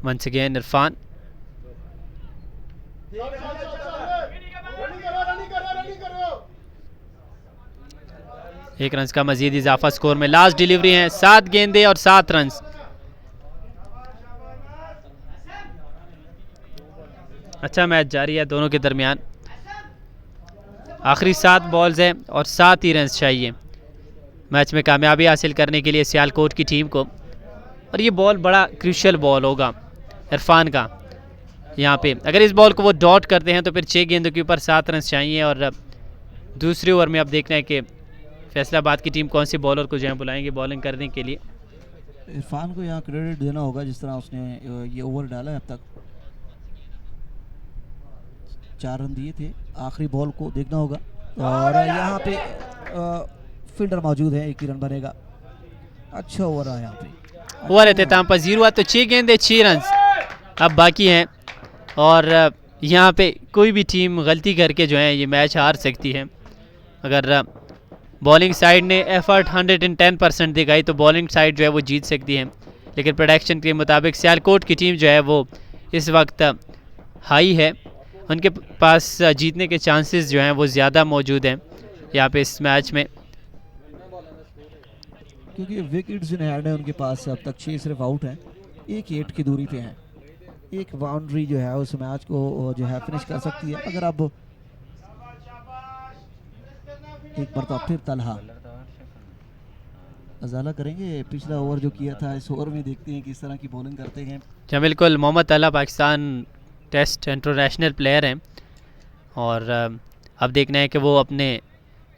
Once again Irfan. एक रन का मजीद इजाफा स्कोर में। लास्ट डिलीवरी है 7 गेंदे और 7 रन। अच्छा मैच जारी है दोनों के दरमियान। आखिरी 7 बॉल्स हैं और 7 ही रन चाहिए मैच में कामयाबी हासिल करने के लिए सियालकोट की टीम को। और ये बॉल बड़ा क्रूशियल बॉल होगा इरफान का। यहाँ पे अगर इस बॉल को वो डॉट करते हैं तो फिर 6 गेंदों के ऊपर 7 रन चाहिए। और दूसरे ओवर में अब देखना है कि फैसलाबाद की टीम कौन सी बॉलर को जो है बुलाएंगे बॉलिंग करने के लिए। इरफान को यहाँ क्रेडिट देना होगा जिस तरह उसने ये ओवर डाला है। अब तक 4 रन दिए थे। आखिरी बॉल को देखना होगा और यहाँ पे फील्डर मौजूद है। 1 ही रन बनेगा। अच्छा ओवर आया यहाँ पे। ओवर एहतिताम पर 0 हुआ तो 6 गेंदे 6 रन अब बाकी हैं। और यहाँ पे कोई भी टीम गलती करके जो है ये मैच हार सकती है। अगर बॉलिंग साइड ने एफर्ट 110% दिखाई तो बॉलिंग साइड जो है वो जीत सकती है। लेकिन प्रेडिक्शन के मुताबिक सियालकोट की टीम जो है वो इस वक्त हाई है। उनके पास जीतने के चांसेस जो हैं वो ज़्यादा मौजूद हैं यहाँ पे इस मैच में, क्योंकि विकेट्स इन हैंड है उनके पास। अब तक 6 सिर्फ आउट हैं। 1 8 की दूरी पे हैं। एक बाउंड्री जो है उस मैच को जो है फिनिश कर सकती है। अगर अब एक बार तो फिर तलहा अजाला करेंगे। पिछला ओवर जो किया था इस ओवर में देखते हैं किस तरह की बॉलिंग करते हैं। जी बिल्कुल। Mohammad Talha Pakistan test international player हैं और अब देखना है कि वो अपने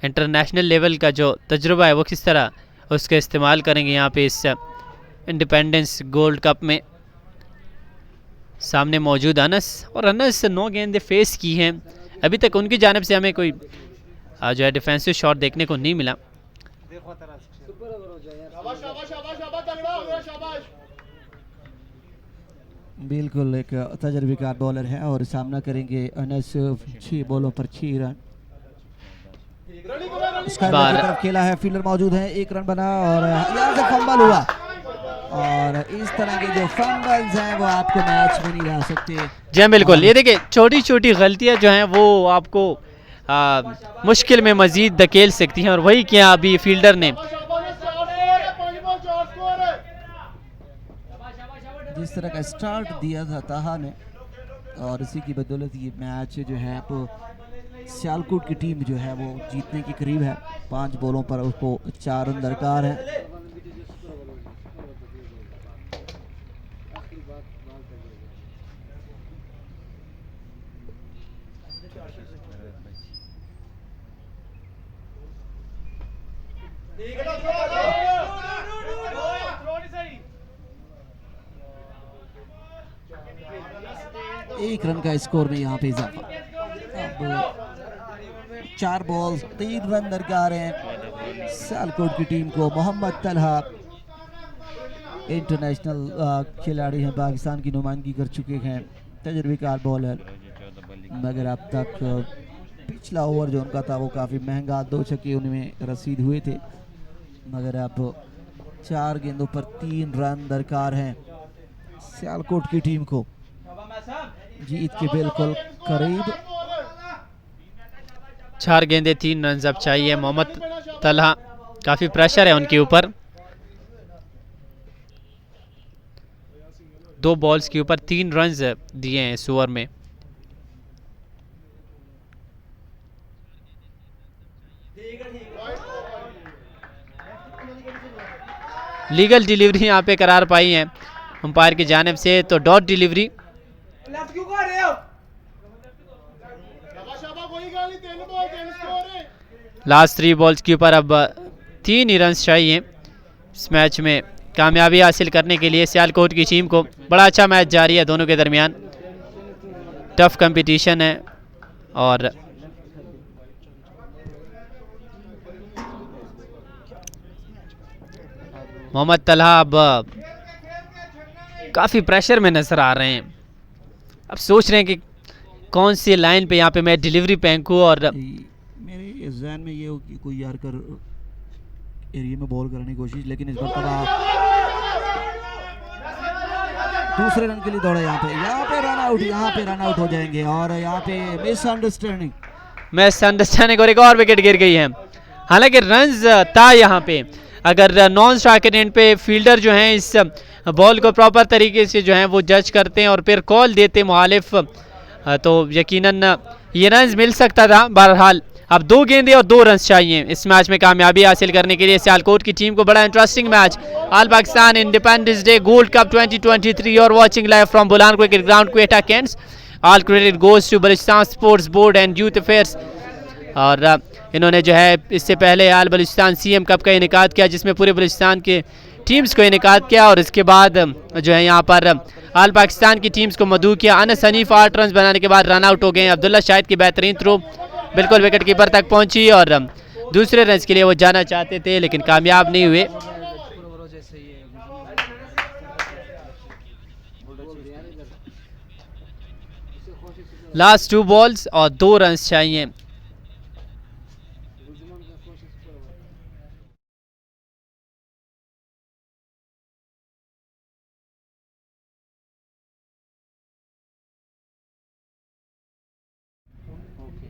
इंटरनेशनल लेवल का जो तजुर्बा है वो किस तरह उसका इस्तेमाल करेंगे यहाँ पे इस इंडिपेंडेंस गोल्ड कप में। सामने मौजूद अनस, और अनस 9 गेंदे फेस की हैं। अभी तक उनकी जानिब से हमें कोई जो है डिफेंसिव शॉट देखने को नहीं मिला। बिल्कुल एक तजर्बेकार बॉलर है और सामना करेंगे अनस। 6 बॉलों पर 6 रन। उसका तरफ खेला है। फील्डर मौजूद है। 1 रन बना और यहाँ से फंबल हुआ। और इस तरह के जो फंबल्स हैं वो आपको मैच में नहीं ला सकते। जी बिल्कुल। ये देखिए छोटी छोटी गलतियां जो हैं वो आपको मुश्किल में मजीद धकेल सकती हैं। और वही क्या अभी फील्डर ने जिस तरह का स्टार्ट दिया था ताहा ने और इसी की बदौलत ये मैच जो है वो सियालकोट की टीम जो है वो जीतने के करीब है। 5 बॉलों पर उसको 4 रन दरकार है। 1 रन का स्कोर में यहाँ पे इजाफा। अब 4 बॉल 3 रन दरकार हैं सियालकोट की टीम को। मोहम्मद तलहा इंटरनेशनल खिलाड़ी हैं, पाकिस्तान की नुमाइंदगी कर चुके हैं, तजर्बेकार बॉलर, मगर अब तक पिछला ओवर जो उनका था वो काफ़ी महंगा, 2 छक्के उनमें रसीद हुए थे, मगर अब 4 गेंदों पर 3 रन दरकार हैं सियालकोट की टीम को जीत के बिल्कुल करीब। 4 गेंदे 3 रन अब चाहिए मोहम्मद तलहा, काफ़ी प्रेशर है उनके ऊपर। 2 बॉल्स के ऊपर 3 रन दिए हैं इस ओवर में। लीगल डिलीवरी यहाँ पे करार पाई है अंपायर की जानिब से, तो डॉट डिलीवरी। लास्ट 3 बॉल्स के ऊपर अब 3 ही रन चाहिए इस मैच में कामयाबी हासिल करने के लिए सियालकोट की टीम को। बड़ा अच्छा मैच जारी है दोनों के दरमियान, टफ कंपटीशन है और मोहम्मद तलहा अब काफ़ी प्रेशर में नजर आ रहे हैं। अब सोच रहे हैं कि कौन सी लाइन पे यहाँ पे मैं डिलीवरी फेंकूं, और मेरे जहन में ये हो कि कोई यार कर एरिया में बॉल करने की कोशिश, लेकिन इस बार दूसरे रन के लिए दौड़ा यहाँ पे रन आउट हो जाएंगे और यहाँ पे मिसअंडरस्टैंडिंग और एक और विकेट गिर गई है। हालांकि रन्स था यहाँ पे, अगर नॉन स्ट्राइकर एंड पे फील्डर जो हैं इस बॉल को प्रॉपर तरीके से जो है वो जज करते हैं और फिर कॉल देते मुखालिफ, तो यकीनन ये रन्स मिल सकता था। बहरहाल अब 2 गेंदे और 2 रन चाहिए इस मैच में कामयाबी हासिल करने के लिए सियालकोट की टीम को। बड़ा interesting match, all Pakistan independence day gold cup 2023 और watching live from Bolan cricket ground Quetta cantts. All credit goes to Balochistan sports board and youth affairs. और इन्होंने जो है इससे पहले आल बलूचिस्तान CM कप का इनेकाद किया जिसमें पूरे बलूचिस्तान के टीम्स को इनेकाद किया, और इसके बाद जो है यहाँ पर आल पाकिस्तान की टीम्स को मदऊ किया। अनस हनीफ 8 रन बनाने के बाद रन आउट हो गए। अब्दुल्ला शाहिद की बेहतरीन थ्रो बिल्कुल विकेट कीपर तक पहुंची और दूसरे रन के लिए वो जाना चाहते थे लेकिन कामयाब नहीं हुए। लास्ट 2 बॉल्स और 2 रन चाहिए। Okay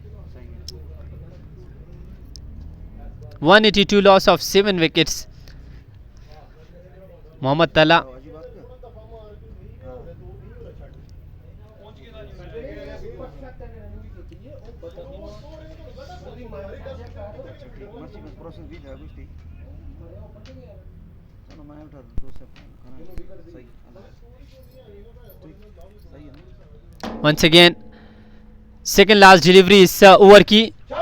182 loss of 7 wickets. Mohammad Talha once again second last delivery इस ओवर की।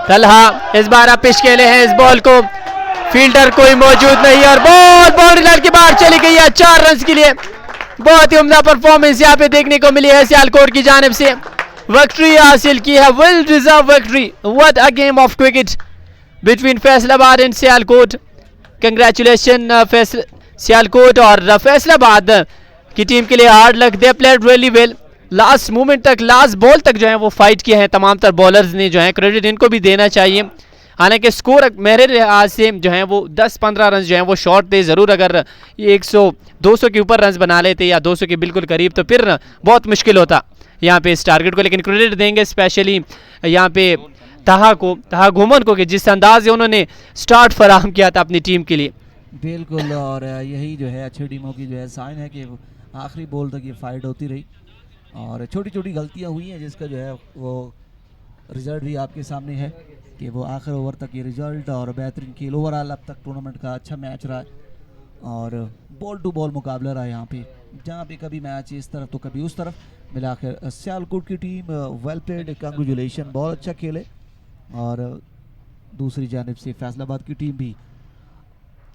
तलहा इस बार आप पिच खेले हैं इस बॉल को, फील्डर कोई मौजूद नहीं और बॉल बाउंड्री लाइन के बाहर चली गई है 4 रन के लिए। बहुत ही उम्दा परफॉर्मेंस यहाँ पे देखने को मिली है सियालकोट की जानिब से, विक्ट्री हासिल की है, well deserve victory. What a game of cricket between Faisalabad and Sialkot. Congratulation Sialkot और फैसलाबाद की टीम के लिए हार्ड लक, दे played really well. Last moment तक, लास्ट बॉल तक जो है वो फाइट किए हैं तमाम तर बॉलर्स ने, जो है क्रेडिट इनको भी देना चाहिए। हालांकि स्कोर मेरे लिहाज से जो है वो 10-15 रन जो है वो शॉर्ट थे। ज़रूर अगर ये 100-200 के ऊपर रन बना लेते या 200 के बिल्कुल करीब तो फिर बहुत मुश्किल होता यहाँ पे इस टारगेट को, लेकिन क्रेडिट देंगे स्पेशली यहाँ पे तहा घुमन को कि जिस अंदाज से उन्होंने स्टार्ट फराहम किया था अपनी टीम के लिए। बिल्कुल, और यही जो है अच्छी टीमों की जो है साइन है कि आखिरी बॉल तक ये फाइट होती रही और छोटी छोटी गलतियां हुई हैं जिसका जो है वो रिजल्ट भी आपके सामने है कि वो आखिर ओवर तक ये रिजल्ट और बेहतरीन खेल। ओवरऑल अब तक टूर्नामेंट का अच्छा मैच रहा और बॉल टू बॉल मुकाबला रहा यहाँ पे, जहाँ पे कभी मैच इस तरफ तो कभी उस तरफ। मिलाकर सियालकोट की टीम वेल प्लेड, कंग्रेचुलेशन, बहुत अच्छा खेले। और दूसरी जानिब से फैसलाबाद की टीम भी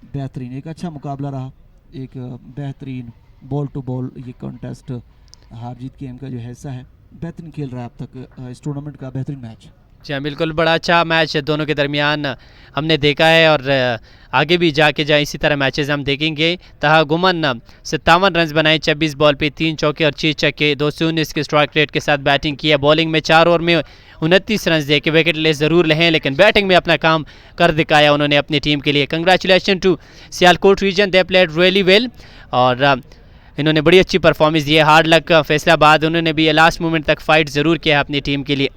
बेहतरीन, एक अच्छा मुकाबला रहा, एक बेहतरीन बॉल टू बॉल ये कॉन्टेस्ट हार जीत गेम का जो हिस्सा है। बेहतरीन खेल रहा है अब तक इस टूर्नामेंट का बेहतरीन मैच। जी हाँ, बिल्कुल बड़ा अच्छा मैच दोनों के दरमियान हमने देखा है और आगे भी जाके जाए इसी तरह मैचेस हम देखेंगे। तहा गुमन 57 रन बनाए, 26 बॉल पे 3 चौके और 6 छक्के, 219 के स्ट्राइक रेट के साथ बैटिंग की है। बॉलिंग में 4 ओवर में 29 रन दे के विकेट ले ज़रूर रहे, लेकिन बैटिंग में अपना काम कर दिखाया उन्होंने अपनी टीम के लिए। Congratulation to Sialkot region, they played really well और इन्होंने बड़ी अच्छी परफॉर्मेंस दी है। हार्ड लक फैसलाबाद, उन्होंने भी लास्ट मोमेंट तक फाइट ज़रूर किया है अपनी टीम के लिए।